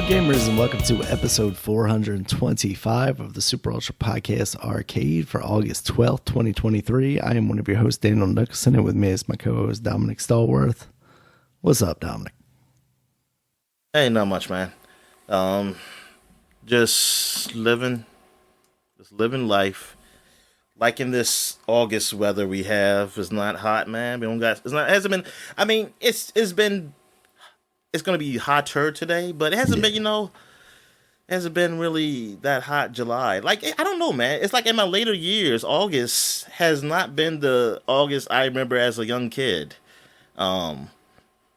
gamers, and welcome to episode 425 of the Super Ultra Podcast Arcade for August 12th, 2023. I am one of your hosts, Daniel Nicholson, and with me is my co-host, Dominic Stallworth. What's up, Dominic? Hey, not much, man. Just living life. Liking this August weather we have. It's not hot, man. We don't got. It's not. Hasn't been. I mean, it's been. It's gonna be hotter today, but it hasn't been. Hasn't been really that hot. July, like I don't know, man. It's like in my later years, August has not been the August I remember as a young kid. I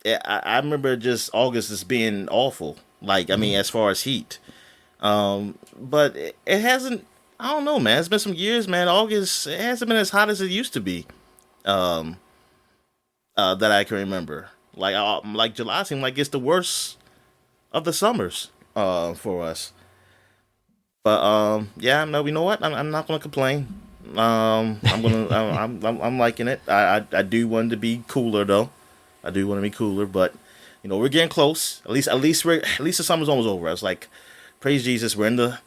remember just August as being awful. Like I mean, as far as heat. But it hasn't. I don't know, man. It's been some years, man. August it hasn't been as hot as it used to be. That I can remember. Like July seemed like it's the worst of the summers. For us. But yeah, no. You know what? I'm not gonna complain. I'm I'm liking it. I do want it to be cooler though. I do want to be cooler, but we're getting close. At least the summer's almost over. I was like, praise Jesus, we're in the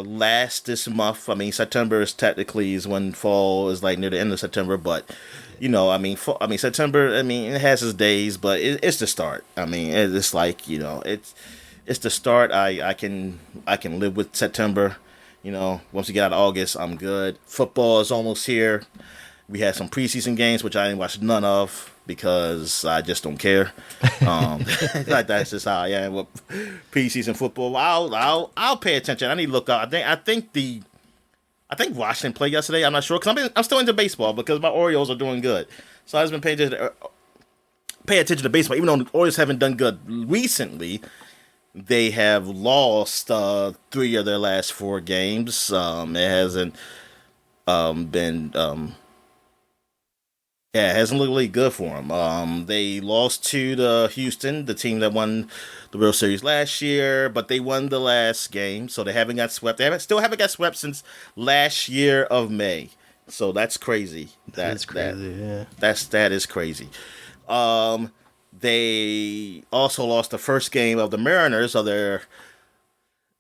last this month. I mean, September is technically is when fall is like near the end of September, but September. I mean, it has its days, but it's the start. I mean, it's like it's the start. I can live with September. Once we get out of August, I'm good. Football is almost here. We had some preseason games, which I didn't watch none of because I just don't care. Like that's just how I am with preseason football. I'll pay attention. I need to look up. I think Washington played yesterday. I'm not sure because I'm still into baseball because my Orioles are doing good. So I've just been paying attention to baseball, even though the Orioles haven't done good recently. They have lost 3 of their last 4 games. It hasn't been. Yeah, it hasn't looked really good for them. They lost to the Houston, the team that won the World Series last year, but they won the last game, so they haven't got swept. Still haven't got swept since last year of May. So that's crazy. That's crazy. Yeah, that is crazy. They also lost the first game of the Mariners of their.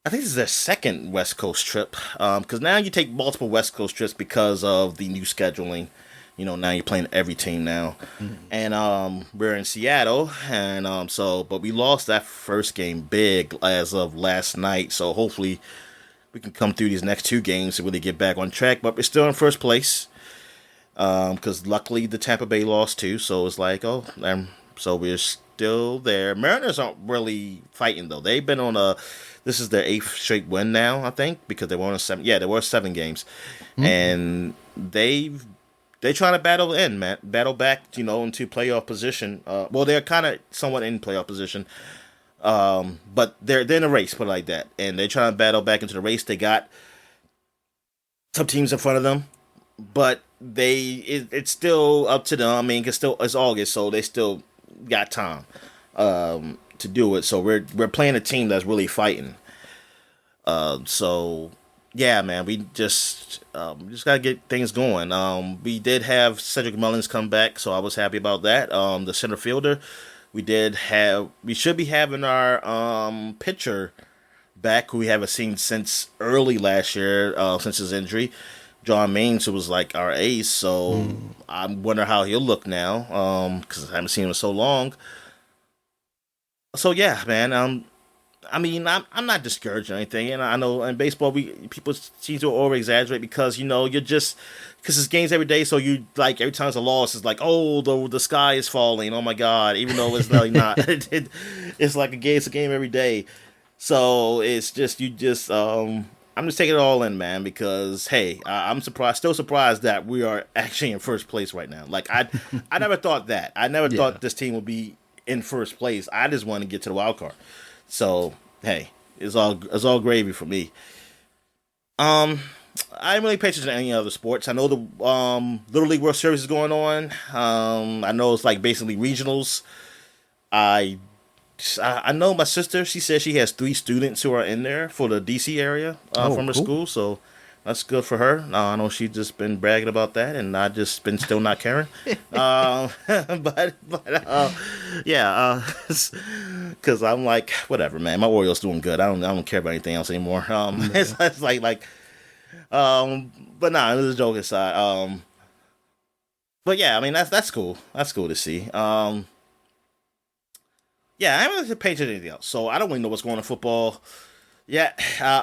I think this is their second West Coast trip. Because now you take multiple West Coast trips because of the new scheduling. Now you're playing every team now. Mm-hmm. And we're in Seattle. And but we lost that first game big as of last night. So hopefully we can come through these next 2 games and really get back on track. But we're still in first place. Because luckily the Tampa Bay lost too. So it's like, so we're still there. Mariners aren't really fighting though. They've been on this is their 8th straight win now, I think, because they won 7. Yeah, there were 7 games. Mm-hmm. And they're trying to battle back, into playoff position. Well, they're kind of somewhat in playoff position, but they're in a race, put it like that, and they're trying to battle back into the race. They got some teams in front of them, but it's still up to them. I mean, it's August, so they still got time to do it. So we're playing a team that's really fighting. So. Yeah, man, we just gotta get things going. We did have Cedric Mullins come back, so I was happy about that. The center fielder, we should be having our pitcher back, who we haven't seen since early last year, since his injury. John Maines, who was like our ace, so I wonder how he'll look now, because I haven't seen him in so long. So yeah, man, I mean, I'm not discouraged or anything, and I know in baseball people seem to over exaggerate because because it's games every day, so you like every time it's a loss, it's like the sky is falling, oh my god, even though it's really not. It's like it's a game every day, so it's just I'm just taking it all in, man, because hey, I'm still surprised that we are actually in first place right now. Like I never thought that. I never thought this team would be in first place. I just want to get to the wild card. So hey, it's all gravy for me. I didn't really pay attention to any other sports. I know the Little League World Series is going on. I know it's like basically regionals. I know my sister. She says she has 3 students who are in there for the DC area from her school. So That's good for her. I know she's just been bragging about that, and I just been still not caring. But yeah, because I'm like, whatever, man. My Orioles doing good. I don't care about anything else anymore. It's like, but nah, this is a joke aside. But yeah, I mean that's cool. That's cool to see. Yeah, I haven't paid attention to anything else, so I don't really know what's going on in football. Yeah,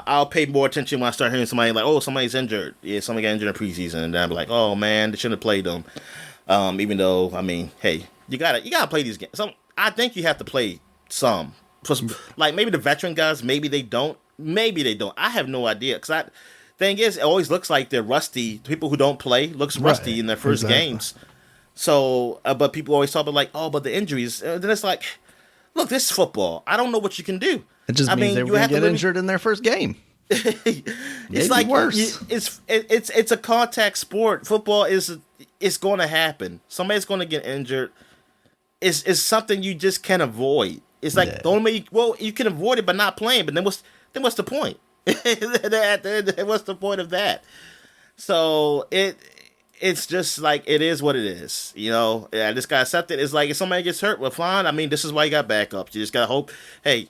I'll pay more attention when I start hearing somebody like, oh, somebody's injured. Yeah, somebody got injured in preseason, and then I'll be like, oh man, they shouldn't have played them. Even though, I mean, hey, you gotta play these games. I think you have to play some. Like maybe the veteran guys, maybe they don't. Maybe they don't. I have no idea. Thing is, it always looks like they're rusty. People who don't play looks rusty in their first games. So, but people always talk about like, oh, but the injuries. Then it's like, look, this is football. I don't know what you can do. It just means they were going to get injured in their first game. It's like worse. It's a contact sport. Football it's going to happen. Somebody's going to get injured. It's something you just can't avoid. It's like the only way you can avoid it by not playing. But then what's the point? What's the point of that? So it's just like it is what it is. You know, I just gotta accept it. It's like if somebody gets hurt, well, fine. I mean, this is why you got backups. You just gotta hope. Hey.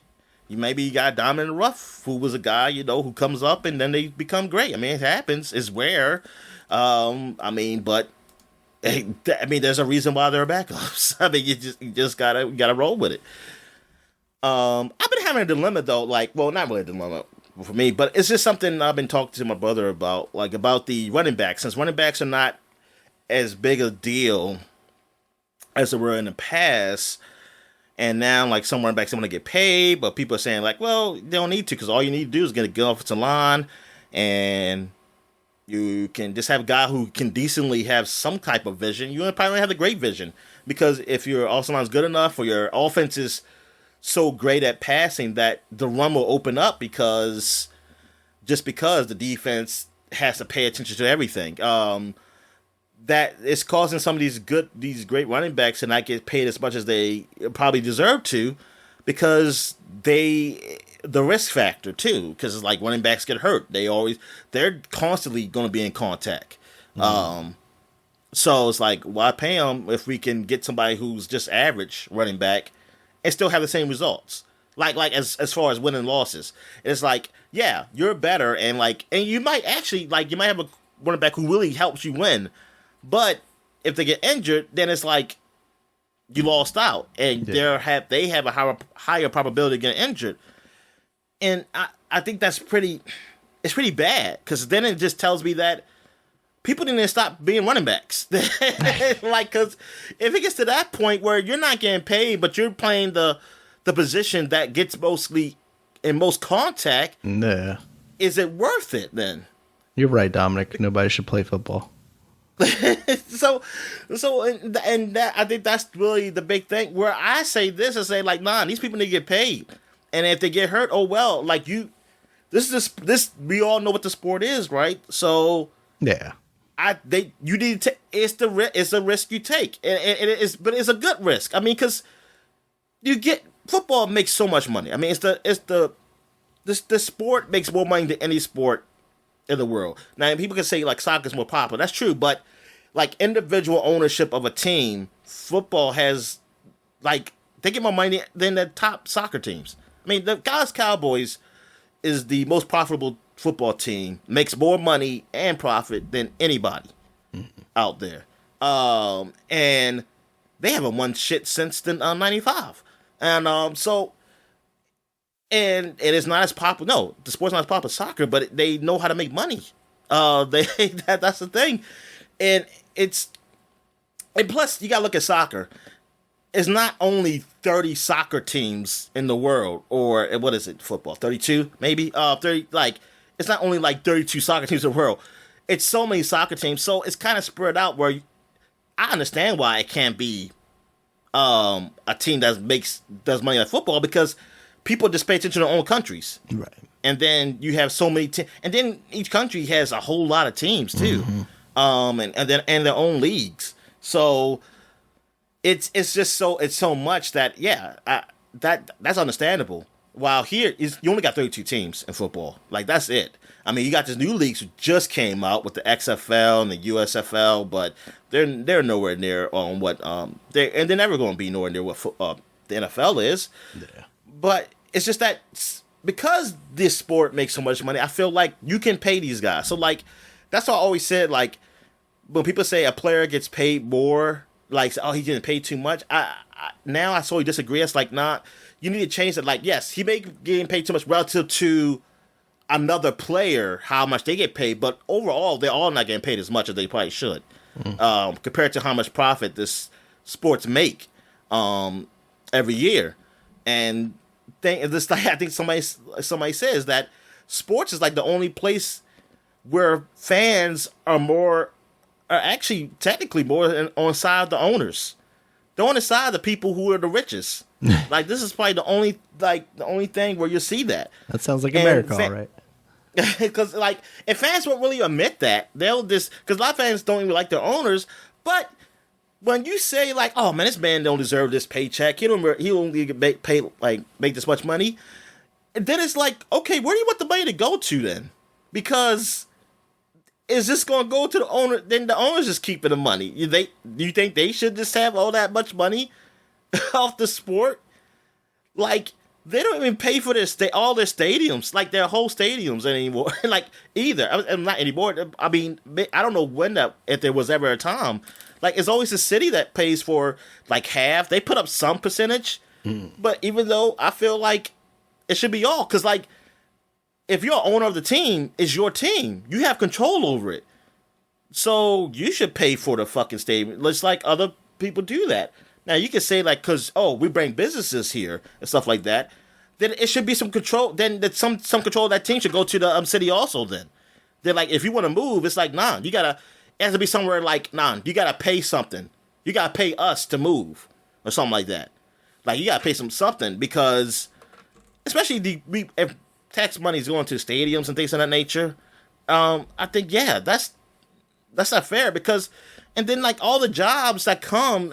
You got Diamond in the Rough, who was a guy, who comes up and then they become great. I mean, it happens. It's rare. I mean, but there's a reason why there are backups. I mean, you just gotta roll with it. I've been having a dilemma though, like, well, not really a dilemma for me, but it's just something I've been talking to my brother about, like about the running backs. Since running backs are not as big a deal as they were in the past. And now, like, some running backs want to get paid, but people are saying, like, well, they don't need to because all you need to do is get a good offensive line, and you can just have a guy who can decently have some type of vision. You probably don't have the great vision because if your offensive line is good enough or your offense is so great at passing that the run will open up because the defense has to pay attention to everything. That it's causing some of these great running backs to not get paid as much as they probably deserve to, because the risk factor too. Because it's like running backs get hurt, they're constantly going to be in contact. So it's like, why pay them if we can get somebody who's just average running back and still have the same results? Like as far as winning losses, it's like, yeah, you're better, and you might actually you might have a running back who really helps you win. But if they get injured, then it's like you lost out, and they have a higher probability of getting injured. And I think it's pretty bad, because then it just tells me that people need to stop being running backs. Because if it gets to that point where you're not getting paid, but you're playing the position that gets most contact, is it worth it then? You're right, Dominic. Nobody should play football. so and that, I think that's really the big thing where I say this and say, like, nah, these people need to get paid, and if they get hurt, oh well, like this we all know what the sport is, right? So yeah, you need to it's a risk you take, and but it's a good risk. I mean, because football makes so much money. I mean, the sport makes more money than any sport in the world. Now, people can say like soccer is more popular. That's true, but like individual ownership of a team, football has they get more money than the top soccer teams. I mean, the Dallas Cowboys is the most profitable football team, makes more money and profit than anybody out there. And they haven't won shit since the 95. And so and it is not as popular. No, the sport's not as popular as soccer, but they know how to make money. That's the thing, and plus you gotta look at soccer. It's not only 30 soccer teams in the world, or what is it? Football, 32 maybe. 30. Like, it's not only like 32 soccer teams in the world. It's so many soccer teams, so it's kind of spread out. Where I understand why it can't be a team that does money like football, because people just pay attention to their own countries. Right. And then you have so many and then each country has a whole lot of teams too. And their own leagues. So it's so much that that's understandable. While here is you only got 32 teams in football. Like that's it. I mean, you got this new leagues who just came out with the XFL and the USFL, but they're nowhere near on what they're never going to be nowhere near what the NFL is. Yeah. But it's just that because this sport makes so much money, I feel like you can pay these guys. So like that's what I always said. Like when people say a player gets paid more, like oh he didn't pay too much. Now I sort of disagree. It's like nah, you need to change it. Like yes, he may be getting paid too much relative to another player, how much they get paid, but overall they're all not getting paid as much as they probably should, compared to how much profit this sports make every year. And this, I think somebody says that sports is like the only place where fans are actually technically more on side of the owners. They're on the side of the people who are the richest. Like this is probably the only thing where you see that. That sounds like America, all right. Because like if fans won't really admit that, they'll just because a lot of fans don't even like their owners. But when you say like, oh man, this man don't deserve this paycheck, he only make this much money, and then it's like, okay, where do you want the money to go to then? Because is this going to go to the owner? Then the owner's just keeping the money. Do you think they should just have all that much money off the sport? Like they don't even pay for all their stadiums, like their whole stadiums anymore. Like either, not anymore. I mean, I don't know if there was ever a time. Like it's always the city that pays for like half. They put up some percentage, but even though I feel like it should be all, because like if you're owner of the team, it's your team. You have control over it, so you should pay for the fucking stadium. Just like other people do that. Now you can say like, cause we bring businesses here and stuff like that. Then it should be some control. Then that some control of that team should go to the city also. Then like if you want to move, it's like nah, it has to be somewhere like nah, you gotta pay something. You gotta pay us to move or something like that. Like you gotta pay something because especially if tax money is going to stadiums and things of that nature. I think that's not fair because. And then, like, all the jobs that come,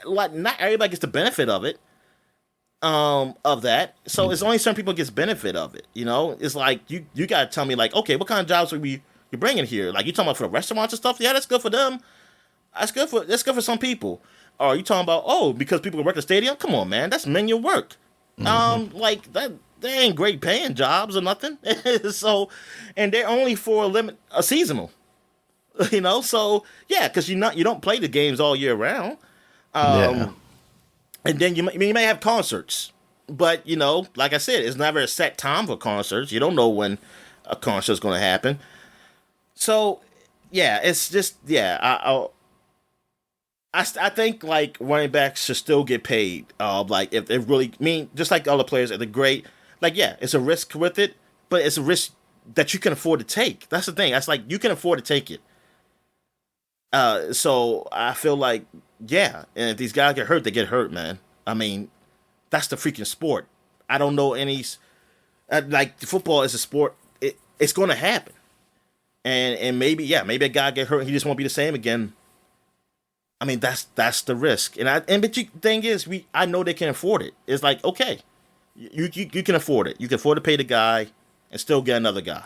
like, not everybody gets the benefit of it, of that. So it's only certain people gets benefit of it, you know? It's like, you got to tell me, like, okay, what kind of jobs are you bringing here? Like, you talking about for the restaurants and stuff? Yeah, that's good for them. That's good for some people. Or are you talking about, because people work the stadium? Come on, man, that's menial work. Like, that they ain't great paying jobs or nothing. So, and they're only for a seasonal. You know, so yeah, because you don't play the games all year round, and then you may have concerts, but you know, like I said, it's never a set time for concerts. You don't know when a concert's going to happen. So yeah, it's just I think like running backs should still get paid. Like if they really just like other players, they're great. Like yeah, it's a risk with it, but it's a risk that you can afford to take. That's the thing. That's like you can afford to take it. So I feel like, yeah, and if these guys get hurt, they get hurt, man. I mean, that's the freaking sport. I don't know any, like football is a sport. It's going to happen, and maybe a guy get hurt, and he just won't be the same again. I mean, that's the risk, but the thing is, I know they can afford it. It's like okay, you can afford it. You can afford to pay the guy and still get another guy,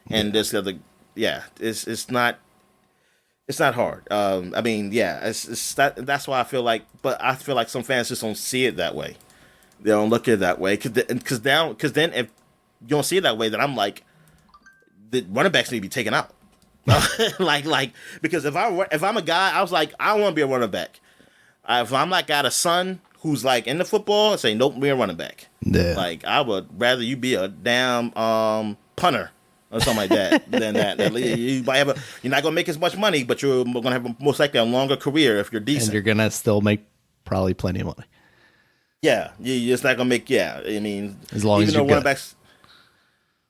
and this other, it's not. It's not hard. I mean, yeah, it's that's why I feel like, but I feel like some fans just don't see it that way. They don't look at it that way, because then if you don't see it that way, then I'm like, the running backs need to be taken out. like because if I'm a guy, I was like, I want to be a running back. If I'm like got a son who's like into football, I say nope, be a running back. Yeah. Like I would rather you be a damn punter. Or something like that. Than that. You might you're not gonna make as much money, but you're gonna have most likely a longer career if you're decent. And you're gonna still make probably plenty of money. Yeah, you're just not gonna make. Yeah, I mean, as long as you're good.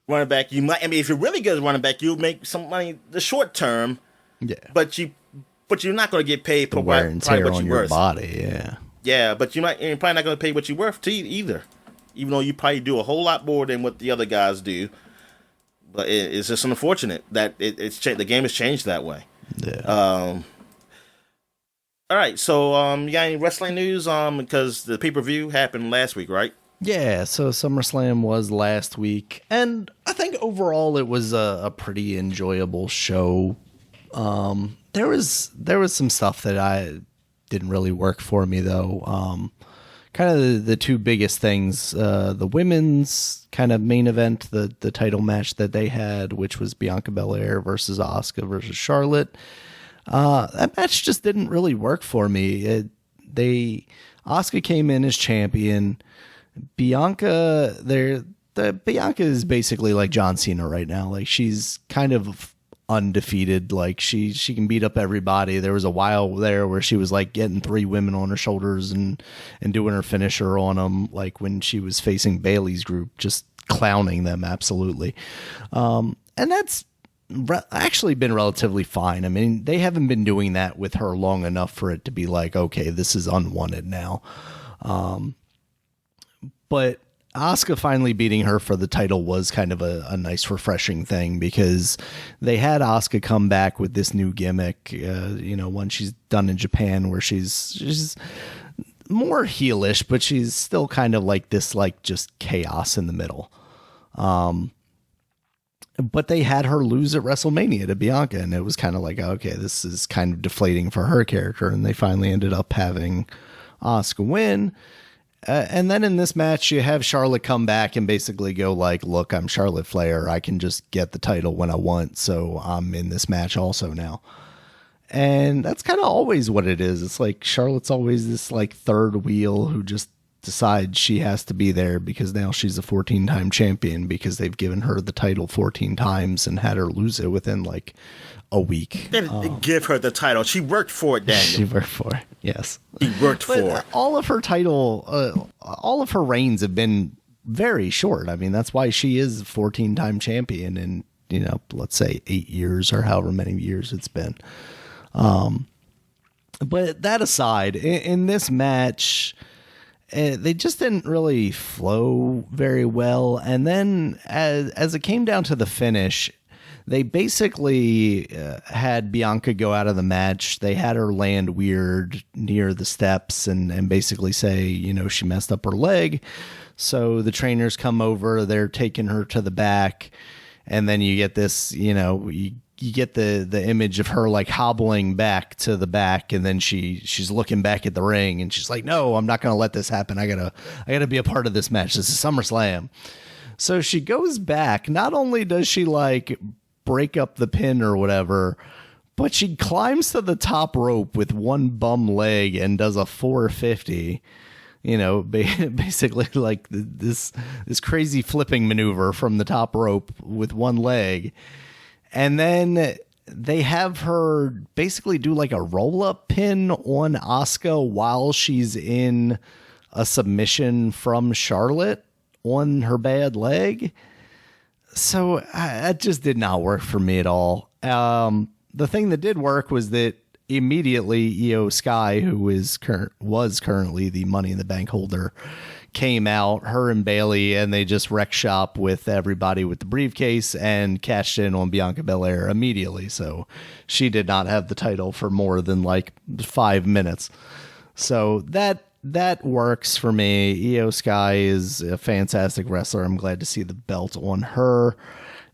Running back, you might. I mean, if you're really good as running back, you'll make some money the short term. Yeah, but you're not gonna get paid for wear and tear on your body. Yeah, yeah, but you're probably not gonna pay what you're worth to either. Even though you probably do a whole lot more than what the other guys do. But it's just unfortunate that the game has changed that way. Yeah. All right. So, you got any wrestling news? Because the pay-per-view happened last week, right? Yeah, so SummerSlam was last week, and I think overall it was a pretty enjoyable show. There was some stuff that I didn't really work for me though. Kind of the two biggest things: the women's kind of main event, the title match that they had, which was Bianca Belair versus Asuka versus Charlotte. That match just didn't really work for me. Asuka came in as champion. Bianca, Bianca is basically like John Cena right now. Like, she's kind of undefeated. Like, she can beat up everybody. There was a while there where she was like getting 3 women on her shoulders and doing her finisher on them, like when she was facing Bayley's group, just clowning them absolutely. And that's actually been relatively fine. I mean, they haven't been doing that with her long enough for it to be like, okay, this is unwanted now. But Asuka finally beating her for the title was kind of a nice, refreshing thing, because they had Asuka come back with this new gimmick, one she's done in Japan, where she's more heelish, but she's still kind of like this, like, just chaos in the middle. But they had her lose at WrestleMania to Bianca, and it was kind of like, okay, this is kind of deflating for her character, and they finally ended up having Asuka win. And then in this match, you have Charlotte come back and basically go like, look, I'm Charlotte Flair. I can just get the title when I want, so I'm in this match also now. And that's kind of always what it is. It's like Charlotte's always this like third wheel who just decides she has to be there because now she's a 14-time champion, because they've given her the title 14 times and had her lose it within like a week. They didn't give her the title. She worked for it, Daniel. She worked for it, yes. She worked for it. All of her all of her reigns have been very short. I mean, that's why she is a 14-time champion in, let's say 8 years or however many years it's been. But that aside, in this match, they just didn't really flow very well. And then as it came down to the finish, they basically had Bianca go out of the match. They had her land weird near the steps and basically say, she messed up her leg. So the trainers come over, they're taking her to the back. And then you get this, you get the image of her like hobbling back to the back, and then she's looking back at the ring and she's like, no, I'm not going to let this happen. I gotta be a part of this match. This is SummerSlam. So she goes back. Not only does she like break up the pin or whatever, but she climbs to the top rope with one bum leg and does a 450. Basically like this crazy flipping maneuver from the top rope with one leg. And then they have her basically do like a roll-up pin on Asuka while she's in a submission from Charlotte on her bad leg. So that just did not work for me at all. The thing that did work was that immediately Io Sky, who was currently the Money in the Bank holder, came out, her and Bayley, and they just wrecked shop with everybody with the briefcase and cashed in on Bianca Belair immediately. So she did not have the title for more than like 5 minutes. So that works for me. Io Sky is a fantastic wrestler. I'm glad to see the belt on her,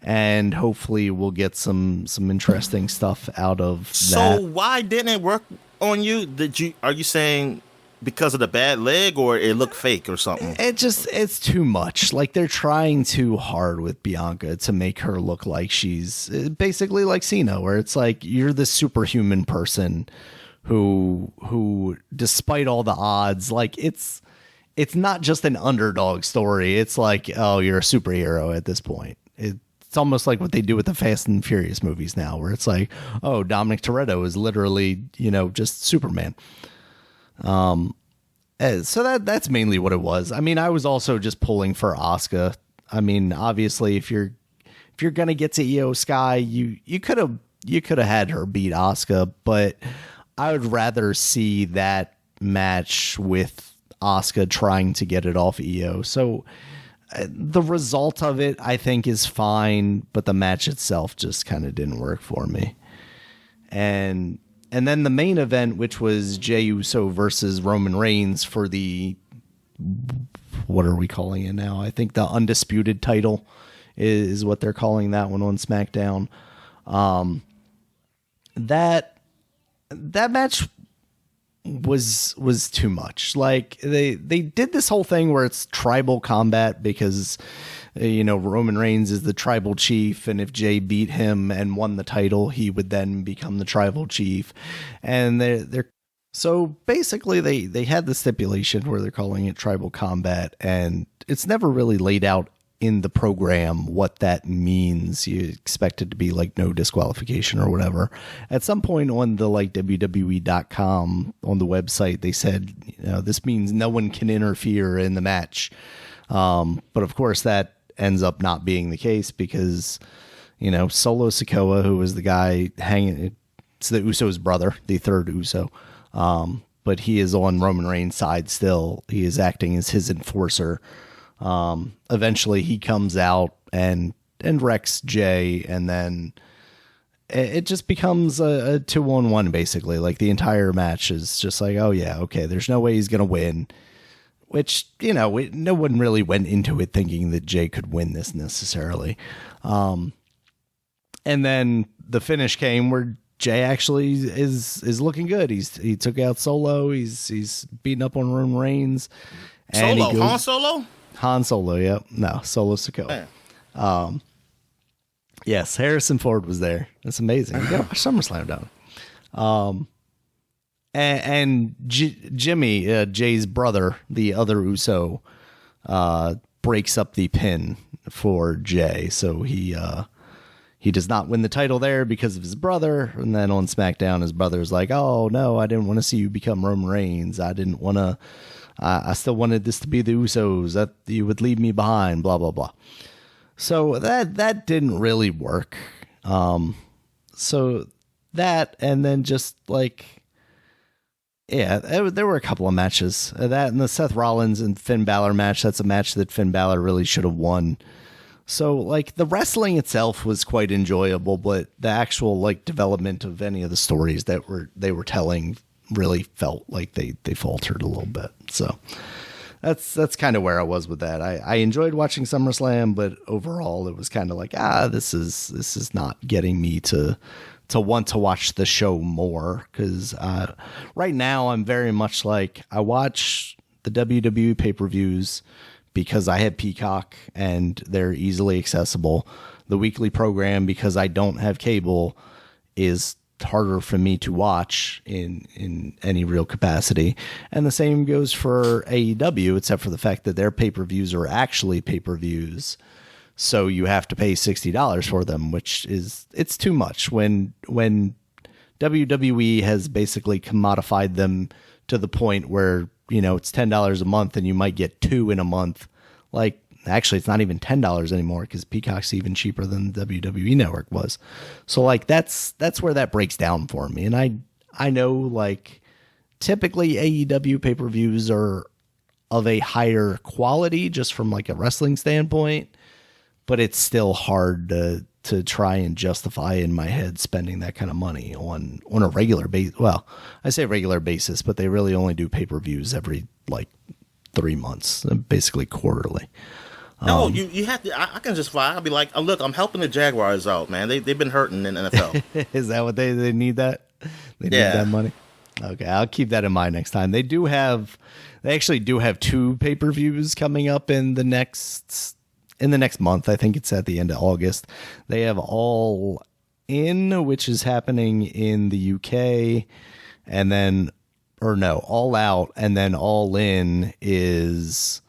and hopefully we'll get some interesting stuff out of that. So why didn't it work on you? Are you saying because of the bad leg, or it looked fake or something? It's too much. Like, they're trying too hard with Bianca to make her look like she's basically like Cena, where it's like you're this superhuman person who despite all the odds, like it's not just an underdog story. It's like, oh, you're a superhero at this point. It's almost like what they do with the Fast and Furious movies now, where it's like, oh, Dominic Toretto is literally, just Superman. So that's mainly what it was. I mean, I was also just pulling for Asuka. I mean, obviously, if you're gonna get to Io Sky, you could have had her beat Asuka, but I would rather see that match with Asuka trying to get it off Io. So the result of it, I think, is fine, but the match itself just kind of didn't work for me. And then the main event, which was Jey Uso versus Roman Reigns for the what are we calling it now? I think the undisputed title is what they're calling that one on SmackDown. That match was too much. Like they did this whole thing where it's tribal combat because Roman Reigns is the tribal chief, and if Jay beat him and won the title, he would then become the tribal chief. And they're so basically they had the stipulation where they're calling it tribal combat, and it's never really laid out in the program what that means. You expect it to be like no disqualification or whatever. At some point on the like WWE.com on the website, they said, this means no one can interfere in the match. But of course that ends up not being the case because, Solo Sikoa, who was the guy hanging, it's the Uso's brother, the third Uso. But he is on Roman Reigns' side still. He is acting as his enforcer. Eventually he comes out and wrecks Jay, and then it just becomes a 2-on-1 basically. Like the entire match is just like, oh yeah, okay, there's no way he's going to win. Which, no one really went into it thinking that Jay could win this necessarily. And then the finish came where Jay actually is looking good. He took out Solo. He's beating up on Roman Reigns. And Solo? Han Solo? Han Solo, yep. No, Solo Sikoa. Yes, Harrison Ford was there. That's amazing. You gotta watch SummerSlam down. And Jimmy, Jay's brother, the other Uso, breaks up the pin for Jay. So he does not win the title there because of his brother. And then on SmackDown, his brother's like, oh, no, I didn't want to see you become Roman Reigns. I didn't want to. I still wanted this to be the Usos, that you would leave me behind, blah, blah, blah. So that didn't really work. So that, and then just like, yeah, there were a couple of matches. That and the Seth Rollins and Finn Balor match, that's a match that Finn Balor really should have won. So like the wrestling itself was quite enjoyable, but the actual like development of any of the stories that they were telling really felt like they faltered a little bit. So that's kind of where I was with that. I enjoyed watching SummerSlam, but overall it was kind of like, this is not getting me to want to watch the show more. Cause, right now I'm very much like I watch the WWE pay-per-views because I have Peacock and they're easily accessible. The weekly program, because I don't have cable, is harder for me to watch in any real capacity. And the same goes for AEW, except for the fact that their pay-per-views are actually pay-per-views. So you have to pay $60 for them, which it's too much when WWE has basically commodified them to the point where, it's $10 a month and you might get two in a month. Like, actually, it's not even $10 anymore because Peacock's even cheaper than the WWE Network was. So, like, that's where that breaks down for me. And I know, like, typically AEW pay-per-views are of a higher quality just from, like, a wrestling standpoint. But it's still hard to try and justify in my head spending that kind of money on a regular basis. Well, I say regular basis, but they really only do pay-per-views every, like, 3 months, basically quarterly. No, you have to. I can just fly. I'll be like, oh, look, I'm helping the Jaguars out, man. They've been hurting in the NFL. Is that what they need that? They need that money? Okay, I'll keep that in mind next time. They actually do have two pay-per-views coming up in the next month. I think it's at the end of August. They have All In, which is happening in the UK, and then, or no, All Out, and then All In is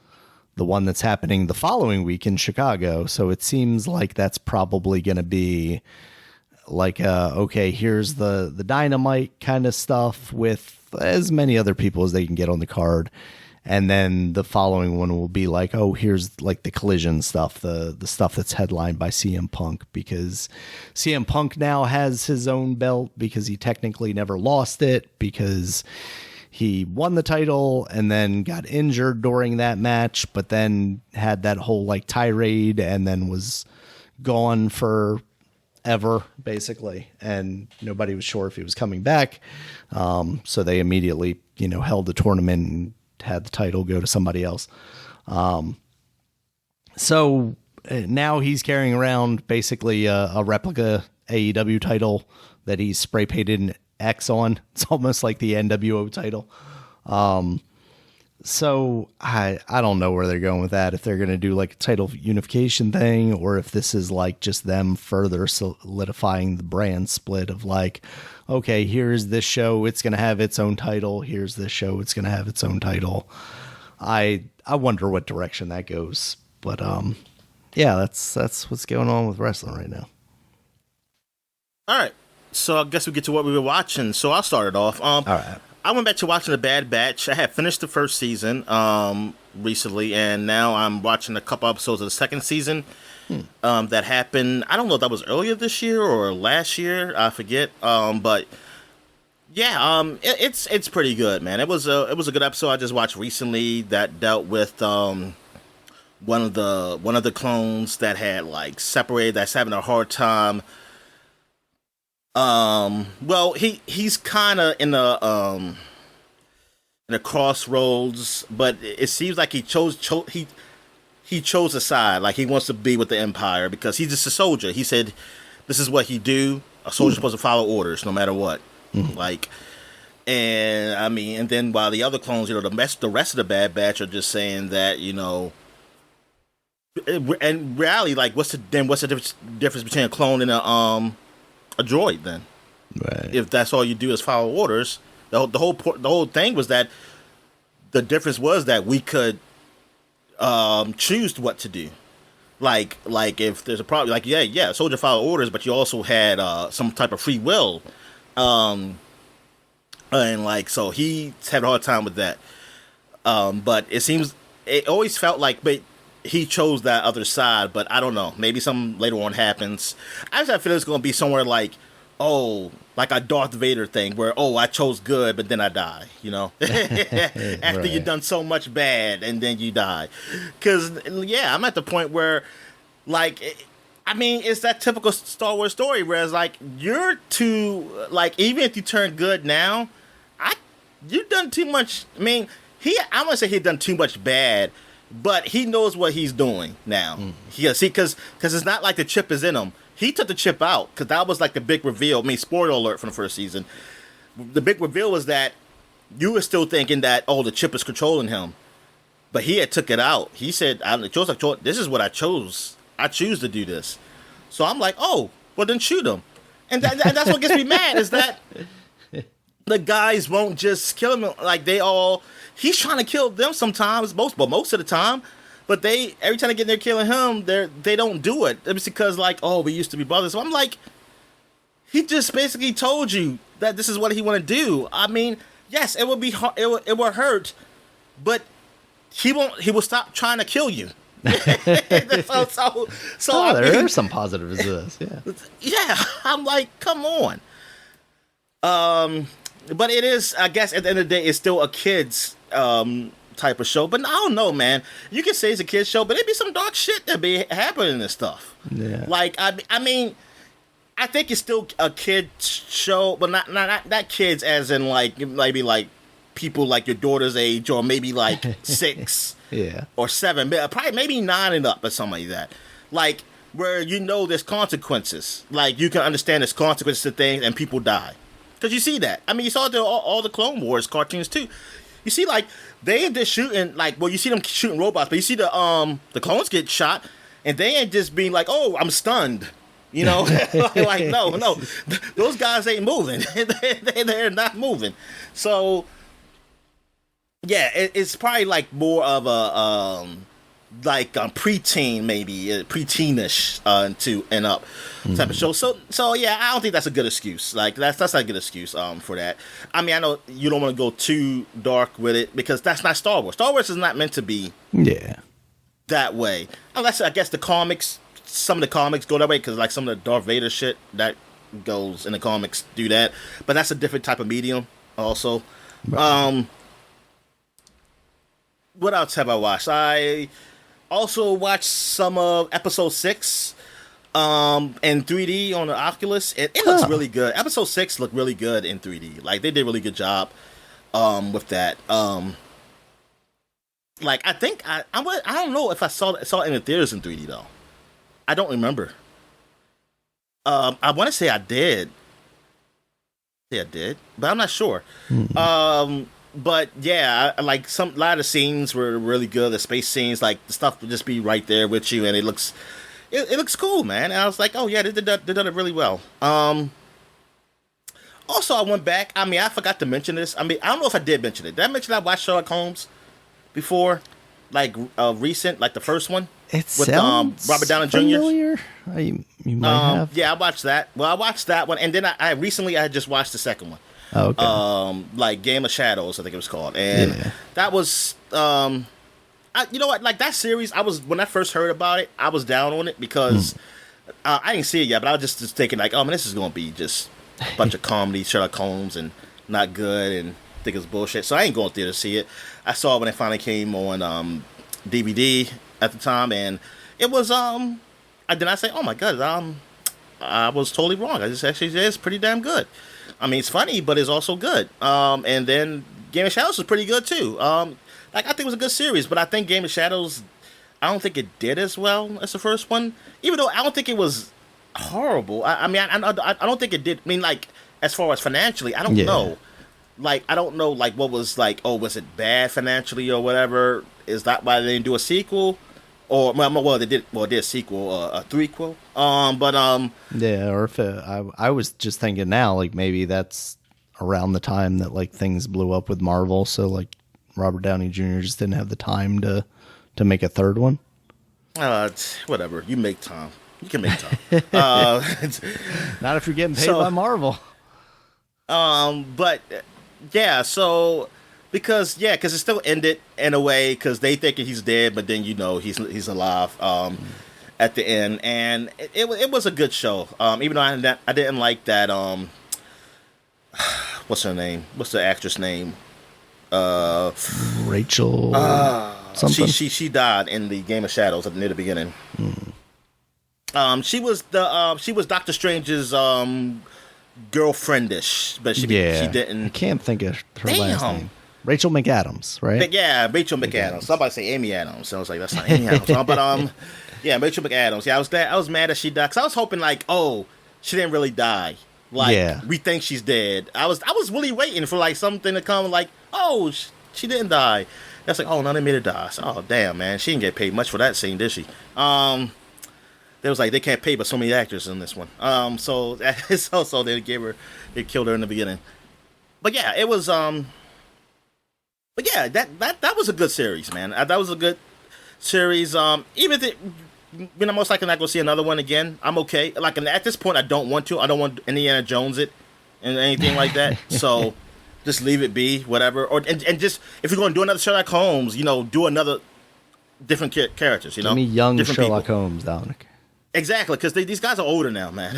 the one that's happening the following week in Chicago. So it seems like that's probably going to be like, okay, here's the Dynamite kind of stuff with as many other people as they can get on the card. And then the following one will be like, oh, here's like the Collision stuff, the stuff that's headlined by CM Punk, because CM Punk now has his own belt because he technically never lost it because he won the title and then got injured during that match, but then had that whole like tirade and then was gone for ever basically. And nobody was sure if he was coming back. So they immediately, held the tournament and had the title go to somebody else. So now he's carrying around basically a replica AEW title that he's spray painted an X on. It's almost like the NWO title. So I don't know where they're going with that. If they're going to do like a title unification thing, or if this is like just them further solidifying the brand split of like, okay, here's this show, it's going to have its own title. Here's this show, it's going to have its own title. I wonder what direction that goes. But yeah, that's what's going on with wrestling right now. All right, so I guess we get to what we were watching. So I'll start it off. All right. I went back to watching The Bad Batch. I had finished the first season recently, and now I'm watching a couple episodes of the second season that happened. I don't know if that was earlier this year or last year. I forget. But yeah, it's pretty good, man. It was a good episode I just watched recently that dealt with one of the clones that had like separated, that's having a hard time. Well, he's kind of in a crossroads, but it seems like he chose a side. Like he wants to be with the Empire because he's just a soldier. He said, "This is what he do. A soldier's supposed to follow orders no matter what." Like, and I mean, and then while the other clones, the rest of the Bad Batch are just saying that, and reality, like, what's the difference between a clone and a droid then? Right. If that's all you do is follow orders, the whole thing was that the difference was that we could choose what to do. Like if there's a problem, like a soldier follow orders, but you also had some type of free will, and like so he had a hard time with that. But it always felt like, but he chose that other side. But I don't know, maybe something later on happens. I just feel it's going to be somewhere like, like a Darth Vader thing where, I chose good, but then I die, after Right. you've done so much bad and then you die. Because, I'm at the point where, like, I mean, it's that typical Star Wars story where it's like, you're too, like, even if you turn good now, you've done too much. I mean, I'm going to say he'd done too much bad, but he knows what he's doing now. Because it's not like the chip is in him. He took the chip out because that was like the big reveal. I mean, spoiler alert from the first season. The big reveal was that you were still thinking that, the chip is controlling him. But he had took it out. He said, this is what I chose. I choose to do this. So I'm like, well, then shoot him. And that's what gets me mad is that the guys won't just kill him. Like he's trying to kill them sometimes, most of the time. But every time they get in there killing him, they don't do it. It's because we used to be brothers. So I'm like, he just basically told you that this is what he want to do. I mean, yes, it will be hard, it will hurt, but he will stop trying to kill you. So there are some positives to this. Yeah, I'm like, come on. But it is, I guess, at the end of the day, it's still a kid's type of show. But I don't know, man. You can say it's a kid's show, but it'd be some dark shit that be happening and stuff. Yeah. Like, I mean, I think it's still a kid's show, but not kids as in like maybe like people like your daughter's age, or maybe like 6 or 7, probably maybe 9 and up or something like that. Like where there's consequences. Like you can understand there's consequences to things and people die. Because you see that. I mean, you saw it all the Clone Wars cartoons too. You see, like, they ain't just shooting, like, well, you see them shooting robots, but you see the clones get shot, and they ain't just being like, I'm stunned. Like, no. Those guys ain't moving. They're not moving. So, yeah, it's probably, like, more of a, preteen, maybe, preteenish to and up type of show. So yeah, I don't think that's a good excuse. Like that's not a good excuse for that. I mean, I know you don't want to go too dark with it because that's not Star Wars. Star Wars is not meant to be that way. Unless I guess some of the comics go that way because like some of the Darth Vader shit that goes in the comics do that. But that's a different type of medium also. Right. What else have I watched? I also watched some of episode 6 in 3D on the Oculus. It looks really good. Episode 6 looked really good in 3D. Like they did a really good job with that. Like I think I don't know if I saw it in the theaters in 3D though. I don't remember. I want to say I did. Yeah, I did, but I'm not sure. But yeah, like a lot of the scenes were really good. The space scenes, like the stuff would just be right there with you, and it looks cool, man. And I was like, oh yeah, they done it really well. Also, I went back. I mean, I forgot to mention this. I mean, I don't know if I did mention it. Did I mention I watched Sherlock Holmes before, like recent, like the first one It with sounds Robert Downey Jr. familiar. You might have. Yeah, I watched that. Well, I watched that one, and then I recently I just watched the second one. Oh, okay. Like Game of Shadows, I think it was called, and that was you know what, like that series. When I first heard about it, I was down on it because I didn't see it yet, but I was just thinking like, oh man, this is gonna be just a bunch of comedy, Sherlock Holmes, and not good, and think it's bullshit. So I ain't going theater to see it. I saw it when it finally came on DVD at the time, and it was I did not say, oh my god, I was totally wrong. I just actually it's pretty damn good. I mean, it's funny, but it's also good. And then Game of Shadows was pretty good too. Like I think it was a good series, but I think Game of Shadows, I don't think it did as well as the first one. Even though I don't think it was horrible. I mean, I don't think it did. I mean, like as far as financially, I don't know. Like I don't know, like what was like. Oh, was it bad financially or whatever? Is that why they didn't do a sequel? Or well, they did. Well, they did a sequel, a threequel. Yeah, or if I was just thinking now, like maybe that's around the time that like things blew up with Marvel, so like Robert Downey Jr. just didn't have the time to make a third one. Whatever. You make time. You can make time. Not if you're getting paid by Marvel. But yeah, so because it still ended in a way because they think he's dead, but then he's alive at the end, and it was a good show. Even though I didn't like that. What's her name? What's the actress name? Rachel. Something. She died in the Game of Shadows near the beginning. She was Doctor Strange's girlfriendish, but she didn't. I can't think of her last name. Rachel McAdams, right? But yeah, Rachel McAdams. Somebody say Amy Adams. So I was like, that's not Amy Adams. But yeah, Rachel McAdams. Yeah, I was mad that she died because I was hoping like, oh, she didn't really die. Like we think she's dead. I was really waiting for like something to come like, oh, she didn't die. That's like, oh no, they made her die. So, oh damn, man, she didn't get paid much for that scene, did she? They was like they can't pay but so many actors in this one. So it's also they killed her in the beginning. But yeah, it was But yeah, that was a good series, man. That was a good series. Even if I'm most likely not going to see another one again, I'm okay. Like at this point, I don't want to. I don't want Indiana Jones it and anything like that. So just leave it be, whatever. And just if you're going to do another Sherlock Holmes, do another different characters. Give me young Sherlock people. Holmes, Dominic. Exactly, because these guys are older now, man.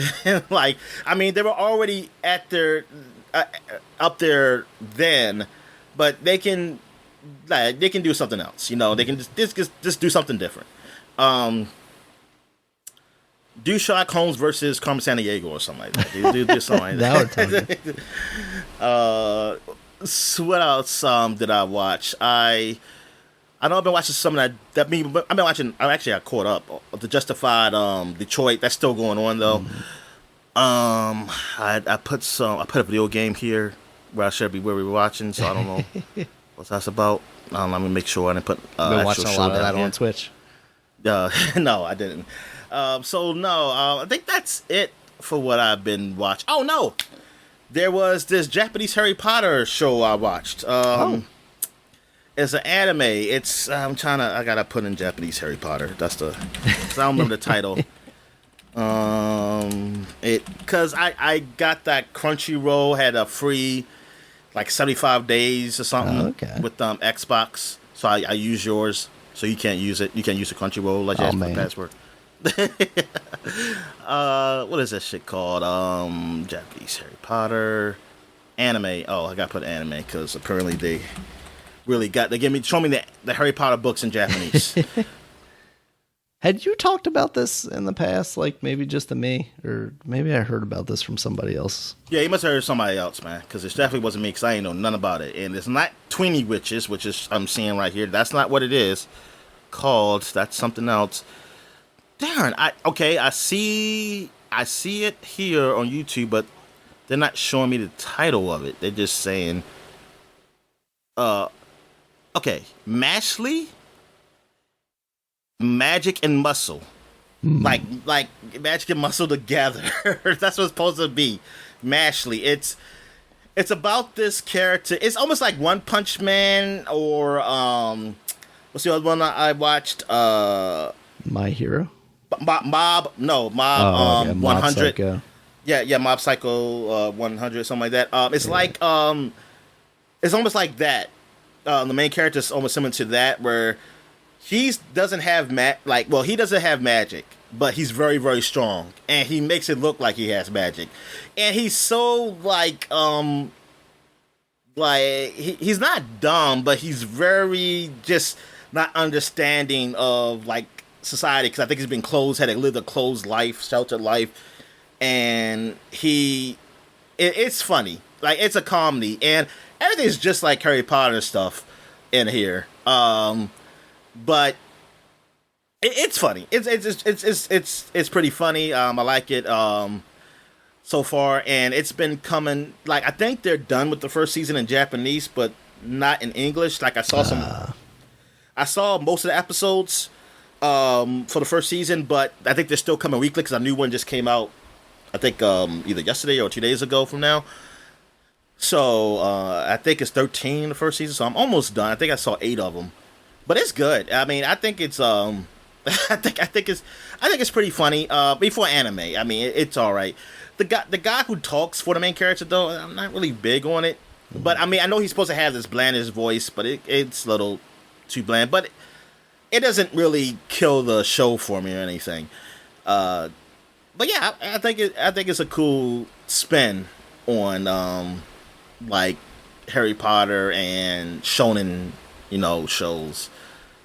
Like, I mean, they were already at their up there then. But they can do something else, They can just do something different. Do Sherlock Holmes versus Carmen Sandiego or something like that. Do something like that. So what else did I watch? I know I've been watching some of that. I've been watching. I caught up. The Justified Detroit. That's still going on though. I put a video game here. Where I should be where we were watching, so I don't know what that's about. Let me make sure I didn't put. Been watching a lot of that on Twitch. No, I didn't. I think that's it for what I've been watching. Oh no, there was this Japanese Harry Potter show I watched. It's an anime. It's I gotta put in Japanese Harry Potter. That's I don't remember the title. Because I got that Crunchyroll had a free like 75 days or something with Xbox, so I use yours, so you can't use it. You can't use the Crunchyroll like that's my password. What is that shit called? Japanese Harry Potter anime. Oh, I gotta put anime because apparently they really show me the Harry Potter books in Japanese. Had you talked about this in the past, like maybe just to me, or maybe I heard about this from somebody else? Yeah, you must have heard somebody else, man, because it definitely wasn't me, because I ain't know none about it. And it's not Tweeny Witches, which is I'm seeing right here. That's not what it is called. That's something else. Darn, I see it here on YouTube, but they're not showing me the title of it. They're just saying, okay, Mashley, Magic and Muscle. Like Magic and Muscle together. That's what it's supposed to be. Mashley. It's about this character. It's almost like One Punch Man or what's the other one I watched? My Hero? Mob yeah, 100. Mob Psycho. Yeah, Mob Psycho 100, something like that. It's like it's almost like that. The main character is almost similar to that, where he doesn't have he doesn't have magic, but he's very, very strong, and he makes it look like he has magic, and he's so he's not dumb, but he's very just not understanding of like society, because I think he's been had lived a closed life, sheltered life, and it's funny, like it's a comedy, and everything's just like Harry Potter stuff in here. But it's funny. It's pretty funny. I like it so far, and it's been coming. Like I think they're done with the first season in Japanese, but not in English. Like I saw most of the episodes for the first season, but I think they're still coming weekly because a new one just came out. I think either yesterday or 2 days ago from now. So I think it's 13 the first season, so I'm almost done. I think I saw 8 of them. But it's good. I mean, I think it's I think it's pretty funny. Before anime, I mean, it's all right. The guy who talks for the main character, though, I'm not really big on it. But I mean, I know he's supposed to have this blandish voice, but it's a little too bland. But it doesn't really kill the show for me or anything. But yeah, I think it's a cool spin on like Harry Potter and shonen, shows.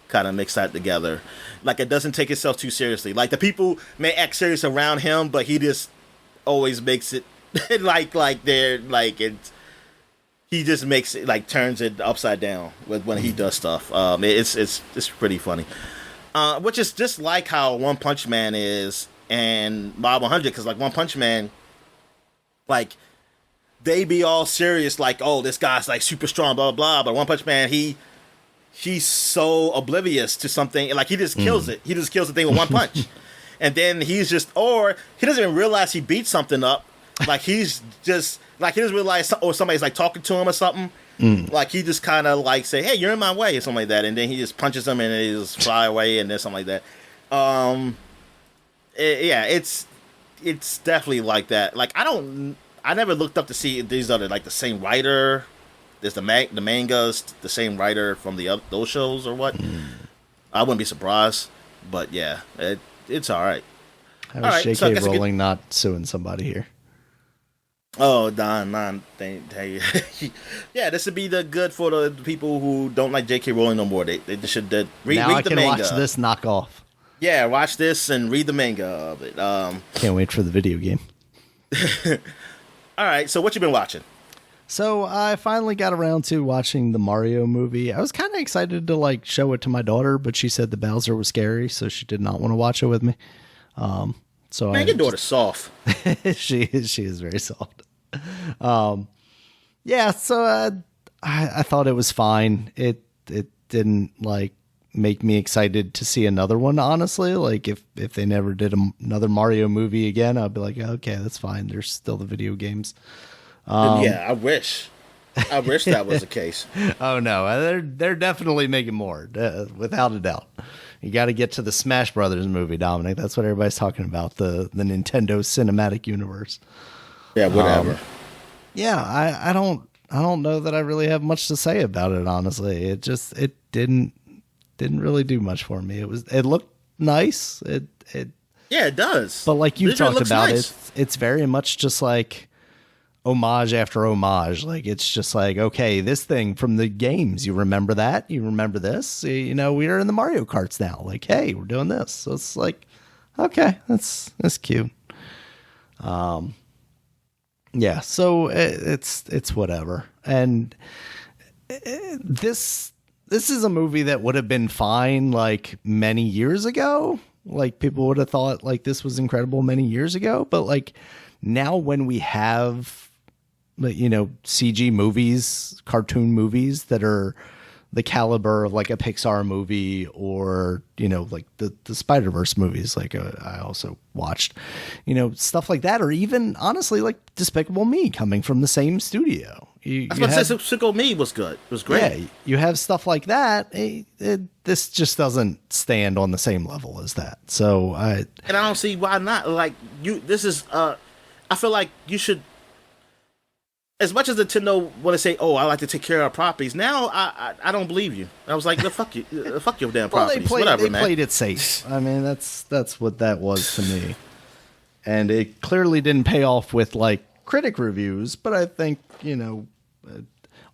Kind of mix that together. Like it doesn't take itself too seriously. Like the people may act serious around him, but he just always makes it like they're like it's. He just makes it like turns it upside down when he does stuff. It's pretty funny. Which is just like how One Punch Man is and Mob 100, because like One Punch Man, like they be all serious, like, oh, this guy's like super strong, blah blah blah. But One Punch Man, he's so oblivious to something, like he just kills it. He just kills the thing with one punch, and then he doesn't even realize he beat something up. Like he's just like he doesn't realize, or somebody's like talking to him or something. Like he just kind of like say, "Hey, you're in my way," or something like that, and then he just punches him and he just fly away, and then something like that. It's definitely like that. Like I never looked up to see if these are like the same writer. There's the manga's the same writer from those shows or what? I wouldn't be surprised, but yeah, it's all right. How is J.K. Rowling not suing somebody here? Oh, Don, yeah, this would be the good for the people who don't like J.K. Rowling no more. They should read the manga. Now I can watch this knockoff. Yeah, watch this and read the manga of it. Can't wait for the video game. All right, so what you been watching? So I finally got around to watching the Mario movie. I was kind of excited to like show it to my daughter, but she said the Bowser was scary, so she did not want to watch it with me. Man, your daughter's soft. She is very soft. Yeah, so I thought it was fine. It didn't like make me excited to see another one, honestly. Like if they never did another Mario movie again, I'd be like, okay, that's fine. There's still the video games. Yeah, I wish that was the case. Oh no, they're definitely making more, without a doubt. You got to get to the Smash Brothers movie, Dominic. That's what everybody's talking about, the Nintendo Cinematic Universe. Yeah, whatever. Yeah, I don't know that I really have much to say about it, honestly. It didn't really do much for me. It looked nice. Yeah, it does. But like you've talked about, nice. it's very much just like homage after homage. Like, it's just like, okay, this thing from the games, you remember that? You remember this? You know, we're in the Mario Karts now. Like, hey, we're doing this. So it's like, okay, that's cute. Yeah, so it's whatever. And this is a movie that would have been fine like many years ago. Like, people would have thought like this was incredible many years ago, but like now when we have, you know, CG movies, cartoon movies that are the caliber of like a Pixar movie, or, you know, like the Spider-Verse movies, like I also watched, you know, stuff like that, or even honestly like Despicable Me coming from the same studio. I was about to say Despicable Me was good. It was great. Yeah, you have stuff like that. This just doesn't stand on the same level as that. So I don't see why not. Like, this is I feel like you should. As much as Nintendo want to say, "Oh, I like to take care of our properties," now I don't believe you. I was like, "Fuck you, fuck your damn properties." They played it safe. I mean, that's what that was to me, and it clearly didn't pay off with like critic reviews. But I think, you know,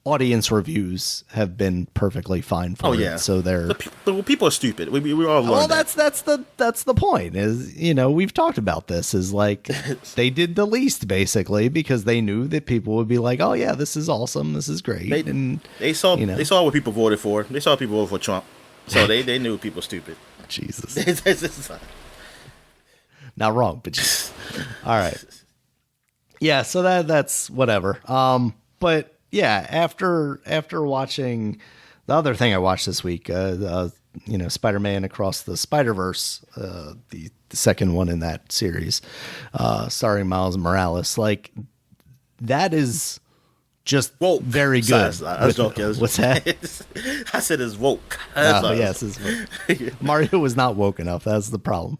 audience reviews have been perfectly fine for it. Yeah. So they're people are stupid. We all learned. Well, that's the point. Is, you know, we've talked about this. Is like they did the least basically because they knew that people would be like, "Oh yeah, this is awesome. This is great." They saw, you know, they saw what people voted for. They saw people vote for Trump, so they knew people stupid. Jesus, not wrong, but just all right. Yeah, so that's whatever. But yeah, after watching the other thing I watched this week, you know, Spider-Man Across the Spider-Verse, the second one in that series, starring Miles Morales, like that is just woke. Very good. I was joking. What's that? I said it's woke. Yes, it's woke. Mario was not woke enough. That's the problem.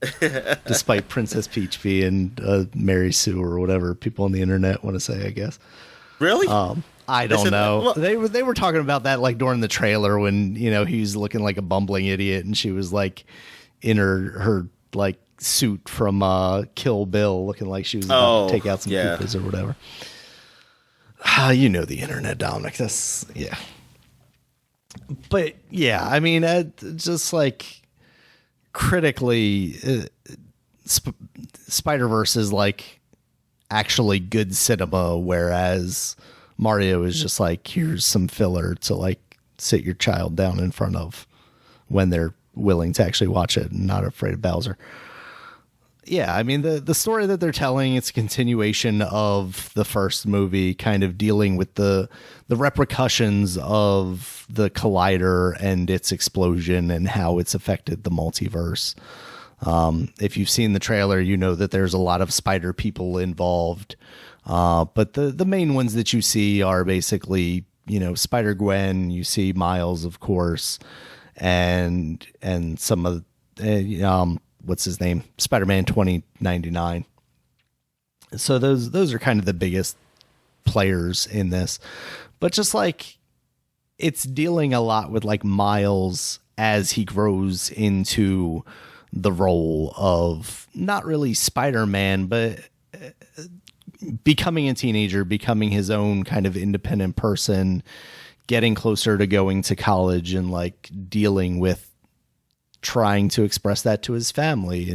Despite Princess Peach being Mary Sue or whatever people on the internet want to say, I guess. Really? I don't know. They were talking about that like during the trailer when, you know, he's looking like a bumbling idiot and she was like in her like suit from Kill Bill, looking like she was about to take out some Koopas or whatever. You know the internet, Dominic. That's yeah. But yeah, I mean, just like critically, Spider-Verse is like actually good cinema, whereas Mario is just like, here's some filler to like sit your child down in front of when they're willing to actually watch it and not afraid of Bowser. Yeah, I mean, the story that they're telling, it's a continuation of the first movie, kind of dealing with the repercussions of the Collider and its explosion and how it's affected the multiverse. If you've seen the trailer, you know that there's a lot of spider people involved. But the main ones that you see are basically, you know, Spider-Gwen, you see Miles, of course, and some of what's his name? Spider-Man 2099. So those are kind of the biggest players in this. But just like it's dealing a lot with like Miles as he grows into the role of not really Spider-Man, but becoming a teenager, becoming his own kind of independent person, getting closer to going to college and like dealing with trying to express that to his family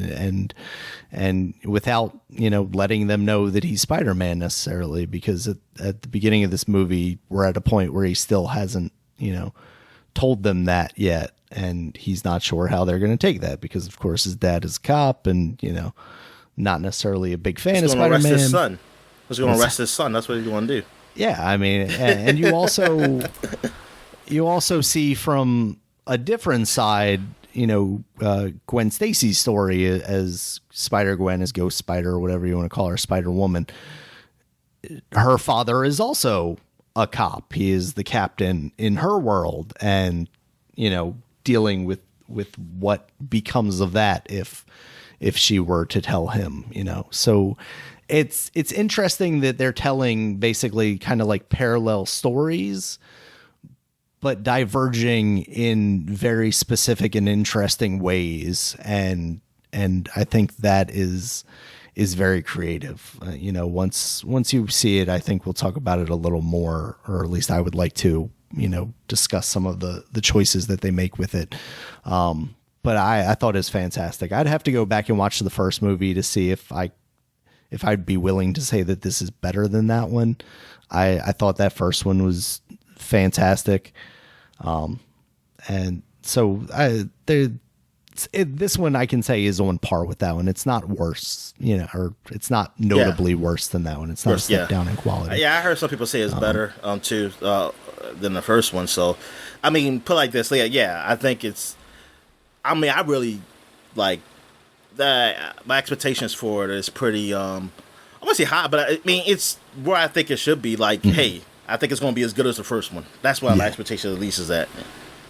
and without, you know, letting them know that he's Spider-Man necessarily, because at the beginning of this movie, we're at a point where he still hasn't, you know, told them that yet. And he's not sure how they're going to take that because, of course, his dad is a cop and, you know, not necessarily a big fan of Spider-Man. He's going to arrest his son. That's what he's going to do. Yeah, I mean, and you also see from a different side, you know, Gwen Stacy's story as Spider-Gwen, as Ghost Spider, or whatever you want to call her, Spider-Woman. Her father is also a cop. He is the captain in her world, and, you know, dealing with what becomes of that if she were to tell him, you know. So it's interesting that they're telling basically kind of like parallel stories, but diverging in very specific and interesting ways. And I think that is is very creative. Once you see it, I think we'll talk about it a little more, or at least I would like to, discuss some of the choices that they make with it. But I thought it was fantastic. I'd have to go back and watch the first movie to see if I'd be willing to say that this is better than that one. I thought that first one was fantastic. And so this one I can say is on par with that one. It's not worse, or it's not notably worse than that one. It's not a step down in quality. Yeah, I heard some people say it's better too than the first one. So, I mean, put it like this, I think it's. I mean, I really like that. My expectations for it is pretty. I won't say high, but I mean it's where I think it should be. Like, hey, I think it's going to be as good as the first one. That's where my expectation at least is at.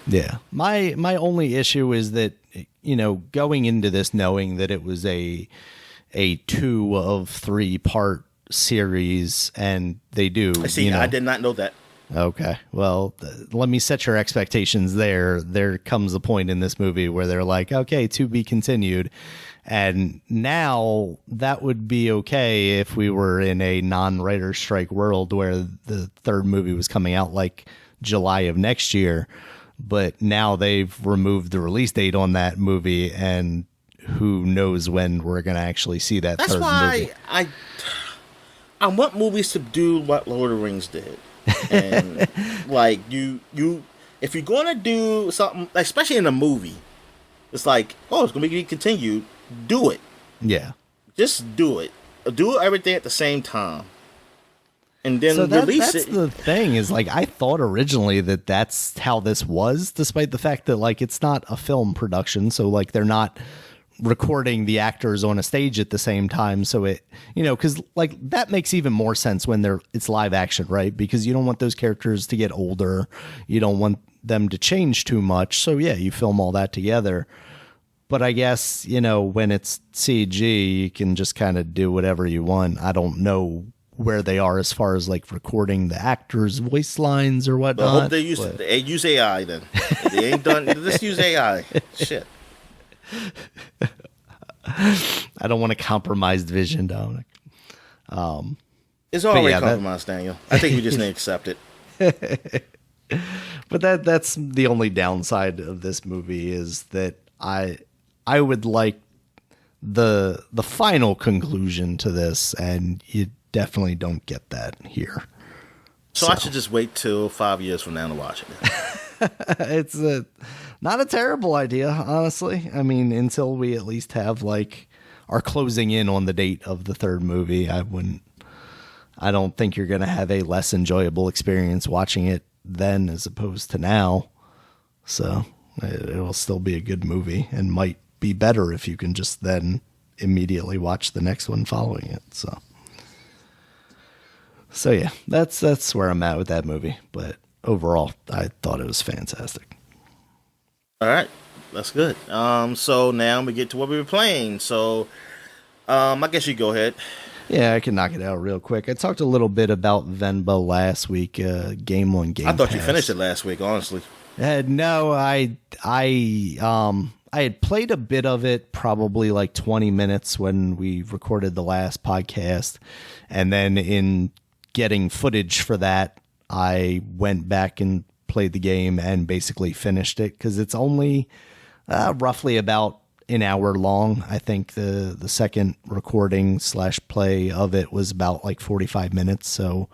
Yeah, my only issue is that going into this knowing that it was a 2 of 3 part series, and they do. I see. I did not know that. Okay, well, let me set your expectations there. There comes a point in this movie where they're like, okay, to be continued. And now that would be okay if we were in a non-writer's strike world where the third movie was coming out like July of next year. But now they've removed the release date on that movie, and who knows when we're going to actually see that third movie. That's why I want movies to do what Lord of the Rings did. And like you if you're gonna do something, especially in a movie, it's like, oh, it's gonna be continued, do it. Yeah, just do it. Do everything at the same time, and then release it. That's the thing, is like, I thought originally that that's how this was, despite the fact that like it's not a film production, so like they're not recording the actors on a stage at the same time. So it, because like that makes even more sense when it's live action, right? Because you don't want those characters to get older. You don't want them to change too much. So yeah, you film all that together. But I guess, when it's CG, you can just kind of do whatever you want. I don't know where they are as far as like recording the actors' voice lines or whatnot. I hope they use AI then. If they ain't done, just use AI. Shit. I don't want to compromise vision, Dominic. It's already compromised, Daniel. I think we just need to accept it. But that's the only downside of this movie, is that I would like the final conclusion to this, and you definitely don't get that here. So I should just wait till 5 years from now to watch it. It's not a terrible idea, honestly. I mean, until we at least have like are closing in on the date of the third movie, I don't think you're going to have a less enjoyable experience watching it then as opposed to now. So it will still be a good movie, and might be better if you can just then immediately watch the next one following it. So yeah, that's where I'm at with that movie. But overall, I thought it was fantastic. All right, that's good. So now we get to what we were playing. So, I guess you go ahead. Yeah, I can knock it out real quick. I talked a little bit about Venba last week. Game on Game I thought Pass. You finished it last week, honestly. No, I had played a bit of it, probably like 20 minutes when we recorded the last podcast, and then in getting footage for that, I went back and played the game and basically finished it, because it's only roughly about an hour long. I think the second recording / play of it was about like 45 minutes. So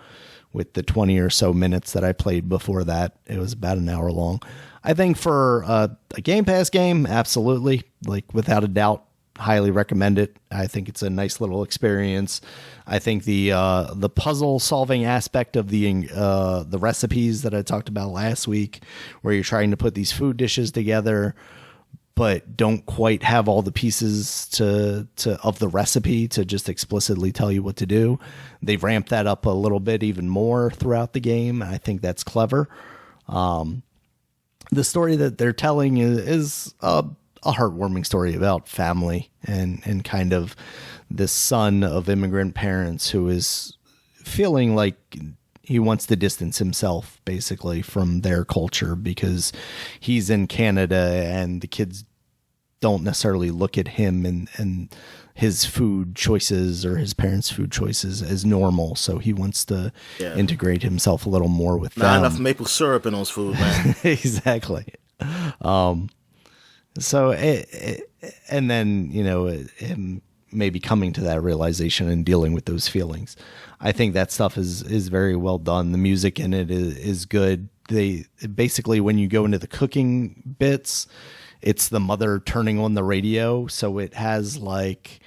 with the 20 or so minutes that I played before that, it was about an hour long. I think for a Game Pass game, absolutely, like without a doubt, highly recommend it. I think it's a nice little experience. I think the puzzle solving aspect of the recipes that I talked about last week, where you're trying to put these food dishes together, but don't quite have all the pieces of the recipe to just explicitly tell you what to do. They've ramped that up a little bit even more throughout the game. I think that's clever. The story that they're telling is a heartwarming story about family and kind of this son of immigrant parents who is feeling like he wants to distance himself basically from their culture because he's in Canada and the kids don't necessarily look at him and his food choices or his parents' food choices as normal. So he wants to integrate himself a little more with them. Not enough maple syrup in those food, man. Exactly. So, and then, him maybe coming to that realization and dealing with those feelings. I think that stuff is very well done. The music in it is good. They basically, when you go into the cooking bits, it's the mother turning on the radio. So it has like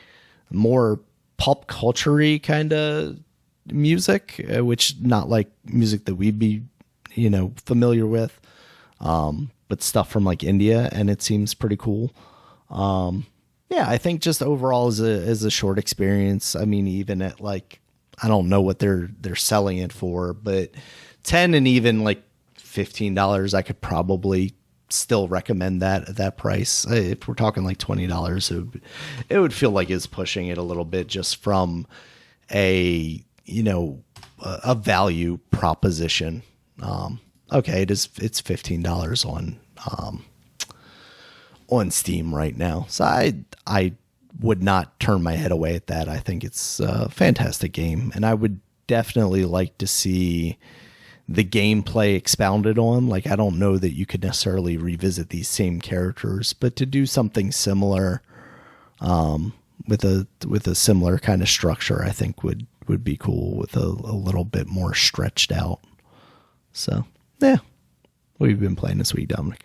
more pop culture-y kind of music, which not like music that we'd be, familiar with. But stuff from like India, and it seems pretty cool. I think just overall as a short experience. I mean, even at like, I don't know what they're selling it for, but $10 and even like $15, I could probably still recommend that at that price. If we're talking like $20, it would feel like it's pushing it a little bit just from a value proposition. Okay, it's $15 on Steam right now. So I would not turn my head away at that. I think it's a fantastic game, and I would definitely like to see the gameplay expounded on. Like, I don't know that you could necessarily revisit these same characters, but to do something similar with a similar kind of structure, I think would be cool with a little bit more stretched out. So, yeah. What have you been playing this week, Dominic?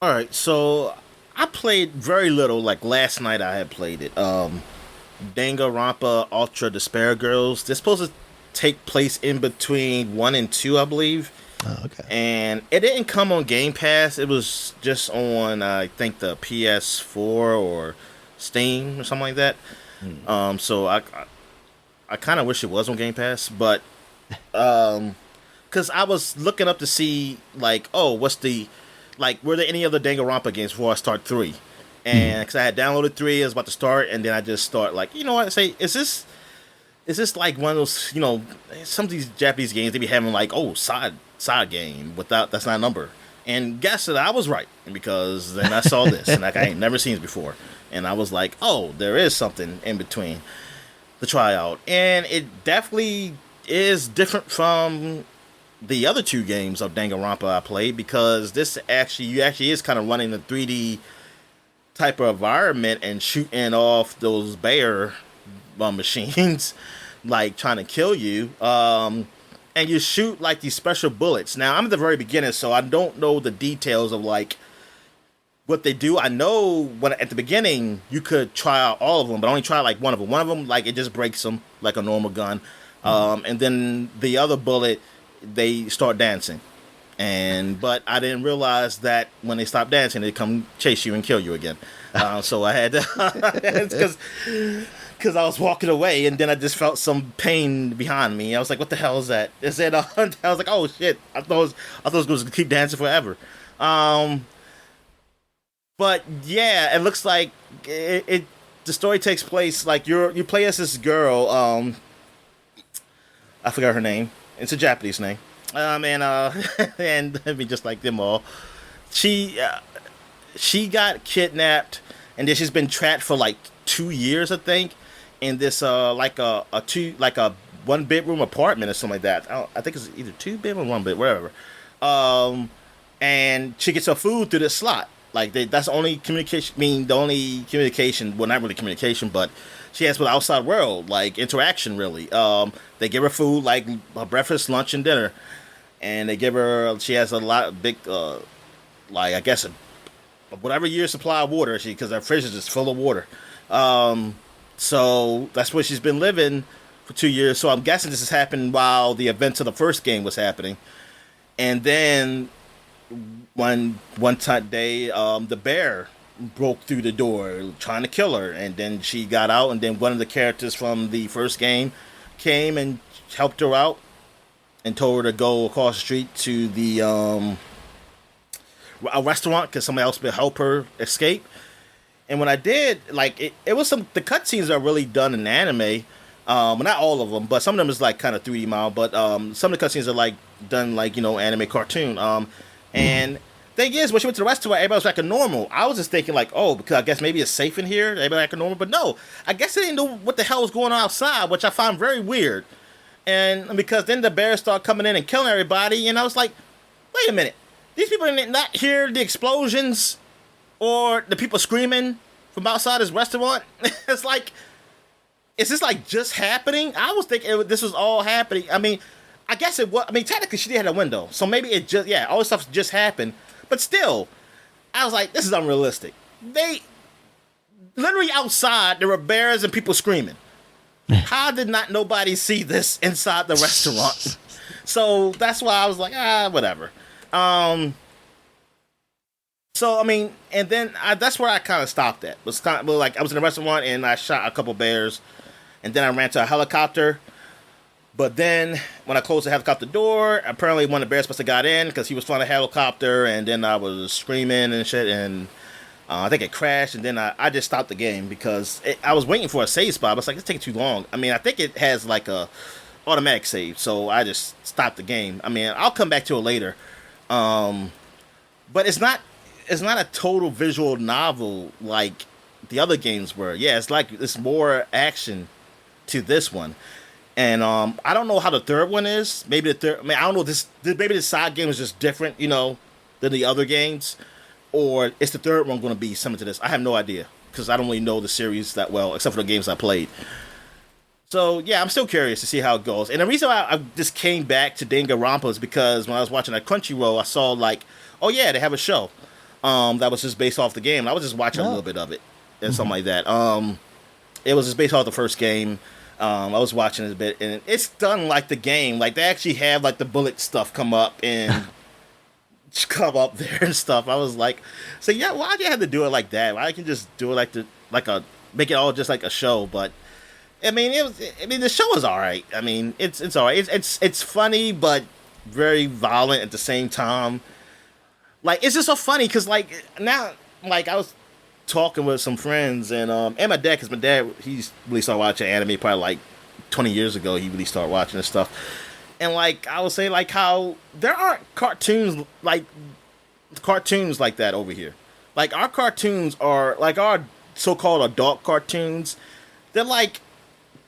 All right, so I played very little. Like last night, I had played it. Danganronpa Ultra Despair Girls. They're supposed to take place in between 1 and 2, I believe. Oh, okay. And it didn't come on Game Pass. It was just on, I think, the PS4 or Steam or something like that. So I kind of wish it was on Game Pass, but because I was looking up to see like, were there any other Danganronpa games before I start 3? And because I had downloaded 3, I was about to start, and then I just start like, you know what? I say, is this like one of those, some of these Japanese games they be having like, side game that's not a number. And guess that I was right, because then I saw this and like I ain't never seen it before, and I was like, there is something in between the tryout, and it definitely is different from the other 2 games of Danganronpa I played, because this actually is kind of running the 3D type of environment and shooting off those bear machines, like trying to kill you. And you shoot like these special bullets. Now I'm at the very beginning, so I don't know the details of like what they do. I know when at the beginning you could try out all of them, but only try like one of them. One of them, like, it just breaks them like a normal gun. And then the other bullet, they start dancing. But I didn't realize that when they stop dancing, they come chase you and kill you again. So I had to, because I was walking away, and then I just felt some pain behind me. I was like, "What the hell is that?" Is it? I was like, "Oh shit!" I thought it was going to keep dancing forever. But yeah, it looks like the story takes place like you play as this girl. I forgot her name. It's a Japanese name. And I mean, just like them all, she got kidnapped, and then she's been trapped for like 2 years, I think, in this like a 1-bedroom apartment or something like that. I think it's either 2-bedroom or 1 bed, whatever. And she gets her food through this slot. Like that's the only communication. Well, not really communication, but she has with the outside world, like interaction. Really, they give her food, like her breakfast, lunch, and dinner. And they give her, she has a lot big, like, I guess, whatever year's supply of water, because her fridge is just full of water. So that's where she's been living for 2 years. So I'm guessing this has happened while the events of the first game was happening. And then one day, the bear broke through the door trying to kill her. And then she got out, and then one of the characters from the first game came and helped her out, and told her to go across the street to the a restaurant because somebody else would help her escape. And when I did, like, it was the cutscenes are really done in anime. Well, not all of them, but some of them is like kind of 3D model. But some of the cutscenes are like done like anime cartoon. And thing is, when she went to the restaurant, everybody was acting normal. I was just thinking like, oh, because I guess maybe it's safe in here. Everybody acting normal, but no, I guess they didn't know what the hell was going on outside, which I found very weird. And because then the bears start coming in and killing everybody, and I was like, wait a minute, these people did not hear the explosions or the people screaming from outside this restaurant. It's like, is this like just happening? I was thinking this was all happening. I mean, I guess it was. I mean, technically she did have a window, so maybe it just all this stuff just happened. But still, I was like, this is unrealistic. They literally outside there were bears and people screaming. How did not nobody see this inside the restaurant? So that's why I was like, whatever. So I mean, and then that's where I kind of stopped at. Was kind of like I was in a restaurant and I shot a couple bears, and then I ran to a helicopter. But then when I closed the helicopter door, apparently one of the bears must have got in because he was flying a helicopter, and then I was screaming and shit, and I think it crashed, and then I just stopped the game because I was waiting for a save spot. I was like, it's taking too long. I mean, I think it has like a automatic save, so I just stopped the game. I mean, I'll come back to it later. But it's not a total visual novel like the other games were. Yeah, it's more action to this one. And I don't know how the third one is. Maybe the third. I mean, I don't know. Maybe the side game is just different, than the other games, or is the third one going to be similar to this? I have no idea because I don't really know the series that well, except for the games I played. So yeah, I'm still curious to see how it goes. And the reason why I just came back to Danganronpa is because when I was watching that Crunchyroll, I saw like, oh yeah, they have a show that was just based off the game. And I was just watching a little bit of it and something like that. It was just based off the first game. I was watching it a bit, and it's done like the game. Like, they actually have, like, the bullet stuff come up and come up there and stuff. I was like, so, yeah, why'd you have to do it like that? Why can't you just do it make it all just like a show? But, I mean, the show is all right. I mean, it's all right. It's funny, but very violent at the same time. Like, it's just so funny, because, like, now, like, I was talking with some friends and my dad, because my dad, he's really started watching anime probably like 20 years ago. He really started watching this stuff, and like I would say, like, how there aren't cartoons like that over here. Like, our cartoons are like our so-called adult cartoons. They're like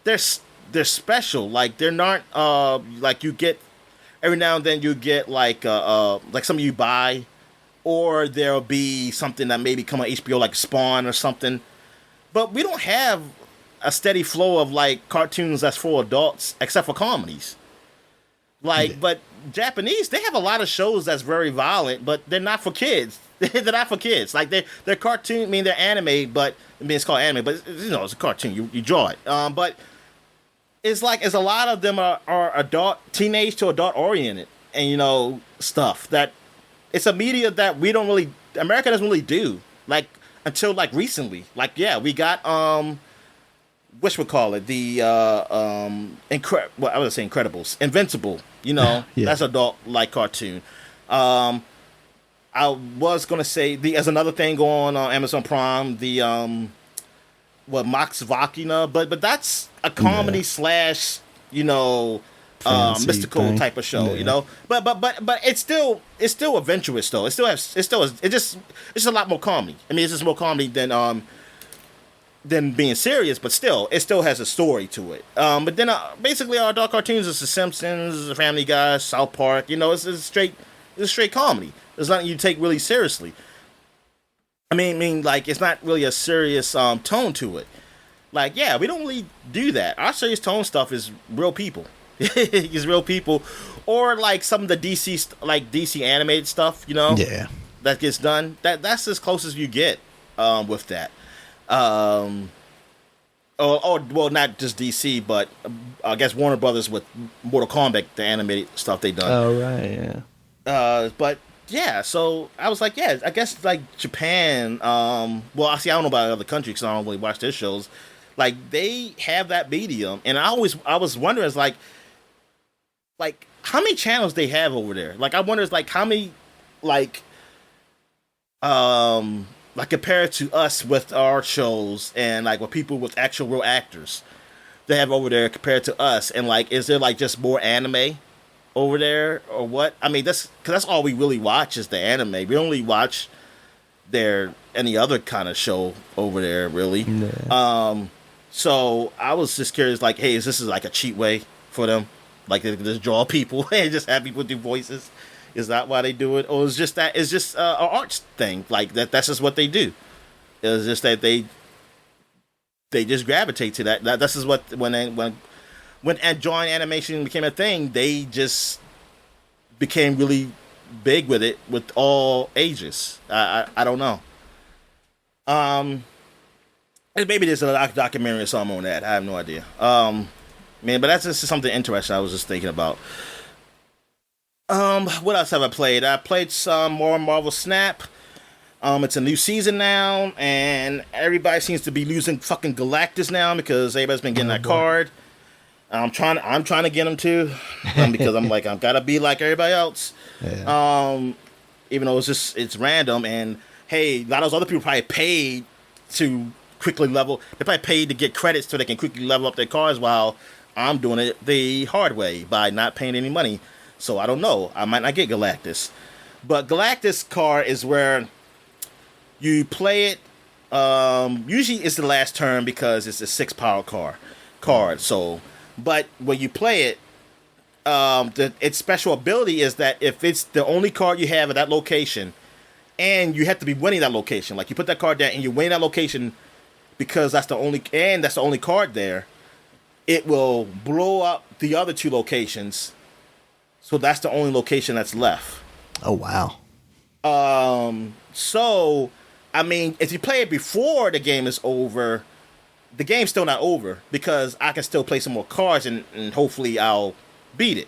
they're special. Like, they're not like you get every now and then you get like something you buy. Or there'll be something that maybe come on HBO, like Spawn or something. But we don't have a steady flow of, like, cartoons that's for adults, except for comedies. Like, but Japanese, they have a lot of shows that's very violent, but they're not for kids. They're not for kids. Like, they're cartoon, I mean, they're anime, but, I mean, it's called anime, but, it's a cartoon. You draw it. But it's like, a lot of them are adult, teenage to adult oriented, and, stuff that, it's a media that America doesn't really do, like, until, like, recently. Like, yeah, we got, whatchamacallit, the, I would say Incredibles, Invincible, yeah. That's adult-like cartoon. I was gonna say, there's another thing going on Amazon Prime, the, Max Vachina, but that's a comedy slash, mystical thing. Type of show, but it's still adventurous though. It's just a lot more comedy. I mean, it's just more comedy than being serious, but still, it still has a story to it. But then basically our adult cartoons is The Simpsons, The Family Guy, South Park. It's straight comedy. There's nothing you take really seriously. I mean, like, it's not really a serious tone to it. Like, yeah, we don't really do that. Our serious tone stuff is real people. It's real people, or like some of the DC animated stuff, Yeah, that gets done. That's as close as you get with that. Well, not just DC, but I guess Warner Brothers with Mortal Kombat, the animated stuff they done. Oh right, yeah. But yeah, so I was like, yeah, I guess like Japan. Well, I don't know about other countries because I don't really watch their shows. Like, they have that medium, and I was wondering, is like how many channels they have over there. Like, I wonder, like, how many, like compared to us with our shows and like with people with actual real actors they have over there compared to us, and like, is there like just more anime over there or what. I mean, because that's all we really watch is the anime. We don't really watch any other kind of show over there, really. Yeah. So I was just curious, like, hey, is this like a cheat way for them? Like, they can just draw people and just have people do voices? Is that why they do it? Or is just that? It's just an arts thing. Like, that's just what they do. It's just that they just gravitate to that. This is what, when drawing animation became a thing, they just became really big with it with all ages. I don't know. And maybe there's a documentary or something on that. I have no idea. Man, but that's just something interesting I was just thinking about. What else have I played? I played some more Marvel Snap. It's a new season now, and everybody seems to be losing fucking Galactus now because everybody's been getting that card. I'm trying to get him too, because I'm like, I've got to be like everybody else. Yeah. Even though it's random, and hey, a lot of those other people probably paid to quickly level. They probably paid to get credits so they can quickly level up their cards, while I'm doing it the hard way by not paying any money. So I don't know. I might not get Galactus, but Galactus card is where you play it. Usually it's the last turn because it's a 6 power card. So, but when you play it, its special ability is that if it's the only card you have at that location, and you have to be winning that location, like you put that card down and you win that location because that's the only card there, it will blow up the other 2 locations. So that's the only location that's left. Oh wow. So I mean, if you play it before the game is over, the game's still not over because I can still play some more cards and hopefully I'll beat it.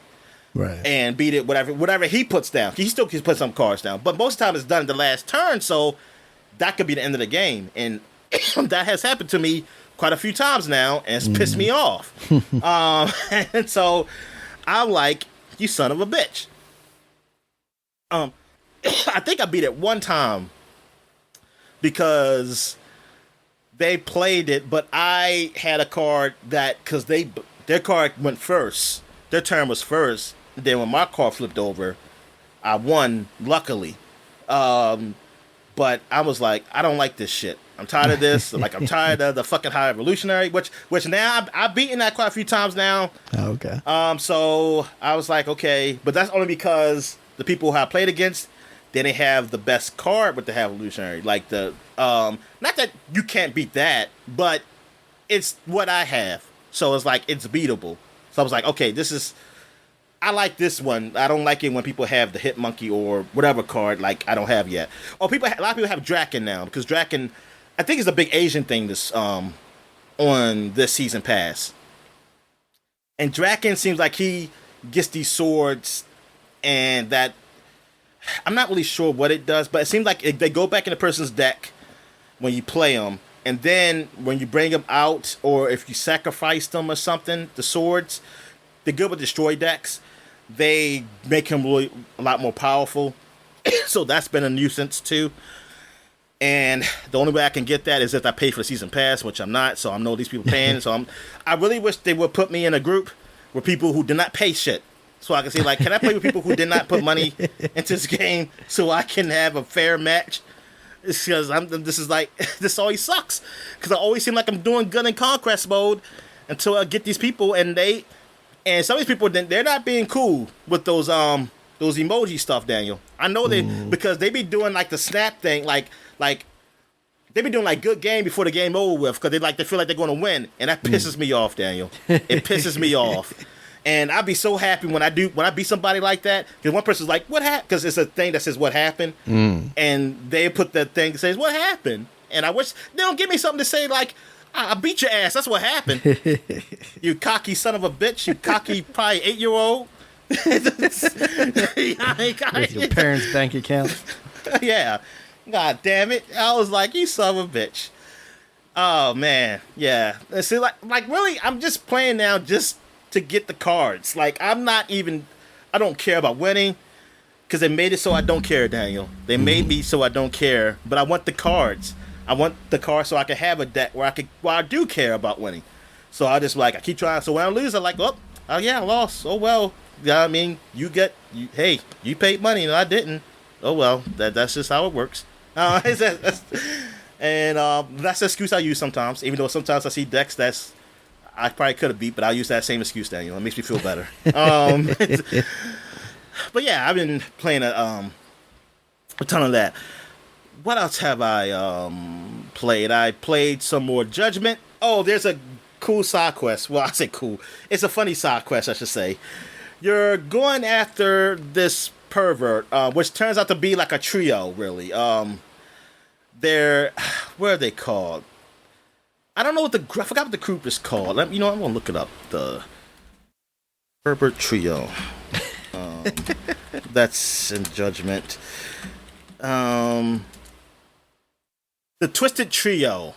Right. And beat it, whatever he puts down. He still can put some cards down. But most of the time it's done the last turn, so that could be the end of the game. And that has happened to me quite a few times now, and it's pissed me off. And so I'm like, you son of a bitch. I think I beat it one time because they played it, but I had a card that, because their card went first. Their turn was first. Then when my card flipped over, I won, luckily. But I was like, I don't like this shit. I'm tired of this. Like, I'm tired of the fucking High Evolutionary, which now I've beaten that quite a few times now. Oh, okay. So I was like, okay, but that's only because the people who I played against, they didn't have the best card with the High Evolutionary. Like not that you can't beat that, but it's what I have. So it's like, it's beatable. So I was like, okay, I like this one. I don't like it when people have the Hit Monkey or whatever card like I don't have yet. Or a lot of people have Draken now, because Draken, I think, is a big Asian thing this on this season pass. And Draken seems like he gets these swords, and that I'm not really sure what it does, but it seems like they go back in the person's deck when you play them, and then when you bring them out, or if you sacrifice them or something, the swords, they're good with destroy decks. They make him really a lot more powerful. So that's been a nuisance too. And the only way I can get that is if I pay for the season pass, which I'm not. So I know these people paying. So I really wish they would put me in a group with people who did not pay shit, so I can say, like, can I play with people who did not put money into this game so I can have a fair match? It's because this always sucks. Because I always seem like I'm doing good in Conquest mode until I get these people, and some of these people, they're not being cool with those emoji stuff, Daniel. I know because they be doing like the snap thing, like they be doing like good game before the game over with, because they feel like they're going to win, and that pisses me off, Daniel. It pisses me off, and I'd be so happy when I beat somebody like that, because one person's like, "What happened?" Because it's a thing that says "What happened," and they put that thing that says "What happened," and I wish they don't give me something to say like, I beat your ass. That's what happened. You cocky son of a bitch. You cocky probably 8-year-old. With your parents' bank account. Yeah. God damn it. I was like, you son of a bitch. Oh, man. Yeah. See, like really, I'm just playing now just to get the cards. Like, I don't care about winning, because they made it so I don't care, Daniel. They made me so I don't care, but I want the cards. I want the card so I can have a deck where I do care about winning. So I just I keep trying. So when I lose, I'm like, oh yeah, I lost. Oh well, Yeah, I mean, hey, you paid money and I didn't. Oh well, that's just how it works. And that's the excuse I use sometimes. Even though sometimes I see decks I probably could have beat, but I'll use that same excuse, Daniel. It makes me feel better. But yeah, I've been playing a ton of that. What else have I played? I played some more Judgment. Oh, there's a cool side quest. Well, I say cool. It's a funny side quest, I should say. You're going after this pervert, which turns out to be like a trio, really. What are they called? I don't know I forgot what the group is called. I'm gonna look it up. The pervert trio. That's in Judgment. The Twisted Trio.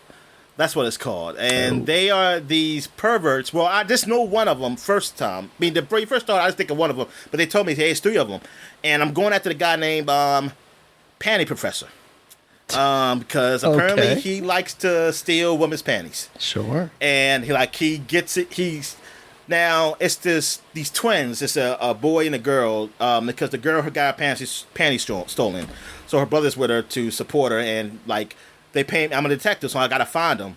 That's what it's called. And They are these perverts. Well, I just know one of them first time. I mean, the very first started, I just think of one of them. But they told me, hey, it's three of them. And I'm going after the guy named Panty Professor. Because apparently he likes to steal women's panties. Sure. And he gets it. Now, it's these twins. It's a boy and a girl. Because the girl got her panties stolen. So her brother's with her to support her. And, they pay me. I'm a detective, so I got to find them.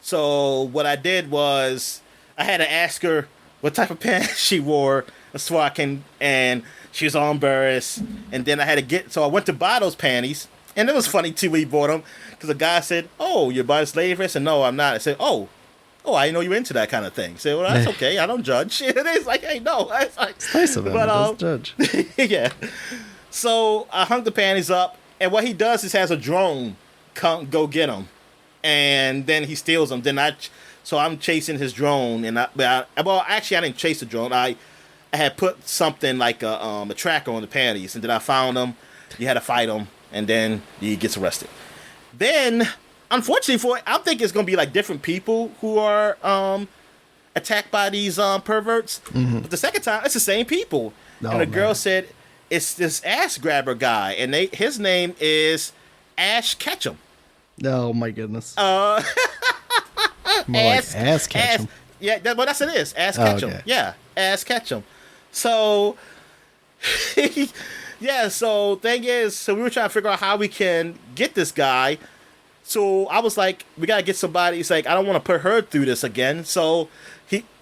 So what I did was I had to ask her what type of pants she wore so I can. And she was all embarrassed. And then I had to so I went to buy those panties. And it was funny, too, when he bought them. Because the guy said, oh, you're buying slave? I said, no, I'm not. I said, oh, I didn't know you were into that kind of thing. I said, well, that's okay. I don't judge. And it's like, hey, no. It's nice of him. But, doesn't judge. Yeah. So I hung the panties up. And what he does is has a drone go get them. And then he steals them. So I'm chasing his drone. And actually, I didn't chase the drone. I had put something like a tracker on the panties. And then I found them. You had to fight them. And then he gets arrested. Then, unfortunately I think it's going to be like different people who are attacked by these perverts. Mm-hmm. But the second time, it's the same people. And the girl said, it's this ass grabber guy. And his name is Ash Ketchum. Oh, my goodness. More like Ass Ketchum. Yeah, that's what it is. Ass Ketchum. Okay. Yeah, Ass Ketchum. So... Yeah, so thing is, so we were trying to figure out how we can get this guy. So I was like, we gotta get somebody. He's like, I don't want to put her through this again. So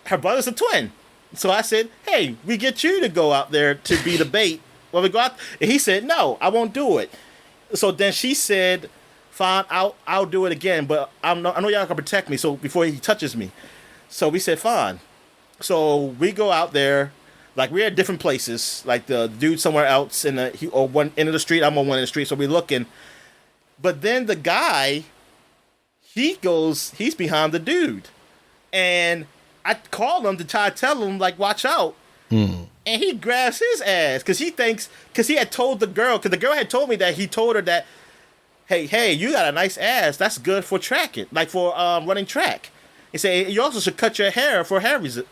her brother's a twin. So I said, hey, we get you to go out there to be the bait. Well, we go out, and he said, no, I won't do it. So then she said, fine, I'll do it again, but I know y'all can protect me. So before he touches me, so we said, fine. So we go out there. We're at different places. The dude somewhere else on one end of the street. I'm on one end of the street. So we're looking. But then the guy, he's behind the dude. And I called him to try to tell him, watch out. Mm. And he grabs his ass because he had told the girl, because the girl had told me that he told her that, hey, you got a nice ass. That's good for tracking, for running track. He said, you also should cut your hair for hair resistance,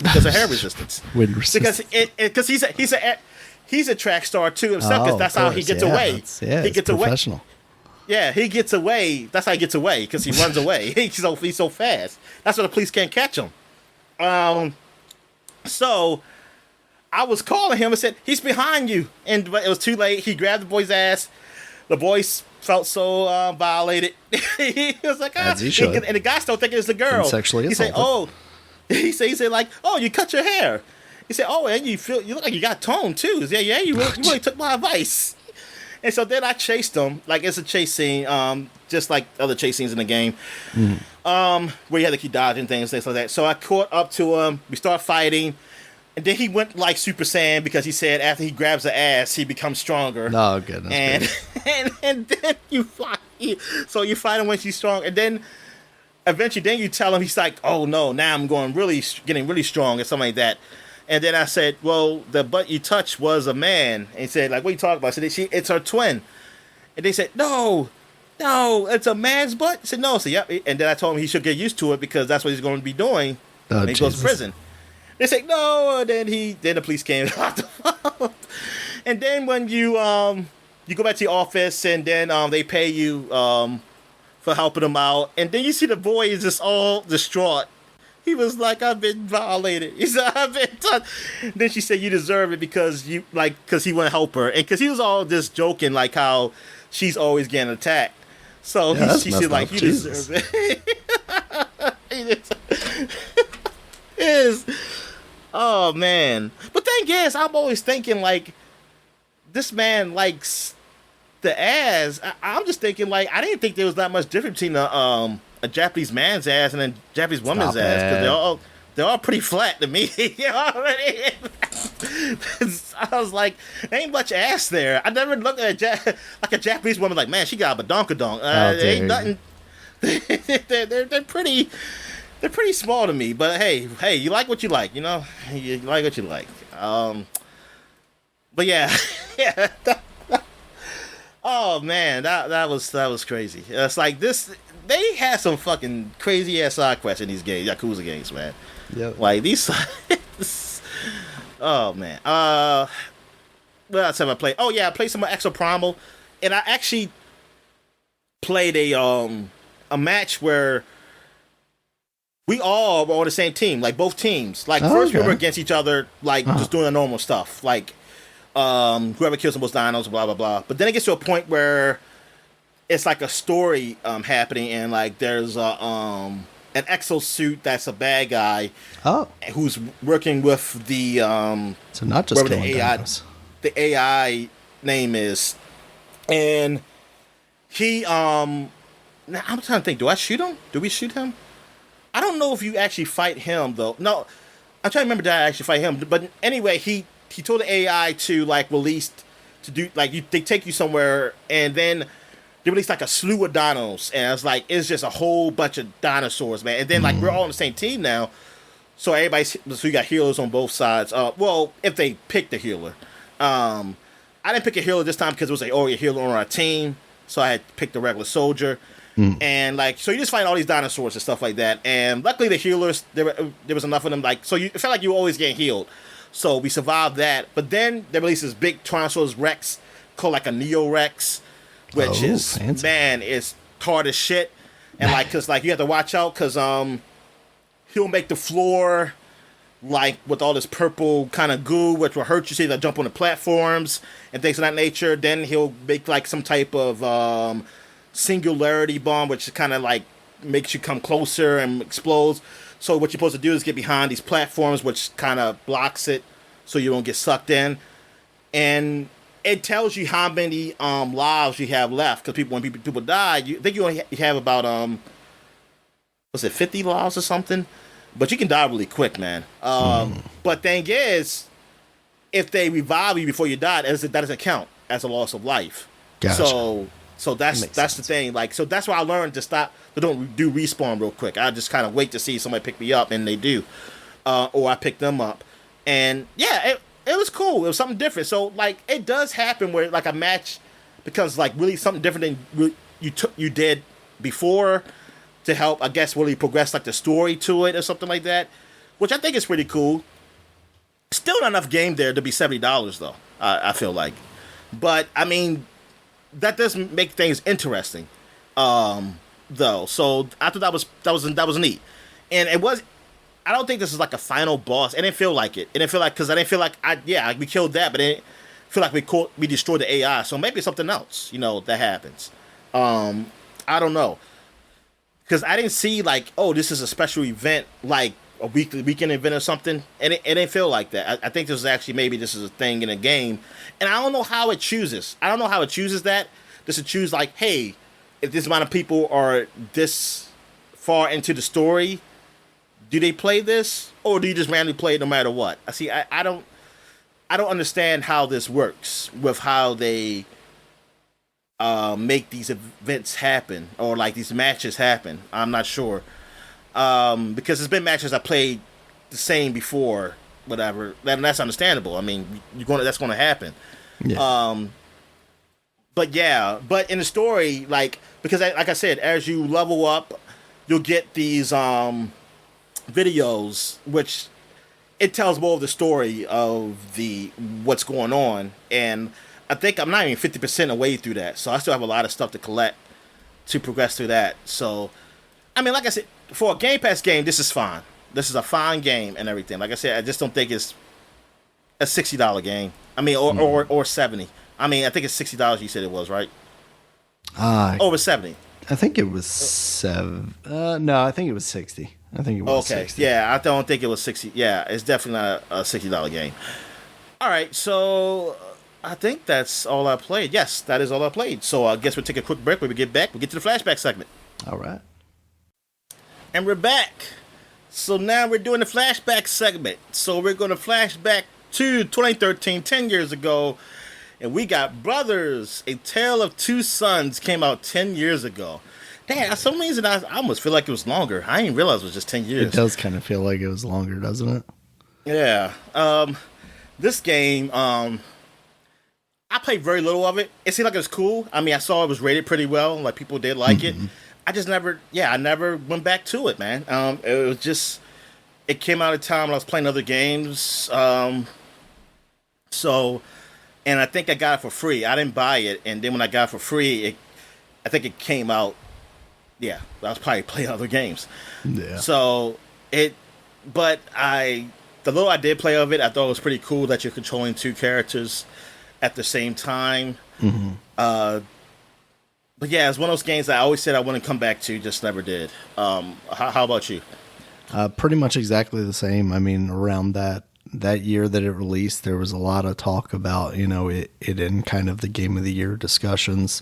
because of hair resistance. Wind resistance. Because he's a track star too himself, because that's how he gets away. He gets professional. Yeah, he gets away. That's how he gets away, because he runs away. He's so fast. That's why the police can't catch him. So I was calling him and said, he's behind you. But it was too late. He grabbed the boy's ass. The boy felt so violated. He was like, as he should. And the guy still thinking it's the girl. And sexually assaulted. He said, oh, you cut your hair. He said, oh, and you look like you got tone too. Yeah, you really took my advice. And so then I chased him. It's a chase scene, just like other chase scenes in the game, where you had to keep dodging things like that. So I caught up to him. We start fighting. And then he went like Super Saiyan, because he said after he grabs the ass, he becomes stronger. Oh, goodness. And then you fight. So you fight him when he's strong. And then eventually, you tell him, he's like, oh, no, now I'm getting really strong, or something like that. And then I said, well, the butt you touched was a man. And he said, what are you talking about? I said, it's her twin. And they said, no, it's a man's butt. I said, no. So, yep. And then I told him he should get used to it, because that's what he's going to be doing when he goes to prison. They said, no. And then the police came out. And then when you go back to the office, and then they pay you for helping them out. And then you see the boy is just all distraught, He was like, I've been violated. He said, I've been touched. Then she said, you deserve it because because he wouldn't help her. And because he was all just joking, like how she's always getting attacked. So she said, like, you deserve it. Is oh man. But thing is, I'm always thinking like this man likes the ass. I'm just thinking like I didn't think there was that much difference between a Japanese man's ass and a Japanese woman's ass because they're all pretty flat to me. You know what I mean? I was like, there ain't much ass there. I never looked at a Japanese woman like, man, she got a badonkadonk. Ain't nothing. They're pretty. They're pretty small to me, but hey, you like what you like, you know. You like what you like. But yeah, yeah. Oh man, that was crazy. It's like this. They had some fucking crazy ass side quests in these games, Yakuza games, man. Yep. Like these. Oh man. What else have I played? Oh yeah, I played some Exo Primal, and I actually played a match where we all were on the same team, like both teams. Like first we were against each other, like just doing the normal stuff, like whoever kills the most dinos, blah blah blah. But then it gets to a point where it's like a story happening, and like there's an exosuit that's a bad guy. Who's working with the so not just whatever the AI name is, and he now I'm trying to think. Do I shoot him? Do we shoot him? I don't know if you actually fight him though. No, I'm trying to remember that I actually fight him. But anyway, he told the AI to like release to do like they take you somewhere, and then they released like a slew of dinos, and it's just a whole bunch of dinosaurs, man. And then like we're all on the same team now, so you got healers on both sides. Well, if they pick the healer, I didn't pick a healer this time because it was already a healer on our team, so I had picked the regular soldier. And like, so you just find all these dinosaurs and stuff like that. And luckily, the healers there was enough of them. Like, so it felt like you were always getting healed. So we survived that. But then they released this big Tyrannosaurus Rex called like a Neo Rex, which is fancy. Man, it's hard as shit. And like, cause like you have to watch out, cause he'll make the floor like with all this purple kind of goo, which will hurt you. So you have to jump on the platforms and things of that nature. Then he'll make like some type of singularity bomb, which kind of like makes you come closer and explodes. So what you're supposed to do is get behind these platforms, which kind of blocks it so you don't get sucked in. And it tells you how many lives you have left, because when people die, you think you have about 50 lives or something, but you can die really quick, man. But thing is, if they revive you before you die, that doesn't count as a loss of life. Gotcha. So that's the thing. Like, so that's why I learned to don't do respawn real quick. I just kind of wait to see somebody pick me up, and they do, or I pick them up, and yeah, it was cool. It was something different. So like, it does happen where like a match becomes like really something different than you did before, to help, I guess, really progress like the story to it or something like that, which I think is pretty cool. Still not enough game there to be $70 though. I feel like, but I mean, that does make things interesting, though. So I thought that was neat, and it was. I don't think this is like a final boss. It didn't feel like it. It didn't feel like, because I didn't feel like we killed that, but it didn't feel like we destroyed the AI. So maybe it's something else, that happens. I don't know, because I didn't see like, oh, this is a special event, like a weekend event or something, and it didn't feel like that. I think this is actually, maybe this is a thing in a game, and I don't know how it chooses. I don't know how it chooses that. Does it choose like, hey, if this amount of people are this far into the story, do they play this, or do you just randomly play it no matter what? I don't understand how this works with how they make these events happen, or like these matches happen. I'm not sure. Because there's been matches I played the same before, whatever. That's understandable. I mean, that's going to happen. Yeah. But in the story, like, because like I said, as you level up, you'll get these videos, which it tells more of the story of what's going on, and I think I'm not even 50% away through that, so I still have a lot of stuff to collect to progress through that. So, I mean, like I said, for a Game Pass game, this is fine. This is a fine game and everything. Like I said, I just don't think it's a $60 game. I mean, or 70. I mean, I think it's $60. You said it was, right? Over 70. I think it was 7. No, I think it was 60. I think it was 60. Yeah, I don't think it was 60. Yeah, it's definitely not a $60 game. All right, so I think that's all I played. Yes, that is all I played. So I guess we'll take a quick break. When we get back, we'll get to the flashback segment. All right. And we're back. So now we're doing the flashback segment. So we're going to flash back to 2013, 10 years ago. And we got Brothers, A Tale of Two Sons came out 10 years ago. Damn, for some reason I almost feel like it was longer. I didn't realize it was just 10 years. It does kind of feel like it was longer, doesn't it? Yeah. This game, I played very little of it. It seemed like it was cool. I mean, I saw it was rated pretty well. Like, people did like it. I just never went back to it, man. It was just, it came out at a time when I was playing other games. And I think I got it for free. I didn't buy it. And then when I got it for free, I think it came out. Yeah, I was probably playing other games. Yeah. So the little I did play of it, I thought it was pretty cool that you're controlling two characters at the same time. But yeah, it's one of those games that I always said I wouldn't come back to, just never did. How about you? Pretty much exactly the same. I mean, around that year that it released, there was a lot of talk about, it in kind of the Game of the Year discussions.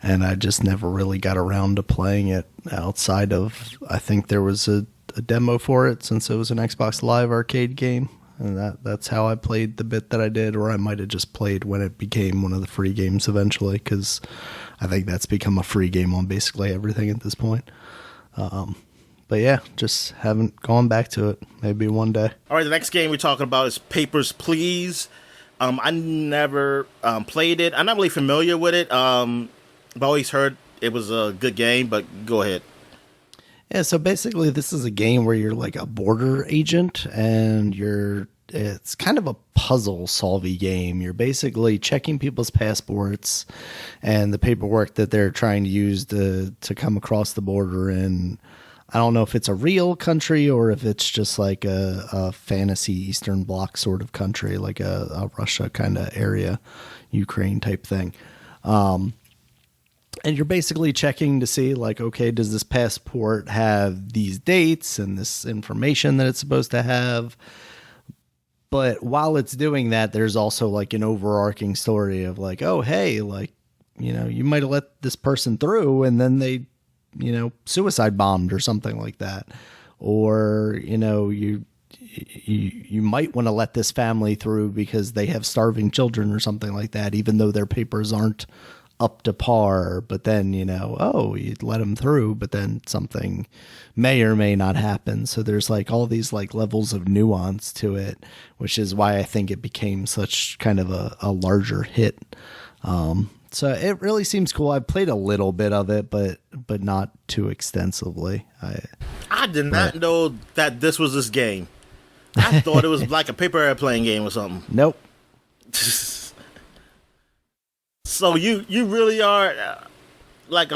And I just never really got around to playing it outside of, I think there was a demo for it since it was an Xbox Live arcade game. And that's how I played the bit that I did, or I might have just played when it became one of the free games eventually, because I think that's become a free game on basically everything at this point. But yeah, just haven't gone back to it. Maybe one day. All right, the next game we're talking about is Papers, Please. I never played it. I'm not really familiar with it. I've always heard it was a good game, but go ahead. Yeah, so basically this is a game where you're like a border agent, and it's kind of a puzzle solving game. You're basically checking people's passports and the paperwork that they're trying to use to come across the border. And I don't know if it's a real country or if it's just like a fantasy Eastern Bloc sort of country, like a Russia kind of area, Ukraine type thing. And you're basically checking to see, like, okay, does this passport have these dates and this information that it's supposed to have? But while it's doing that, there's also like an overarching story of like, oh, hey, like, you might have let this person through and then they, suicide bombed or something like that. Or, you might want to let this family through because they have starving children or something like that, even though their papers aren't up to par. But then, you'd let them through, but then something may or may not happen. So there's like all these like levels of nuance to it, which is why I think it became such kind of a larger hit. So it really seems cool. I've played a little bit of it, but not too extensively. I did not know that this was this game. I thought it was like a paper airplane game or something. Nope. So you really are like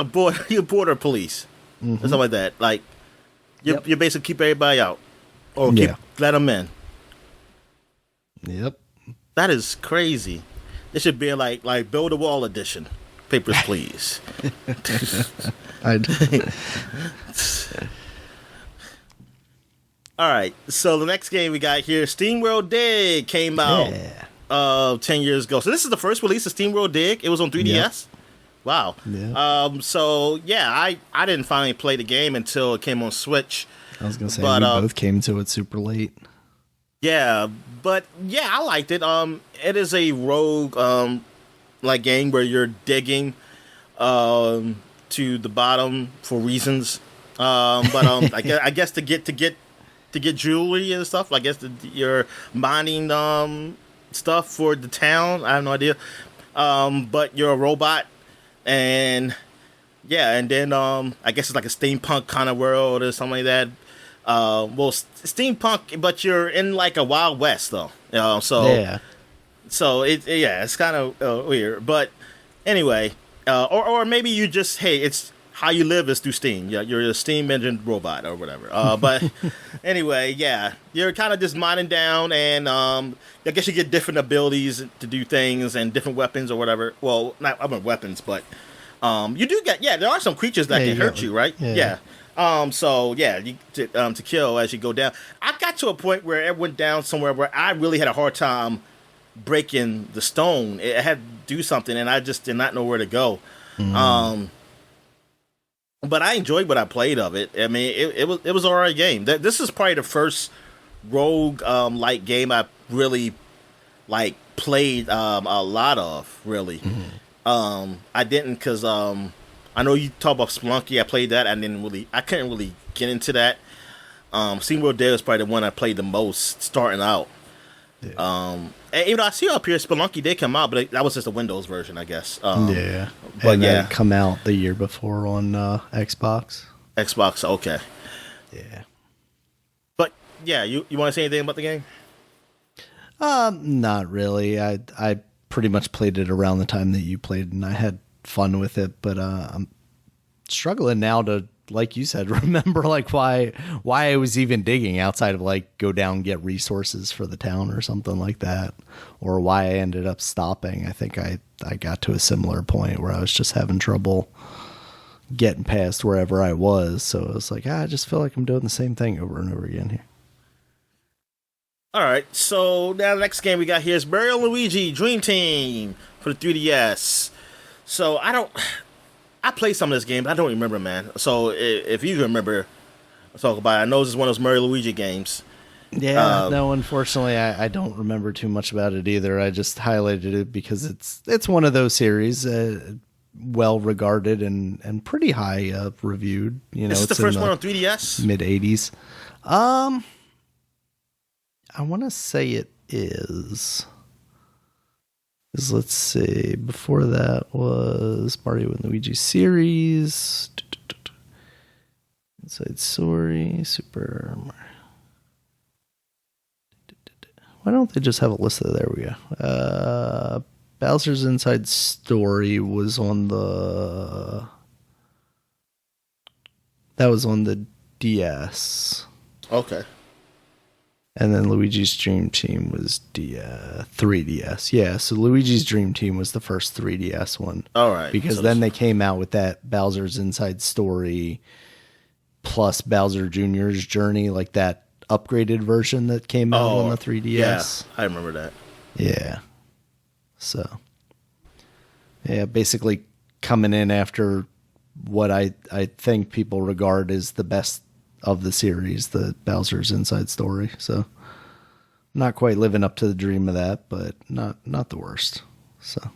you're border police or something like that. Like you basically keep everybody out or let them in. Yep. That is crazy. This should be like Build a Wall edition. Papers, Please. All right. So the next game we got here, SteamWorld Dig, came out 10 years ago. So this is the first release of SteamWorld Dig. It was on 3DS. Yeah. Wow. Yeah. So yeah, I didn't finally play the game until it came on Switch. I was gonna say we both came to it super late. Yeah, but yeah, I liked it. It is a rogue like game where you're digging to the bottom for reasons. But I guess to get jewelry and stuff. I guess you're mining stuff for the town. I have no idea. But you're a robot, and yeah, and then I guess it's like a steampunk kind of world or something like that. Steampunk, but you're in like a Wild West though. So it's kind of weird. But anyway, or maybe you just it's how you live is through Steam. Yeah, you're a steam engine robot or whatever. But anyway, yeah, you're kind of just mining down, and I guess you get different abilities to do things and different weapons or whatever. Well, not weapons, but you do get there are some creatures that can hurt you, right? Yeah. So yeah, to kill as you go down. I got to a point where it went down somewhere where I really had a hard time breaking the stone. It had to do something, and I just did not know where to go. But I enjoyed what I played of it. I mean, it was an alright game. This is probably the first rogue like game I really like played a lot of. Really, I didn't because I know you talk about Spelunky. I played that. I couldn't really get into that. SeaWorld Dead was probably the one I played the most starting out. Yeah. And even though I see up here, Spelunky did come out, but that was just a Windows version, I guess. But that come out the year before on Xbox. Xbox, okay. Yeah. But yeah, you want to say anything about the game? Not really. I pretty much played it around the time that you played, and I had fun with it. But I'm struggling now to, like you said, remember like why I was even digging outside of like go down and get resources for the town or something like that, or why I ended up stopping. I think I got to a similar point where I was just having trouble getting past wherever I was. So it was like, I just feel like I'm doing the same thing over and over again here. All right, so now the next game we got here is Mario & Luigi Dream Team for the 3DS. So I played some of this game, but I don't remember, man. So if you remember, talk about it. I know this is one of those Mario Luigi games. Yeah, no, unfortunately, I don't remember too much about it either. I just highlighted it because it's one of those series, well regarded and pretty high reviewed. You know, it's the first one on 3DS, mid 80s. I want to say it is. Let's see. Before that was Mario & Luigi series. Inside Story, Super Mario. Why don't they just have a list of? There we go. Bowser's Inside Story was on the. That was on the DS. Okay. And then Luigi's Dream Team was 3DS. Yeah, so Luigi's Dream Team was the first 3DS one. All right. Because so then they came out with that Bowser's Inside Story plus Bowser Jr.'s Journey, like that upgraded version that came out on the 3DS. Yeah, I remember that. Yeah. So, yeah, basically coming in after what I think people regard as the best of the series, the Bowser's Inside Story. So not quite living up to the dream of that, but not the worst. So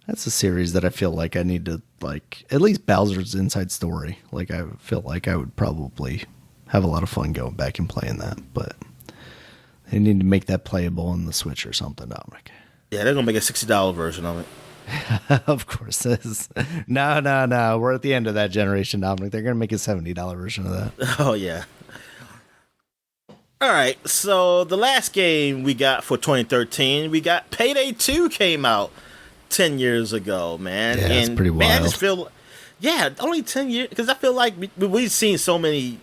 that's a series that I feel like I need to, like, at least Bowser's Inside Story. Like, I feel like I would probably have a lot of fun going back and playing that, but they need to make that playable on the Switch or something, Dominic. Yeah, they're going to make a $60 version of it. Of course. No. We're at the end of that generation, Dominic. They're going to make a $70 version of that. Oh, yeah. All right. So the last game we got for 2013, we got Payday 2 came out 10 years ago, man. Yeah, that's pretty wild. Man, I just feel, only 10 years. Because I feel like we've seen so many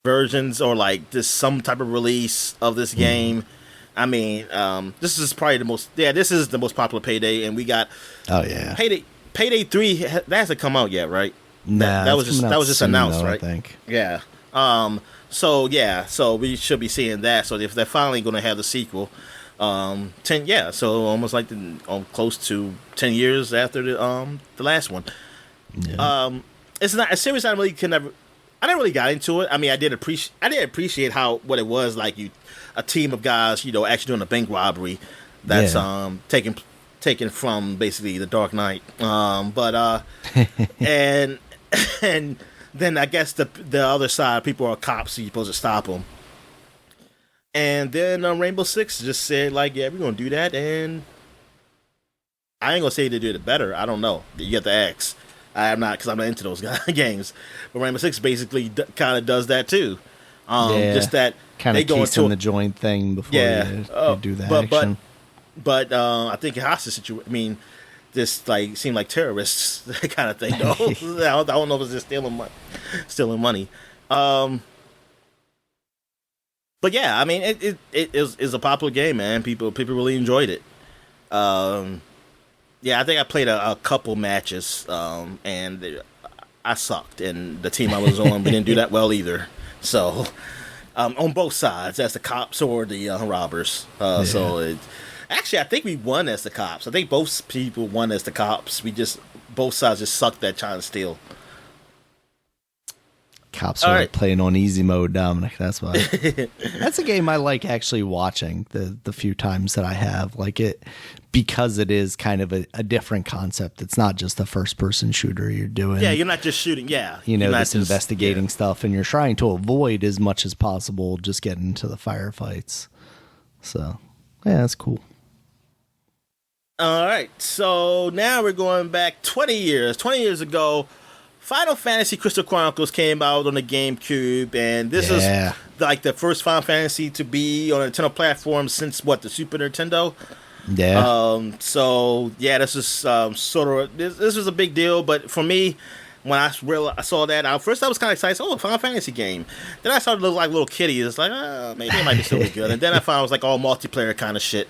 versions or like just some type of release of this game. I mean, this is probably this is the most popular Payday, and we got Payday 3 that hasn't come out yet, right? Nah, that was just announced, though, right? I think. Yeah. So we should be seeing that. So if they're finally going to have the sequel, so almost like close to 10 years after the last one. Yeah. It's not a series I didn't really got into it. I mean, I did appreciate what it was like. A team of guys, actually doing a bank robbery that's taken from basically the Dark Knight. And then I guess the other side, people are cops, so you're supposed to stop them. And then Rainbow Six just said like, yeah, we're gonna do that, and I ain't gonna say they did it better. I don't know. You have to ask. I'm not into those games. But Rainbow Six basically kind of does that too. Just that kind of keysing the joint thing before you do the action. But I think in hostage situation, I mean, just like seem like terrorists kind of thing. Though I don't know if it's just stealing money. But yeah, I mean, it is a popular game, man. People really enjoyed it. Yeah, I think I played a couple matches, and I sucked, and the team I was on, we didn't do that well either. So, on both sides, as the cops or the robbers. So, actually, I think we won as the cops. I think both people won as the cops. Both sides just sucked at trying to steal. Cops are playing on easy mode, Dominic. That's why. That's a game I like actually watching the few times that I have. Like it, because it is kind of a different concept. It's not just a first person shooter you're doing. Yeah, you're not just shooting. Yeah. You know, this investigating stuff, and you're trying to avoid as much as possible just getting into the firefights. So, yeah, that's cool. All right. So now we're going back 20 years. 20 years ago, Final Fantasy Crystal Chronicles came out on the GameCube, and this is like the first Final Fantasy to be on a Nintendo platform since the Super Nintendo. Yeah. So yeah, this is sort of this was a big deal, but for me, when I saw that, first I was kind of excited. Oh, a Final Fantasy game. Then I started to look like little kitties. It's like, maybe it might be still be good. And then I found it was like all multiplayer kind of shit,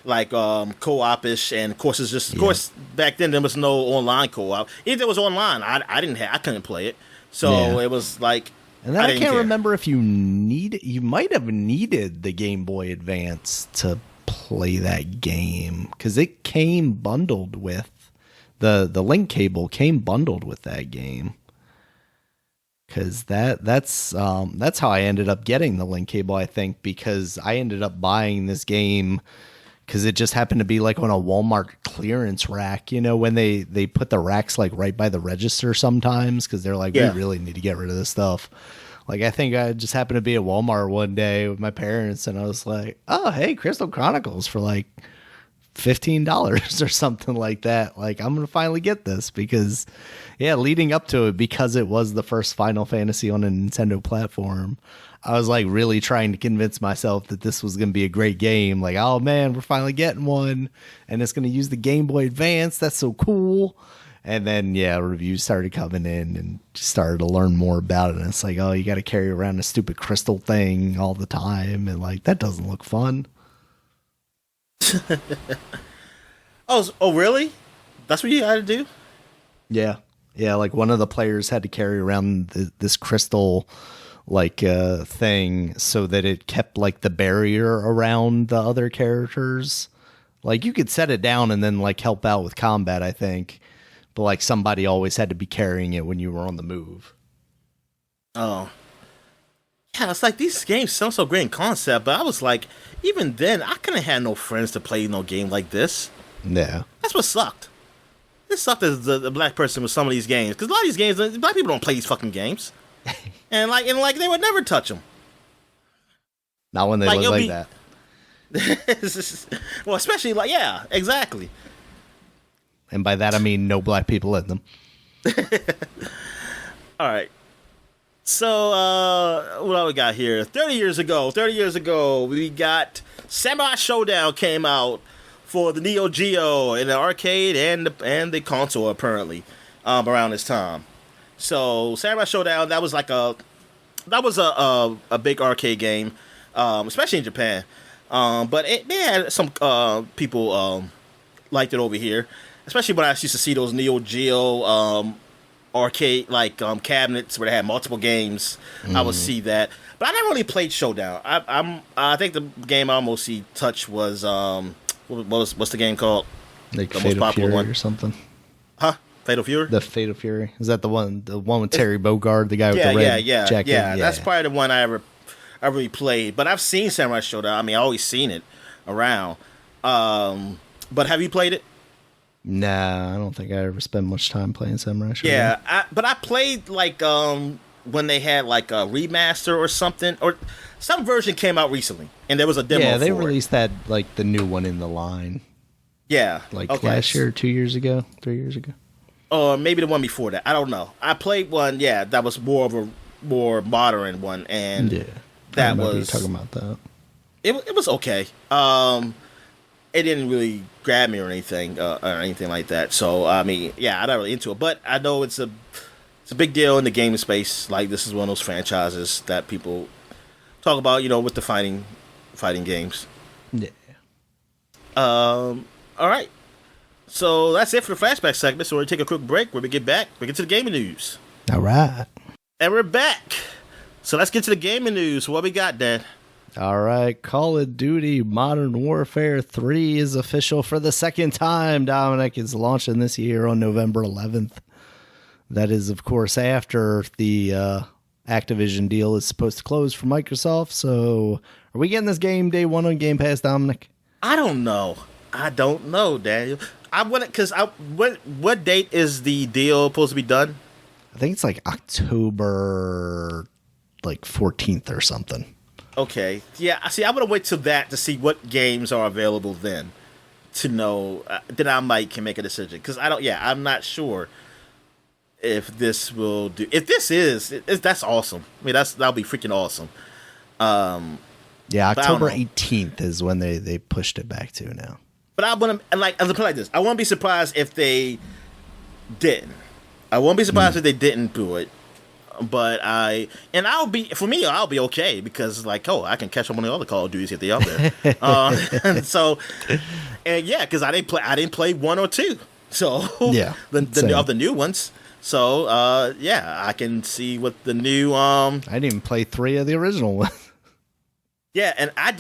like co-op-ish. And of course, of course, back then there was no online co-op. If there was online, I couldn't play it. So it was like, and then I can't remember if you might have needed the Game Boy Advance to play that game, because it came bundled with the link cable came bundled with that game, because that's how I ended up getting the link cable, I think, because I ended up buying this game because it just happened to be like on a Walmart clearance rack, you know, when they put the racks like right by the register sometimes, because they're like, we really need to get rid of this stuff. Like, I think I just happened to be at Walmart one day with my parents, and I was like, oh, hey, Crystal Chronicles for like $15 or something like that. Like, I'm gonna finally get this, because leading up to it, because it was the first Final Fantasy on a Nintendo platform, I was like really trying to convince myself that this was gonna be a great game. Like, oh man, we're finally getting one, and it's gonna use the Game Boy Advance. That's so cool. And then reviews started coming in, and started to learn more about it, and it's like, oh, you got to carry around a stupid crystal thing all the time, and like, that doesn't look fun. Oh, really? That's what you had to do? Yeah. Like, one of the players had to carry around this crystal thing, so that it kept like the barrier around the other characters. Like, you could set it down and then like help out with combat, I think, but like somebody always had to be carrying it when you were on the move. Oh. Yeah, it's like these games sound so great in concept, but I was like, even then, I couldn't have no friends to play no game like this. Yeah. That's what sucked. It sucked as the black person with some of these games, because a lot of these games, black people don't play these fucking games, and they would never touch them. Not when they look like that. Well, especially exactly. And by that I mean no black people in them. All right. So, what do we got here? 30 years ago, we got Samurai Showdown came out for the Neo Geo in the arcade and the console, apparently, around this time. So, Samurai Showdown, that was a big arcade game, especially in Japan. But they had some people liked it over here, especially when I used to see those Neo Geo arcade cabinets where they had multiple games. I would see that, but I never really played Showdown. I think the game I almost touched was what's the game called? Like the Fatal Fury one or something. Huh? Fatal Fury? The Fatal Fury, is that the one with Terry Bogard, the guy with the red jacket? Yeah, that's probably the one I really played. But I've seen Samurai Showdown. I mean, I always seen it around. But have you played it? Nah, I don't think I ever spent much time playing Samurai Showdown. Yeah, but I played when they had like a remaster or something, or some version came out recently, and there was a demo. Yeah, they released that the new one in the line. Yeah, last year, 2 years ago, 3 years ago, or maybe the one before that. I don't know. I played one. Yeah, that was more of a more modern one, and that was you talking about that. It was okay. it didn't really grab me or anything like that. So I mean, yeah, I'm not really into it, but I know it's a big deal in the gaming space. Like this is one of those franchises that people talk about, with the fighting games. Yeah. All right. So that's it for the flashback segment. So we're gonna take a quick break. When we get back, we get to the gaming news. All right. And we're back. So let's get to the gaming news. What we got, Dan? All right. Call of Duty Modern Warfare 3 is official for the second time. Dominic is launching this year on November 11th. That is, of course, after the Activision deal is supposed to close for Microsoft. So are we getting this game day one on Game Pass, Dominic? I don't know, Daniel. I want it because what date is the deal supposed to be done? I think it's like October 14th or something. Okay. Yeah, see, I'm going to wait till that to see what games are available then to know that I can make a decision. Because I'm not sure if this will do. If this that's awesome. I mean, that'll be freaking awesome. Yeah, October 18th is when they pushed it back to now. But I want to, as a play like this, I won't be surprised if they didn't. I won't be surprised if they didn't do it. But I'll be okay because I can catch up on the other Call of Duties if they're out there. Because I didn't play 1 or 2. So yeah, the new ones. So I can see what the new I didn't even play 3 of the original ones. Yeah, and I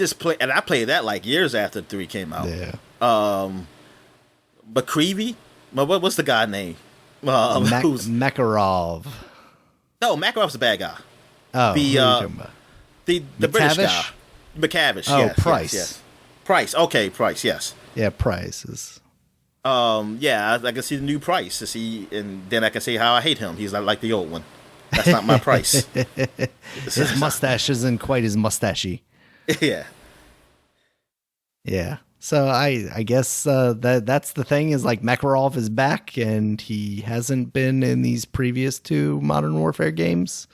played that years after 3 came out. Yeah. McCreevy? What's the guy name? Makarov. No, Makarov's the bad guy. Oh, the British guy. McCavish. Oh, yes, Price. Yes. Price. Okay, Price. Yes. Yeah, Price is. Yeah, I can see the new Price to see, and then I can see how I hate him. He's not like the old one. That's not my Price. His mustache isn't quite as mustachy. Yeah. Yeah. So I guess that's the thing is Makarov is back and he hasn't been in these previous 2 Modern Warfare games,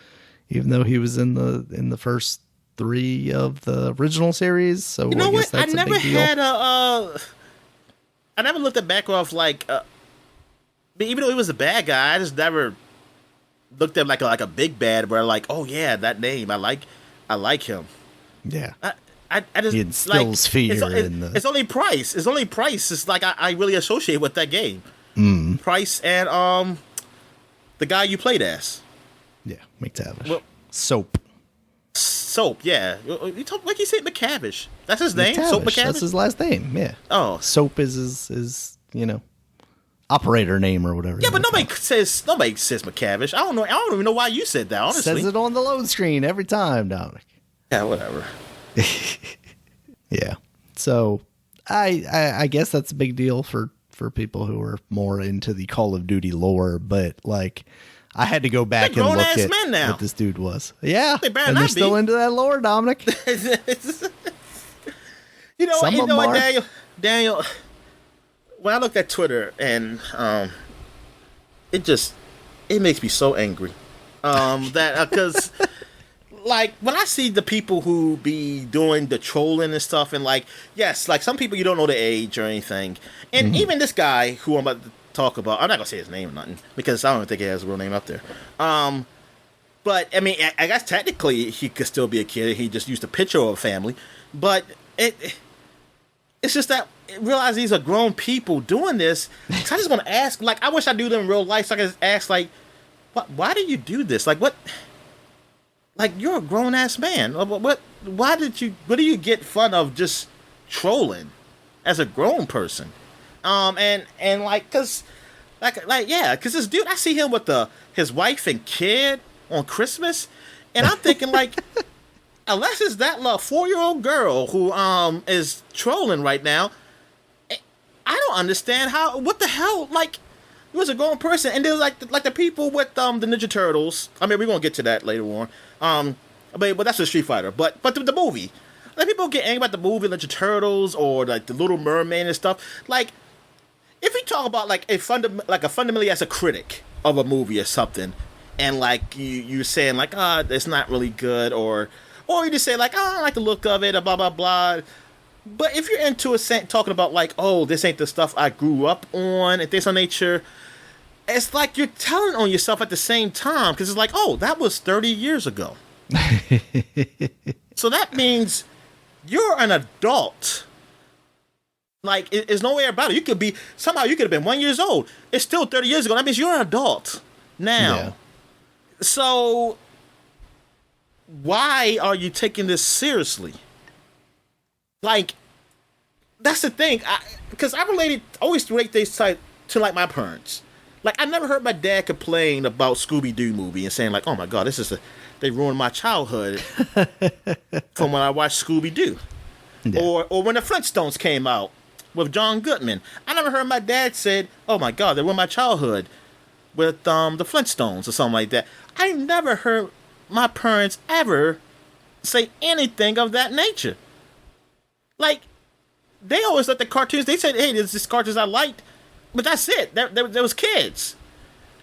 even though he was in the first 3 of the original series. So you know I guess what? that's a big deal. I never looked at Makarov even though he was a bad guy, I just never looked at him like a big bad where oh yeah, that name I like him. Yeah. I just he instills fear in the. It's only Price. It's I really associate with that game. Price and the guy you played as. Yeah, McTavish. Well, Soap, yeah. You said McCavish. That's his name. McTavish, Soap McCavish. That's his last name. Yeah. Oh, Soap is his operator name or whatever. Yeah, but nobody says McCavish. I don't know. I don't even know why you said that. Honestly, says it on the load screen every time, Dominic. Yeah, whatever. Yeah. So I guess that's a big deal for people who are more into the Call of Duty lore, but I had to go back and look at what this dude was. Yeah. And they're still into that lore, Dominic. You know what, Daniel, when I looked at Twitter and it makes me so angry. That because when I see the people who be doing the trolling and stuff, and yes, some people you don't know the age or anything, and even this guy who I'm about to talk about, I'm not gonna say his name or nothing because I don't think he has a real name up there. But I mean, I guess technically he could still be a kid. He just used a picture of a family, but it's just that realize these are grown people doing this. So I just want to ask, I wish I knew them in real life, so I could ask, why do you do this? What? You're a grown ass man. What do you get fun of just trolling as a grown person? Cause this dude, I see him with his wife and kid on Christmas, and I'm thinking unless it's that 4-year-old girl who is trolling right now, I don't understand what the hell, you was a grown person, and there's the people with the Ninja Turtles. I mean, we're gonna get to that later on. But that's a Street Fighter. But the movie, people get angry about the movie Ninja Turtles or the Little Mermaid and stuff. If we talk about fundamentally as a critic of a movie or something, and you're saying it's not really good, or you just say I don't like the look of it, or blah blah blah. But if you're into talking about like, oh, this ain't the stuff I grew up on and things of nature, it's like you're telling on yourself at the same time because it's like, oh, that was 30 years ago. So that means you're an adult. Like, there's no way about it. You could have been 1 year old. It's still 30 years ago. That means you're an adult now. Yeah. So why are you taking this seriously? Like, that's the thing. Because I always relate this to like my parents. Like, I never heard my dad complain about Scooby-Doo movie and saying like, oh my God, they ruined my childhood from when I watched Scooby-Doo. Yeah. Or when the Flintstones came out with John Goodman. I never heard my dad said, oh my God, they ruined my childhood with the Flintstones or something like that. I never heard my parents ever say anything of that nature. Like, they always let the cartoons, they said, hey, there's these cartoons I liked, but that's it. There was kids.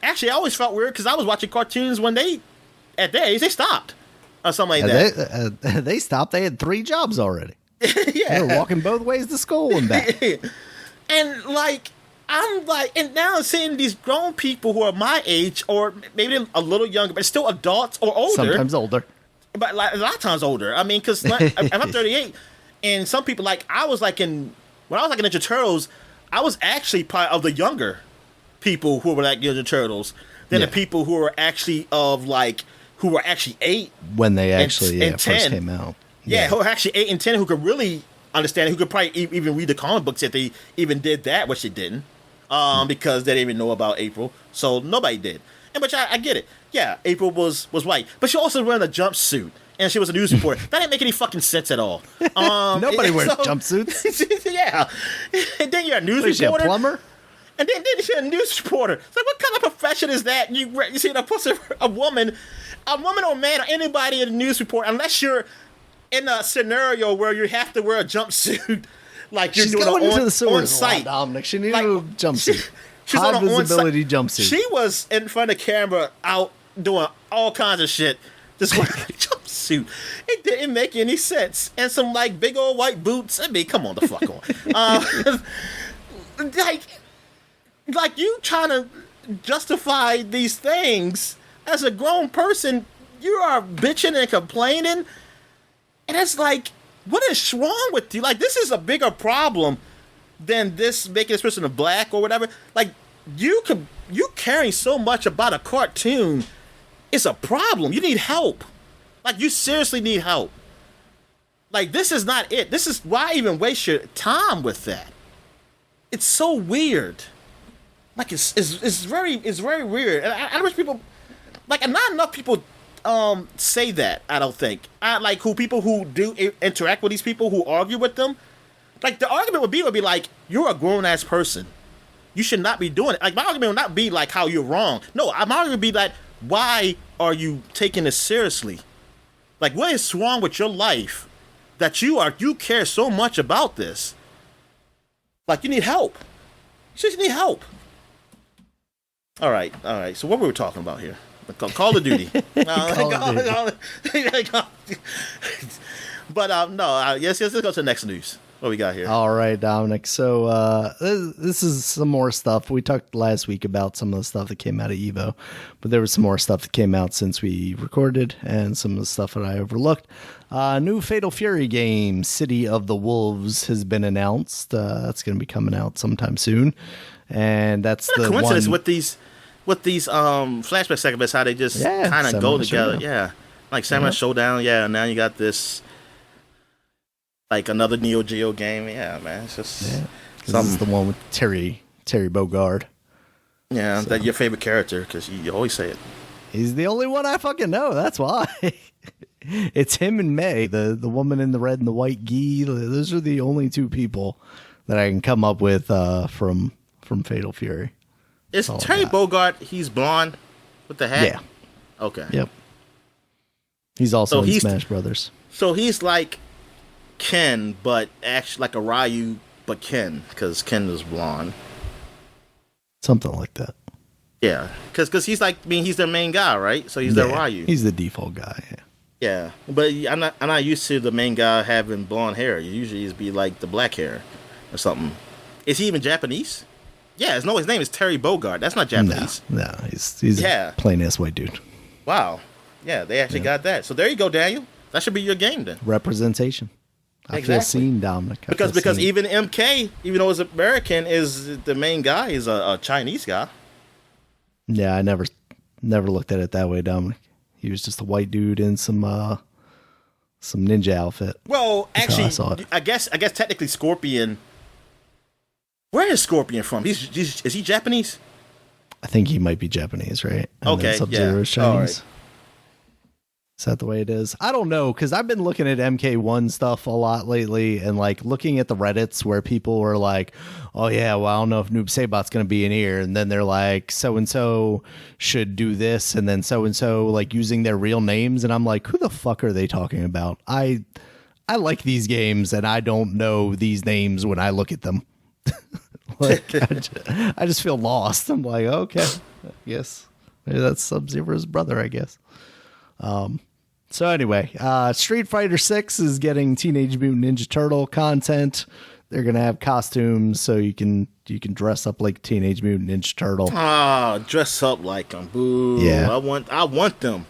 Actually, I always felt weird because I was watching cartoons when they stopped or something like that. They stopped. They had 3 jobs already. Yeah. They were walking both ways to school and back. And like, and now I'm seeing these grown people who are my age or maybe a little younger, but still adults or older. Sometimes older. But like, a lot of times older. I mean, because I'm 38, and some people, like, when I was like in Ninja Turtles, I was actually part of the younger people who were like Ninja Turtles than the people who were actually who were actually 8 when they actually and 10. First came out. Yeah, who were actually 8 and 10 who could really understand it, who could probably even read the comic books if they even did that, which they didn't, because they didn't even know about April. So nobody did. And which I get it. Yeah, April was white, but she also wearing a jumpsuit, and she was a news reporter. That didn't make any fucking sense at all. Nobody wears jumpsuits. Yeah, and then you're a news reporter. She a plumber. And then you're a news reporter. It's like, what kind of profession is that? You see a woman or man or anybody in a news report, unless you're in a scenario where you have to wear a jumpsuit, like you're doing on site. Dominic, she needed a jumpsuit. She's high on visibility jumpsuit. She was in front of camera, out doing all kinds of shit, just wearing a jumpsuit. It didn't make any sense. And some like big old white boots. I mean, come on, the fuck on. Like you trying to justify these things as a grown person, you are bitching and complaining. And it's like, what is wrong with you? Like, this is a bigger problem than this making this person a black or whatever. Like, you caring so much about a cartoon is a problem. You need help. Like, you seriously need help. Like, this is not it. This is why even waste your time with that. It's so weird. Like, it's very weird. And I wish people, like, and not enough people say that. I don't think. People who do interact with these people who argue with them. Like, the argument would be like, you're a grown ass person. You should not be doing it. Like, my argument would not be like how you're wrong. No, my argument would be that why are you taking this seriously? Like, what is wrong with your life that you care so much about this? Like, you need help. You just need help. All right. So what were we talking about here? Call of Duty. But no. Yes. Let's go to the next news. What we got here? All right, Dominic. So this is some more stuff. We talked last week about some of the stuff that came out of Evo, but there was some more stuff that came out since we recorded, and some of the stuff that I overlooked. New Fatal Fury game, City of the Wolves, has been announced. That's going to be coming out sometime soon, and that's what the coincidence one with these flashback segments, how they just kind of go together. Showdown. Yeah, like Samurai Showdown. Yeah, and now you got this. Like another Neo Geo game, yeah, man. It's just this is the one with Terry Bogard. Yeah, so. That's your favorite character because you always say it. He's the only one I fucking know. That's why. It's him and May, the woman in the red and the white gi. Those are the only 2 people that I can come up with from Fatal Fury. Is Terry Bogard? He's blonde with the hat. Yeah. Okay. Yep. He's also in Smash Brothers. So he's like Ken, but actually like a Ryu, but Ken, because Ken is blonde. Something like that. Yeah, because he's like, he's their main guy, right? So he's their Ryu. He's the default guy. Yeah, but I'm not used to the main guy having blonde hair. Usually, it's be like the black hair or something. Is he even Japanese? Yeah, his name is Terry Bogard. That's not No, Japanese. no, he's Yeah. a plain ass white dude. Wow. Yeah, they actually got that. So there you go, Daniel. That should be your game then. Representation. I feel Exactly. seen, Dominic. Because even MK, even though he's American, is the main guy is a Chinese guy. Yeah, I never looked at it that way, Dominic. He was just a white dude in some ninja outfit. Well, That's how I actually, saw it. I guess technically Scorpion. Where is Scorpion from? Is he Japanese? I think he might be Japanese, right? And Okay, then Sub-Zero is yeah. All Chinese. right. Is that the way it is? I don't know, because I've been looking at MK1 stuff a lot lately and like looking at the Reddits where people were like, oh yeah, well, I don't know if Noob Saibot's going to be in here. And then they're like, so-and-so should do this. And then so-and-so like using their real names. And I'm like, who the fuck are they talking about? I like these games and I don't know these names when I look at them. Like, I just feel lost. I'm like, okay, yes, maybe that's Sub-Zero's brother, I guess. So anyway, Street Fighter 6 is getting Teenage Mutant Ninja Turtle content. They're gonna have costumes, so you can dress up like Teenage Mutant Ninja Turtle. Dress up like them. Boo. Yeah. I want them.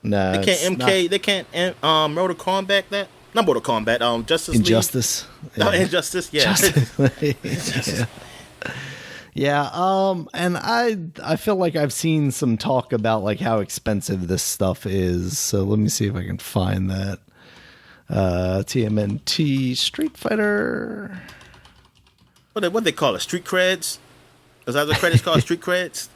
No, They can't they can't Mortal Kombat that. Not Mortal Kombat. Justice League. Injustice. No, Injustice. Yeah. Yeah. Yeah, and I feel like I've seen some talk about like how expensive this stuff is. So let me see if I can find that. TMNT Street Fighter. What they call it? Street creds? Is that the credits called street creds?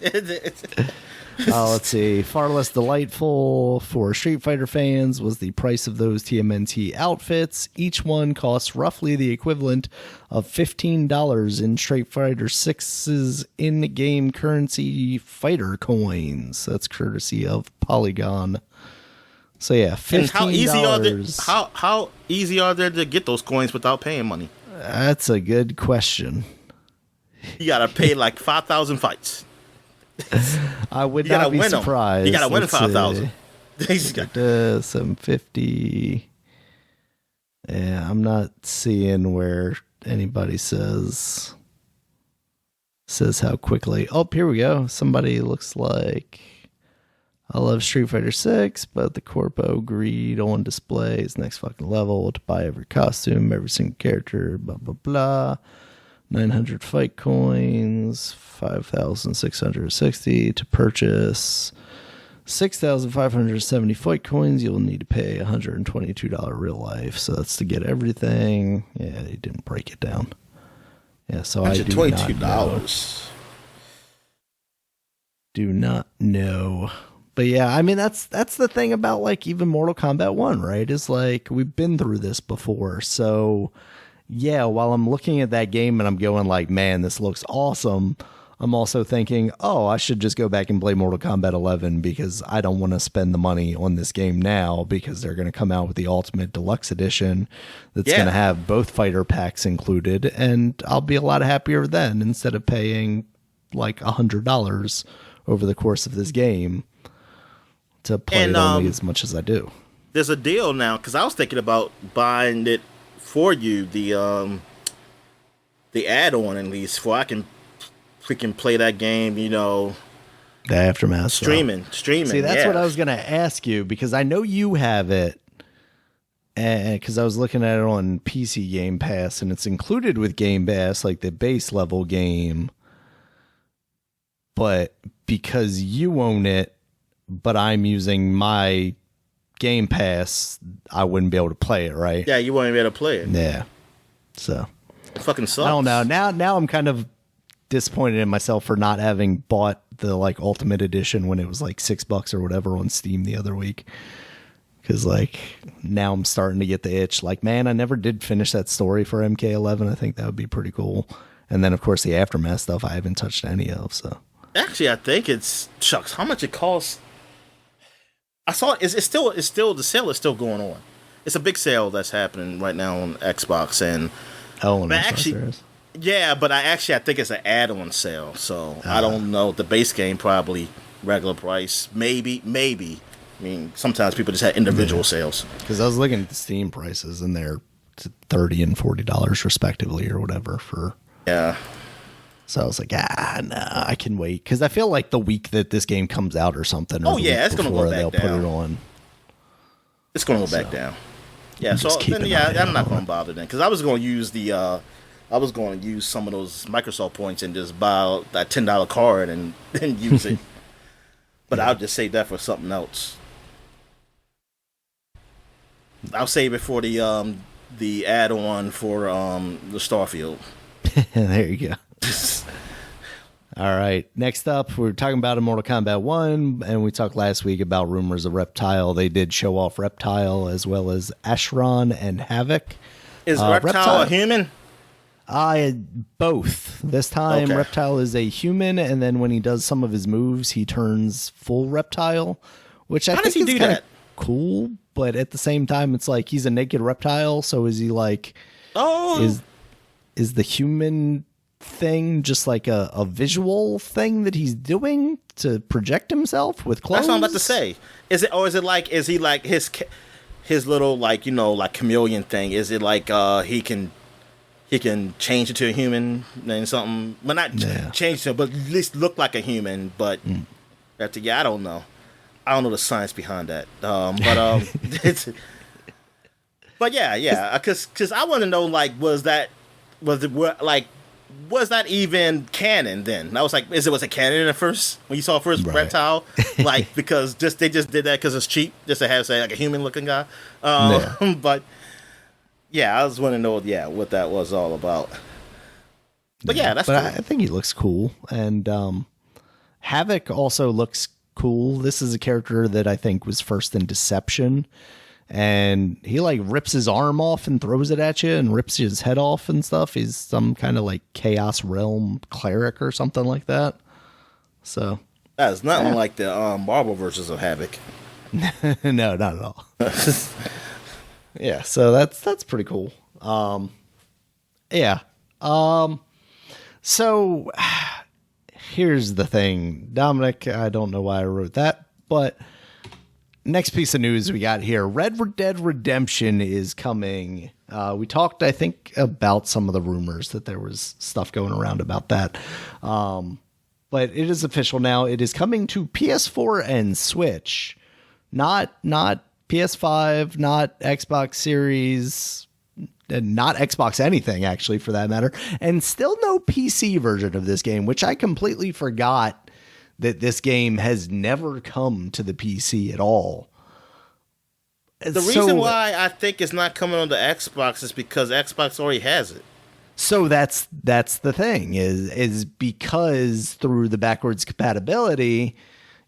Let's see. Far less delightful for Street Fighter fans was the price of those TMNT outfits. Each one costs roughly the equivalent of $15 in Street Fighter 6's in-game currency fighter coins. That's courtesy of Polygon. So yeah, $15. And how easy are they to get those coins without paying money? That's a good question. You gotta pay like 5,000 fights. I would not be surprised. You gotta win 5,000. 750. Yeah, I'm not seeing where anybody says how quickly. Oh, here we go. Somebody looks like, I love Street Fighter 6, but the corpo greed on display is next fucking level to buy every costume, every single character, blah, blah, blah. 900 fight coins, 5,660 to purchase. 6,570 fight coins. You'll need to pay $122 real life. So that's to get everything. Yeah, he didn't break it down. Yeah, so I do $22. Do not know. But yeah, I mean that's the thing about like even Mortal Kombat 1, right? Is like we've been through this before. So yeah, while I'm looking at that game and I'm going like, man, this looks awesome, I'm also thinking, oh, I should just go back and play Mortal Kombat 11 because I don't want to spend the money on this game now because they're going to come out with the Ultimate Deluxe Edition that's going to have both fighter packs included, and I'll be a lot happier then instead of paying like $100 over the course of this game to play it only as much as I do. There's a deal now because I was thinking about buying it for you, the add-on at least, for I can freaking play that game, you know. The Aftermath streaming. See, that's what I was gonna ask you because I know you have it, and because I was looking at it on PC Game Pass, and it's included with Game Pass, like the base level game. But because you own it, but I'm using my Game Pass, I wouldn't be able to play it, right? Yeah, you wouldn't be able to play it. Yeah. So it fucking sucks. I don't know. Now I'm kind of disappointed in myself for not having bought the like Ultimate Edition when it was like $6 or whatever on Steam the other week. Because like now I'm starting to get the itch. Like, man, I never did finish that story for MK11. I think that would be pretty cool. And then of course the Aftermath stuff I haven't touched any of. So actually, I think it's shucks. How much it costs? I saw it. It's still the sale is still going on. It's a big sale that's happening right now on Xbox and actually, yeah, but I think it's an add-on sale. So I don't know. The base game probably regular price, maybe. I mean, sometimes people just had individual sales. Because I was looking at the Steam prices, and they're $30 and $40 respectively, or whatever. Yeah. So I was like, nah, I can wait. Because I feel like the week that this game comes out or something. Oh, yeah, it's going to go back down. They'll put it on. It's going to go back down. Yeah, so then, I'm not going to bother then. Because I was going to use some of those Microsoft points and just buy that $10 card and use it. But I'll just save that for something else. I'll save it for the add-on for the Starfield. There you go. All right. Next up, we're talking about Immortal Kombat 1, and we talked last week about rumors of Reptile. They did show off Reptile as well as Ashron and Havoc. Is Reptile a human? Both. This time, okay. Reptile is a human, and then when he does some of his moves, he turns full Reptile, which I think is kind of cool. But at the same time, it's like he's a naked reptile. So is he like? Oh, is the human thing just like a visual thing that he's doing to project himself with clothes? That's what I'm about to say. Is he like his little like chameleon thing? Is it like he can change into a human and something, but not change to, but at least look like a human. But I don't know. I don't know the science behind that. But yeah, because I want to know, like, was that even canon then? I was like, was it canon at first when you saw first Reptile? Like, because they just did that because it's cheap, just to have say like a human looking guy. But yeah, I was wanting to know what that was all about. But that's cool. I think he looks cool, and Havoc also looks cool. This is a character that I think was first in Deception, and he like rips his arm off and throws it at you and rips his head off and stuff. He's some kind of like Chaos Realm cleric or something like that. So that's nothing like the Marvel versions of Havoc. No, not at all. Yeah, so that's pretty cool. So here's the thing, Dominic, I don't know why I wrote that, but next piece of news we got here. Red Dead Redemption is coming. We talked, I think, about some of the rumors that there was stuff going around about that. But it is official now. It is coming to PS4 and Switch. Not PS5, not Xbox Series, not Xbox anything, actually, for that matter. And still no PC version of this game, which I completely forgot that this game has never come to the PC at all. The reason why I think it's not coming on the Xbox is because Xbox already has it. So that's the thing, is because through the backwards compatibility,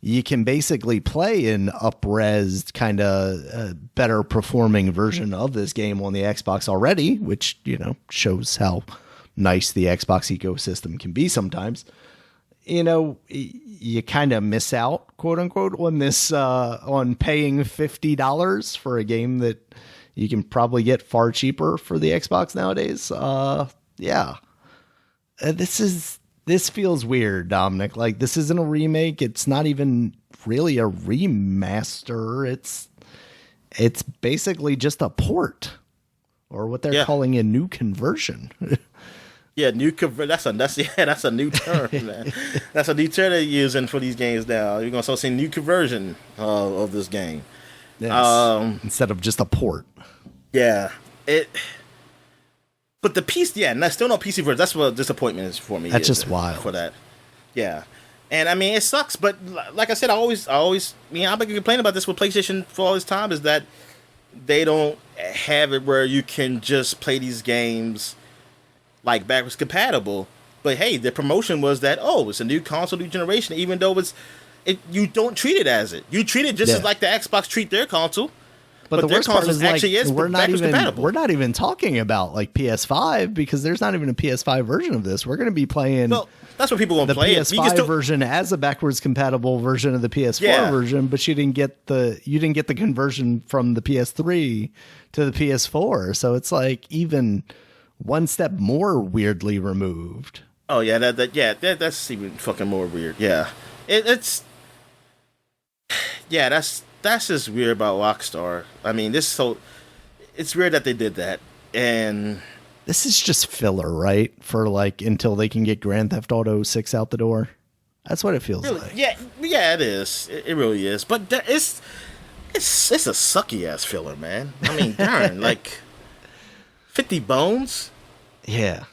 you can basically play an up-resed kind of better performing version of this game on the Xbox already, which, shows how nice the Xbox ecosystem can be sometimes. You kind of miss out, quote unquote, on this, on paying $50 for a game that you can probably get far cheaper for the Xbox nowadays. This feels weird, Dominic. Like, this isn't a remake. It's not even really a remaster. It's basically just a port, or what they're calling a new conversion. Yeah, that's a new term, man. That's a new term they're using for these games now. You're gonna start seeing new conversion of this game. Yes. Instead of just a port. Yeah. But the PC, and that's still no PC version. That's what disappointment is for me. That's just wild for that. Yeah, and I mean it sucks. But like I said, I've been complaining about this with PlayStation for all this time, is that they don't have it where you can just play these games like backwards compatible. But hey, the promotion was that it's a new console, new generation. Even though you don't treat it as it. You treat it just as like the Xbox treat their console. But the worst part is we're not even talking about like PS5, because there's not even a PS5 version of this. We're going to be playing. Well, that's what people want to play. The PS5 version as a backwards compatible version of the PS4 version, but you didn't get the conversion from the PS3 to the PS4. So it's like even one step more weirdly removed. Oh yeah, that's even fucking more weird. Yeah, that's that's just weird about Rockstar. I mean, it's weird that they did that, and this is just filler, right? For like until they can get Grand Theft Auto 6 out the door. That's what it feels really, like. yeah, it is. It really is. But it's a sucky ass filler, man. I mean, darn, like 50 bones. Yeah,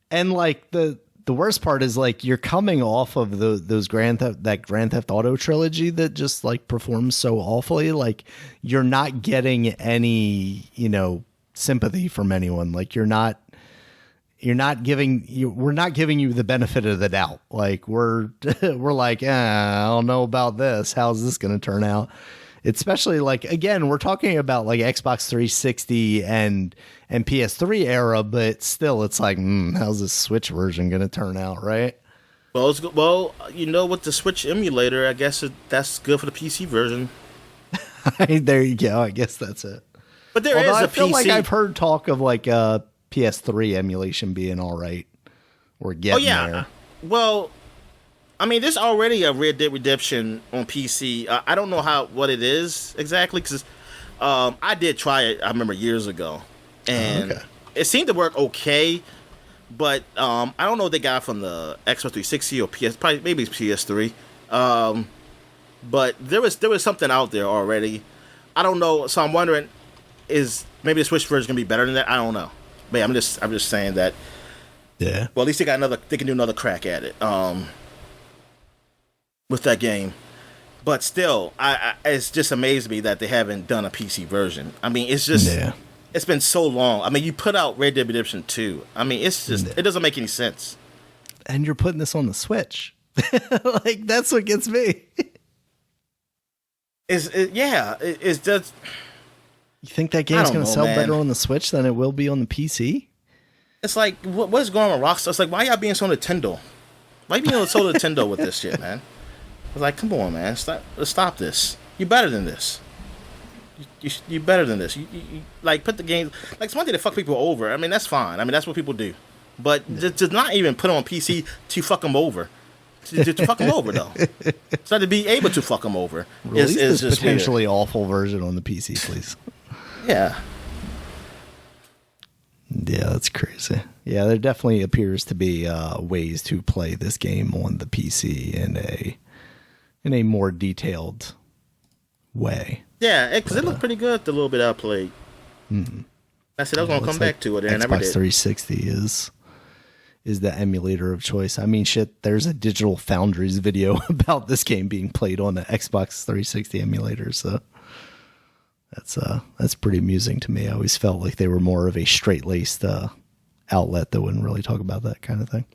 and like the worst part is like you're coming off of those Grand Theft Auto trilogy that just like performs so awfully. Like you're not getting any, sympathy from anyone. Like we're not giving you the benefit of the doubt. Like we're like, I don't know about this. How's this going to turn out? Especially like, again, we're talking about like Xbox 360 and PS3 era, but still it's like, how's this Switch version going to turn out, right? Well, with the Switch emulator, I guess that's good for the PC version. There you go. I guess that's it. But I feel PC. like I've heard talk of like PS3 emulation being all right. We're getting there. Well, I mean, there's already a Red Dead Redemption on PC. I don't know what it is exactly, because I did try it, I remember, years ago. And it seemed to work okay, but I don't know if they got it from the Xbox 360 or probably maybe it's PS3. But there was something out there already. I don't know, so I'm wondering, is maybe the Switch version gonna be better than that? I don't know. But I'm just saying that. Yeah. Well, at least they can do another crack at it. With that game, but still, it's just amazed me that they haven't done a PC version. I mean, it's just it's been so long. I mean, you put out Red Dead Redemption 2. I mean, it's just it doesn't make any sense. And you're putting this on the Switch, like that's what gets me. It's just. You think that game's going to sell better on the Switch than it will be on the PC? It's like what's going on with Rockstar? It's like, why y'all being so Nintendo? Why you being so Nintendo with this shit, man? It's like, come on, man, stop this. You're better than this. You're better than this. You like put the game, like, it's one thing to fuck people over. I mean, that's fine. I mean, that's what people do. But to not even put it on PC to fuck them over. To fuck them over, though. It's not to be able to fuck them over. Release this just potentially weird. Awful version on the PC, please. Yeah. Yeah, that's crazy. Yeah, there definitely appears to be ways to play this game on the PC in a more detailed way. Yeah, because it looked pretty good the little bit I played. Mm-hmm. I said I was going to come back to it, and I never did. Xbox 360 is the emulator of choice. I mean, shit, there's a Digital Foundry's video about this game being played on the Xbox 360 emulator, so that's pretty amusing to me. I always felt like they were more of a straight-laced outlet that wouldn't really talk about that kind of thing.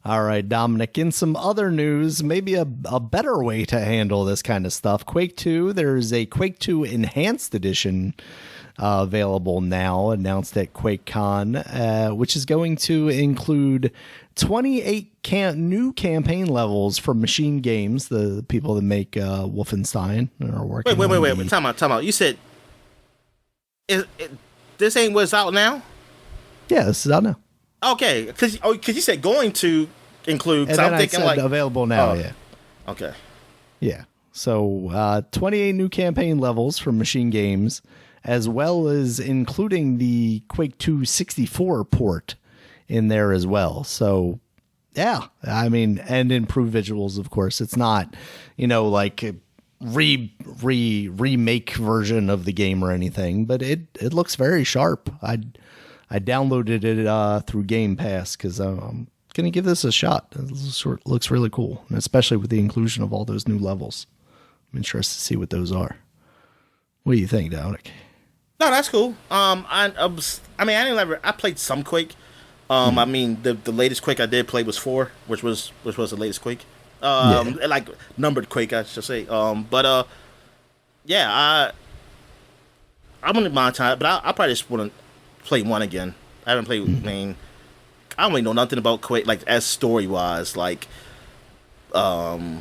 All right, Dominic, in some other news, maybe a better way to handle this kind of stuff. Quake 2, there's a Quake 2 Enhanced Edition available now, announced at QuakeCon, which is going to include 28 new campaign levels from Machine Games, the people that make Wolfenstein. Are working wait, time out. You said this ain't what's out now? Yeah, this is out now. Okay, because you said going to include. And then I'm thinking, I said, like, available now. Yeah. Okay. Yeah. So 28 new campaign levels from Machine Games, as well as including the Quake 2 64 port in there as well. So yeah, I mean, and improved visuals, of course. It's not, like a remake version of the game or anything, but it looks very sharp. I downloaded it through Game Pass because I'm going to give this a shot. It looks really cool, and especially with the inclusion of all those new levels. I'm interested to see what those are. What do you think, Dominic? No, that's cool. I played some Quake. I mean, the latest Quake I did play was 4, which was the latest Quake. Like numbered Quake, I should say. I'm gonna mind time, but I probably just want to play 1 again. I haven't played. I mean, I don't really know nothing about Quake, like as story wise, like Quake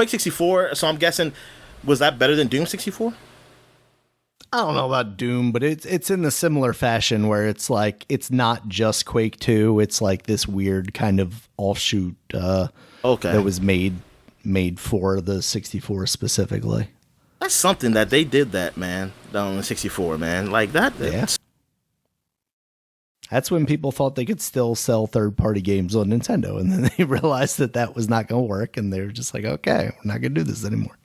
64. So I'm guessing, was that better than Doom 64? I don't know about Doom, but it's in the similar fashion where it's like it's not just Quake 2. It's like this weird kind of offshoot that was made made for the 64 specifically. That's something that they did that, man, down in 64, man. Like that. Yeah. That's when people thought they could still sell third-party games on Nintendo, and then they realized that was not going to work, and they were just like, okay, we're not going to do this anymore.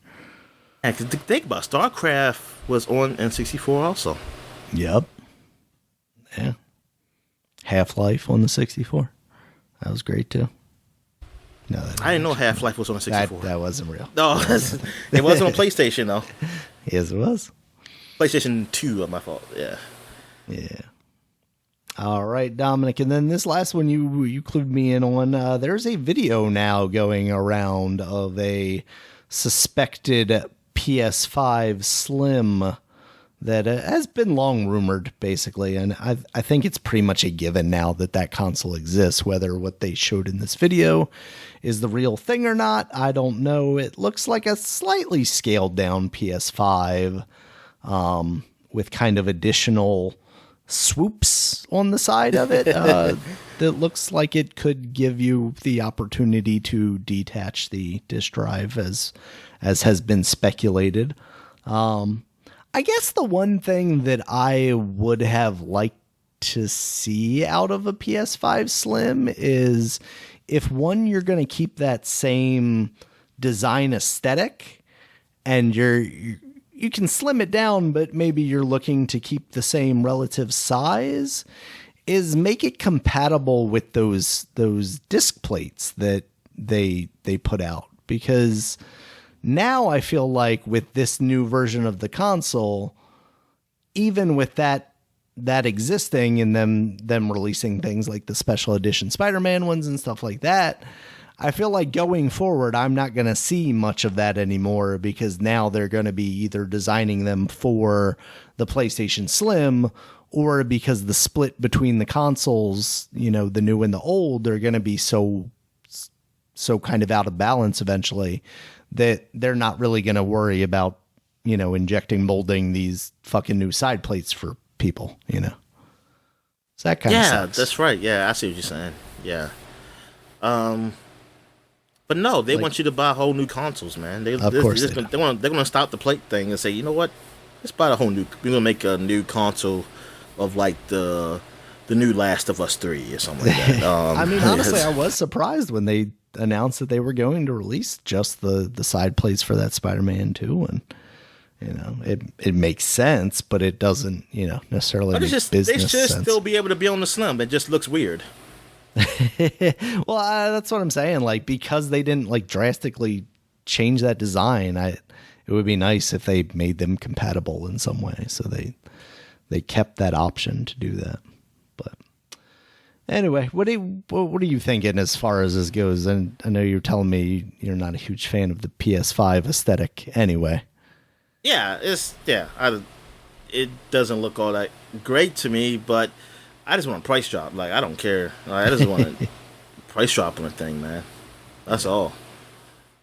And to think about StarCraft was on N64 also. Yep. Yeah. Half-Life on the 64. That was great, too. No, I didn't know Half-Life was on the 64. That wasn't real. No, it wasn't on PlayStation, though. Yes, it was. PlayStation 2, my fault, yeah. Yeah. All right, Dominic, and then this last one you clued me in on. There's a video now going around of a suspected PS5 Slim that has been long rumored, basically, and I think it's pretty much a given now that console exists. Whether what they showed in this video is the real thing or not, I don't know. It looks like a slightly scaled down PS5 with kind of additional swoops on the side of it that looks like it could give you the opportunity to detach the disk drive as has been speculated. I guess the one thing that I would have liked to see out of a PS5 Slim is if you're going to keep that same design aesthetic and you can slim it down, but maybe you're looking to keep the same relative size, is make it compatible with those disc plates that they put out. Because now I feel like with this new version of the console, even with that existing and them releasing things like the special edition Spider-Man ones and stuff like that, I feel like going forward, I'm not going to see much of that anymore, because now they're going to be either designing them for the PlayStation Slim, or because the split between the consoles, the new and the old, they're going to be so kind of out of balance eventually that they're not really going to worry about, molding these fucking new side plates for people, So that kind of sucks. Yeah, that's right. Yeah, I see what you're saying. Yeah. But no, they want you to buy whole new consoles, man. They're going to stop the plate thing and say, you know what? Let's buy a whole new. We're going to make a new console of like the new Last of Us 3 or something like that. I mean, honestly, I was surprised when they announced that they were going to release just the side plates for that Spider-Man 2, and it makes sense, but it doesn't necessarily make business sense. They should still be able to be on the Slim. It just looks weird. Well, that's what I'm saying. Like, because they didn't drastically change that design, it would be nice if they made them compatible in some way. So they kept that option to do that. But anyway, what are you thinking as far as this goes? And I know you're telling me you're not a huge fan of the PS5 aesthetic anyway. Yeah, it doesn't look all that great to me, but I just want a price drop. Like, I don't care. I just want a price drop on the thing, man. That's all.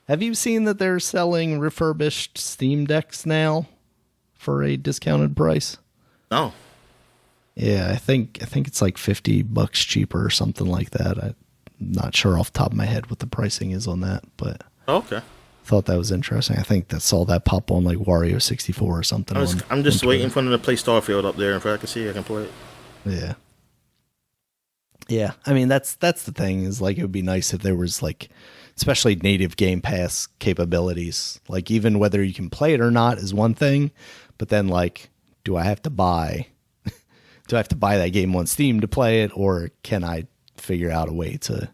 Have you seen that they're selling refurbished Steam Decks now for a discounted price? No. Yeah, I think it's like $50 cheaper or something like that. I'm not sure off the top of my head what the pricing is on that, but okay. Thought that was interesting. I think that saw that pop on like Wario 64 or something. I'm just waiting for them to play Starfield up there, and if I can see, I can play it. Yeah. Yeah, I mean, that's the thing, is like, it would be nice if there was like, especially native Game Pass capabilities. Like, even whether you can play it or not is one thing, but then like, do I have to buy that game on Steam to play it, or can I figure out a way to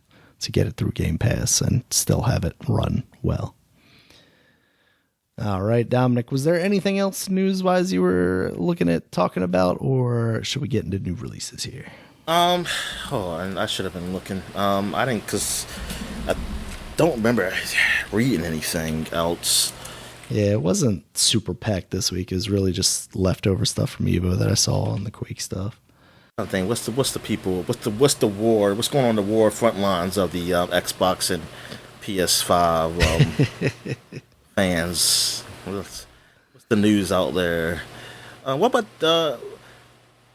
get it through Game Pass and still have it run well? All right, Dominic, was there anything else news-wise you were looking at talking about, or should we get into new releases here? Hold on, I should have been looking. I didn't, because I don't remember reading anything else. Yeah, it wasn't super packed this week. It was really just leftover stuff from Evo that I saw on the Quake stuff. I think what's the war? What's going on in the war front lines of the Xbox and PS5 fans? What's the news out there? What about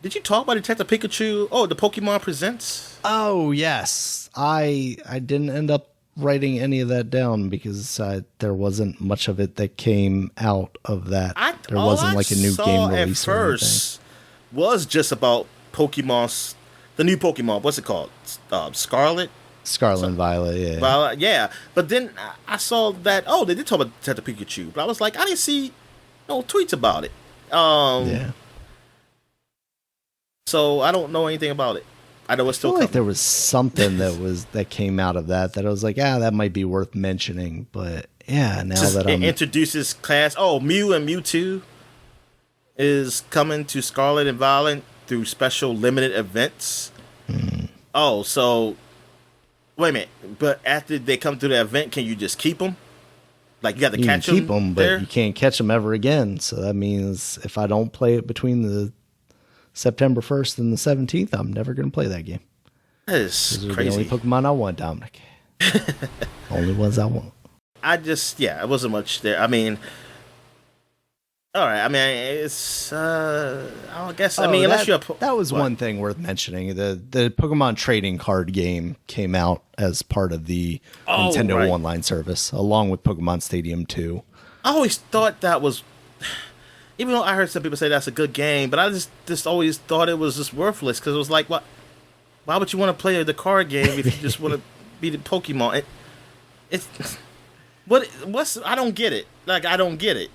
did you talk about Detective Pikachu? Oh, the Pokemon Presents? Oh, yes. I didn't end up writing any of that down because there wasn't much of it that came out of that. There wasn't like a new game release or anything. Was just about Pokemon's, the new Pokemon. What's it called? Scarlet and Violet, yeah. Violet, yeah. But then I saw that, they did talk about Detective Pikachu. But I was like, I didn't see no tweets about it. Yeah. So I don't know anything about it. I know it's still coming. Like there was something that came out of that I was like, that might be worth mentioning. But yeah, now that it introduces class. Oh, Mew and Mewtwo is coming to Scarlet and Violet through special limited events. Oh, so wait a minute. But after they come through the event, can you just keep them? Like you got to catch them. You can keep them, but you can't catch them ever again. So that means if I don't play it between the September 1st and the 17th, I'm never going to play that game. That is crazy. The only Pokemon I want, Dominic. Only ones I want. It wasn't much there. I mean, all right. I mean, it's, I guess, unless you're that was one thing worth mentioning. The Pokemon trading card game came out as part of the Nintendo Online service, along with Pokemon Stadium 2. I always thought that was, even though I heard some people say that's a good game, but I just always thought it was just worthless because it was like, what? Why would you want to play the card game if you just want to be the Pokemon? I don't get it. Like, I don't get it.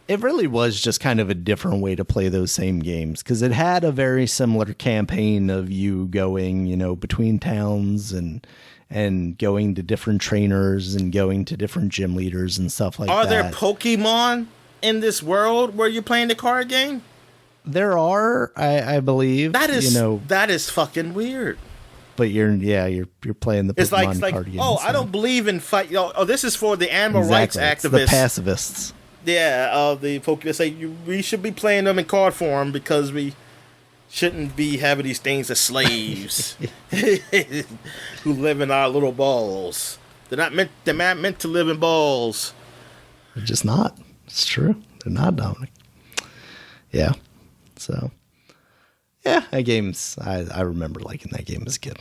It really was just kind of a different way to play those same games because it had a very similar campaign of you going, between towns and going to different trainers and going to different gym leaders and stuff like that. Are there Pokemon in this world where you're playing the card game? There are, I believe. That is fucking weird. But you're playing the Pokemon card game. I don't believe in fight. This is for the animal rights activists, the pacifists. Yeah, the Pokemon say we should be playing them in card form because we shouldn't be having these things as slaves who live in our little balls. They're not meant to live in balls. They're just not. It's true. They're not, Dominic. Yeah. So, yeah, that game's, I remember liking that game as a kid.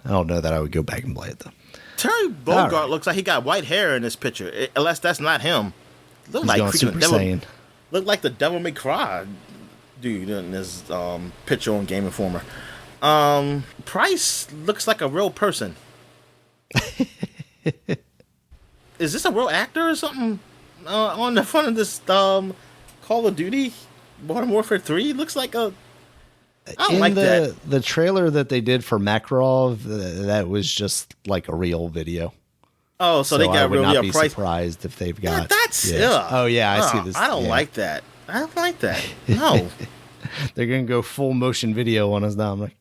I don't know that I would go back and play it, though. Terry Bogard looks like he got white hair in this picture, unless that's not him. Look like going Super Saiyan. Look like the Devil May Cry dude in this picture on Game Informer. Price looks like a real person. Is this a real actor or something? On the front of this Call of Duty Modern Warfare 3 looks like a. I don't like that. The trailer that they did for Makarov, that was just like a real video. Oh, so they got I would really not be price. Surprised if they've got. Yeah, that's Oh yeah, I see this. I don't like that. I don't like that. No. They're gonna go full motion video on us now. I'm like,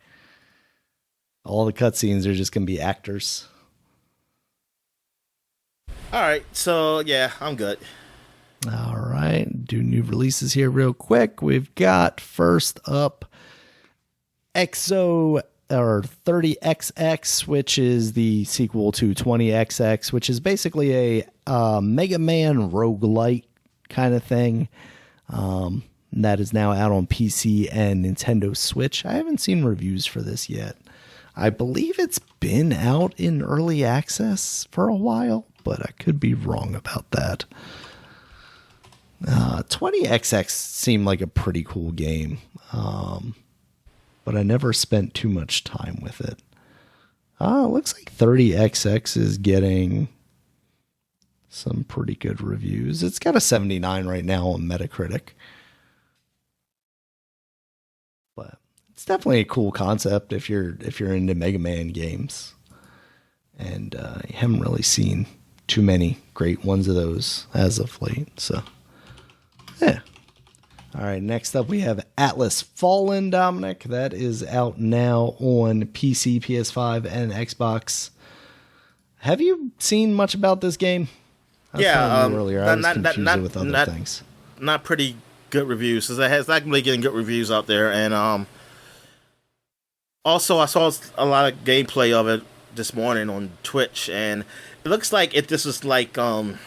all the cutscenes are just gonna be actors. All right, so yeah, I'm good. All right, do new releases here real quick. We've got first up XO or 30XX, which is the sequel to 20XX, which is basically a Mega Man roguelite kind of thing. That is now out on PC and Nintendo Switch. I haven't seen reviews for this yet. I believe it's been out in early access for a while, but I could be wrong about that. 20XX seemed like a pretty cool game, but I never spent too much time with it. It looks like 30XX is getting some pretty good reviews. It's got a 79 right now on Metacritic. But it's definitely a cool concept if you're into Mega Man games. And you haven't really seen too many great ones of those as of late. So, yeah. All right, next up we have Atlas Fallen, Dominic. That is out now on PC, PS5, and Xbox. Have you seen much about this game? Earlier. I was confused it with other things. Not pretty good reviews. It's not really getting good reviews out there. And also, I saw a lot of gameplay of it this morning on Twitch, and it looks like this is like it kind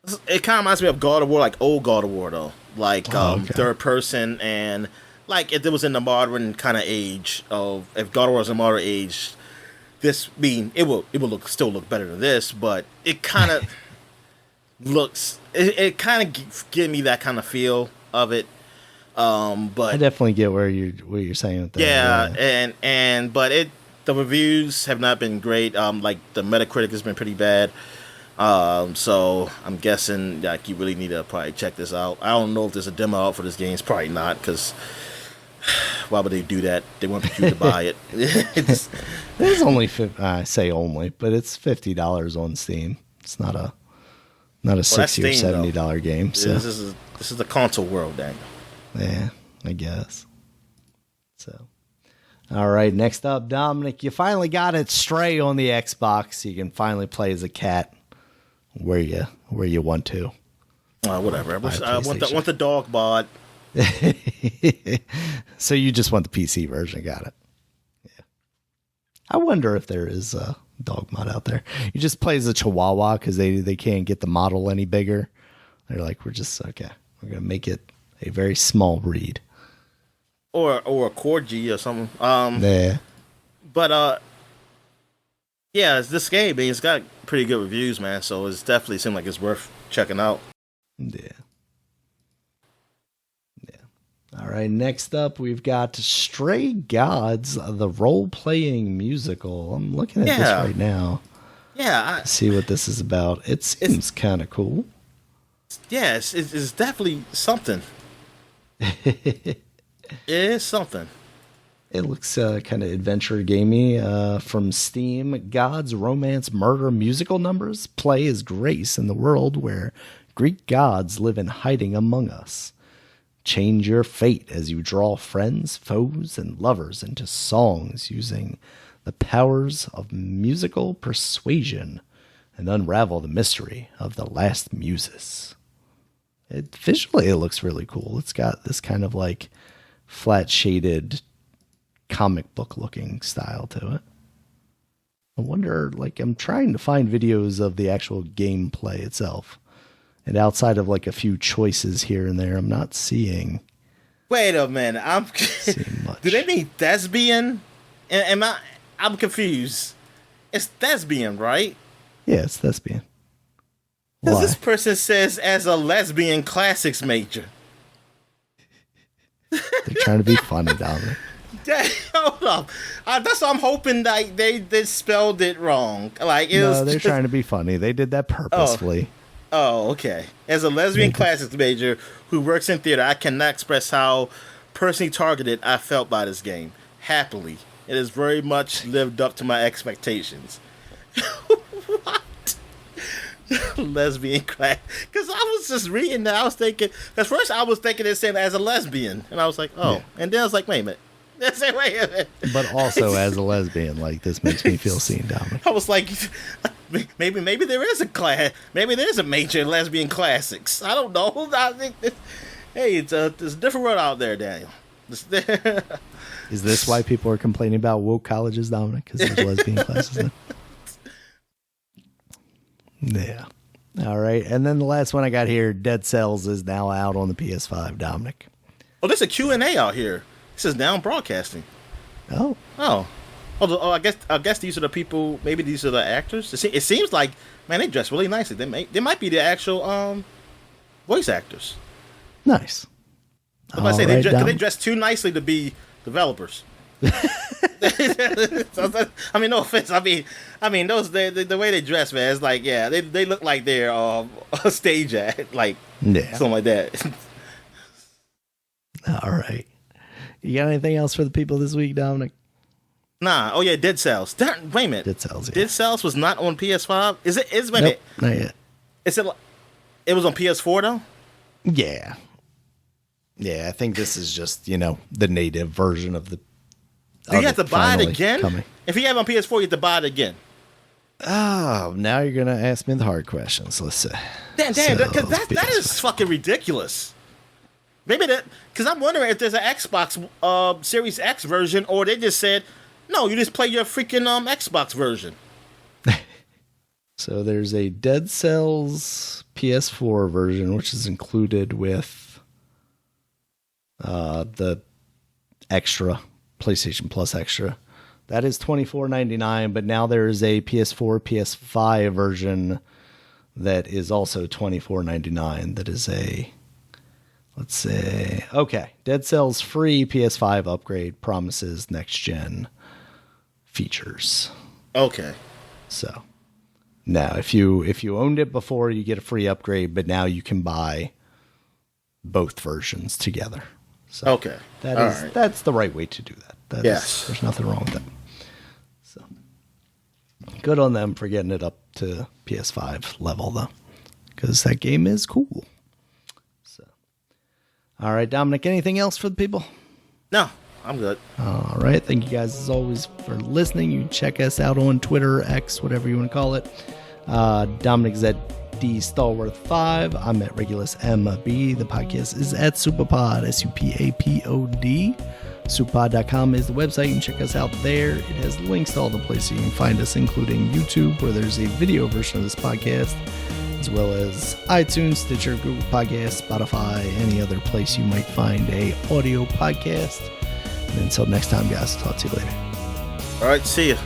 of reminds me of God of War, like old God of War though, like third person, and like if it was in the modern kind of age of if God of War was in the modern age, this mean it will still look better than this, but it kind of looks it kind of give me that kind of feel of it. But I definitely get what you're saying with that. Yeah, but the reviews have not been great. Like the Metacritic has been pretty bad. So I'm guessing like you really need to probably check this out. I don't know if there's a demo out for this game. It's probably not, because why would they do that? They want you to buy it. It's only I say only, but it's $50 on Steam. It's not a $60 or $70 game. So this is the console world, Daniel. Yeah, I guess. So, all right. Next up, Dominic, you finally got it Stray on the Xbox. You can finally play as a cat where you want to. Whatever. I want the dog bod. So you just want the PC version. Got it. Yeah. I wonder if there is a dog mod out there. You just play as a Chihuahua because they can't get the model any bigger. They're like, we're gonna make it a very small breed, or a corgi or something. Yeah. But yeah, this game, man, it's got pretty good reviews, man. So it's definitely seemed like it's worth checking out. Yeah. All right. Next up, we've got Stray Gods, the role-playing musical. I'm looking at this right now. Yeah. See what this is about. It seems kind of cool. Yeah, it's definitely something. It is something. It looks kind of adventure gamey. From Steam, Gods, Romance, Murder, Musical Numbers play as Grace in the world where Greek gods live in hiding among us. Change your fate as you draw friends, foes, and lovers into songs using the powers of musical persuasion and unravel the mystery of the last muses. Visually, it looks really cool. It's got this kind of like flat shaded comic book looking style to it. I wonder, like, I'm trying to find videos of the actual gameplay itself. And outside of like a few choices here and there, I'm not seeing. Wait a minute. Do they mean thespian? I'm confused. It's thespian, right? Yeah, it's thespian. Because this person says as a lesbian classics major. They're trying to be funny, Dominic. Hold up. That's what I'm hoping that they spelled it wrong. Like they're trying to be funny. They did that purposefully. Oh, okay. As a lesbian classics major who works in theater, I cannot express how personally targeted I felt by this game. Happily, it has very much lived up to my expectations. What? Lesbian class? Because I was just reading that. I was thinking, because first I was thinking it said as a lesbian, and I was like, oh. Yeah. And then I was like, wait a minute. Wait a minute. But also as a lesbian, like this makes me feel seen, Dominic. I was like, maybe there is a class, maybe there is a major in lesbian classics. I don't know. I think there's a different world out there, Daniel. Is this why people are complaining about woke colleges, Dominic? Because there's lesbian classes there? Yeah. All right. And then the last one I got here, Dead Cells, is now out on the PS5, Dominic. Oh, there's a Q&A out here. This is now broadcasting. Oh. I guess these are the people. Maybe these are the actors. It seems like, man, they dress really nicely. They might be the actual voice actors. Nice. I'm about to say they dress too nicely to be developers. I mean, no offense. I mean, those the way they dress, man. It's like, yeah, they look like they're a stage act, like something like that. All right. You got anything else for the people this week, Dominic? Nah. Oh yeah, Dead Cells. Wait a minute. Dead Cells. Yeah. Dead Cells was not on PS5. Is it? Nope, not yet. It was on PS4 though. Yeah. Yeah, I think this is just the native version of the. Do you have to buy it again? Coming. If you have it on PS4, you have to buy it again. Oh, now you're gonna ask me the hard questions. Let's see. Damn, because that is fucking ridiculous. Maybe because I'm wondering if there's an Xbox Series X version, or they just said, no, you just play your freaking Xbox version. So there's a Dead Cells PS4 version, which is included with the extra PlayStation Plus extra. That is $24.99, but now there is a PS4, PS5 version that is also $24.99. That is a, let's say, okay, Dead Cells free PS5 upgrade promises next gen features. Okay. So now, if you owned it before, you get a free upgrade, but now you can buy both versions together. So okay. That's the right way to do that. Yes. There's nothing wrong with that. So good on them for getting it up to PS5 level, though, because that game is cool. So, all right, Dominic, anything else for the people? No, I'm good. All right. Thank you guys, as always, for listening. You can check us out on Twitter, X, whatever you want to call it. Dominic's at DStalworth5. I'm at Regulus MB. The podcast is at Supapod, SUPAPOD. Supapod.com is the website. You can check us out there. It has links to all the places you can find us, including YouTube, where there's a video version of this podcast, as well as iTunes, Stitcher, Google Podcasts, Spotify, any other place you might find a audio podcast. And until next time, guys, talk to you later. All right, see ya.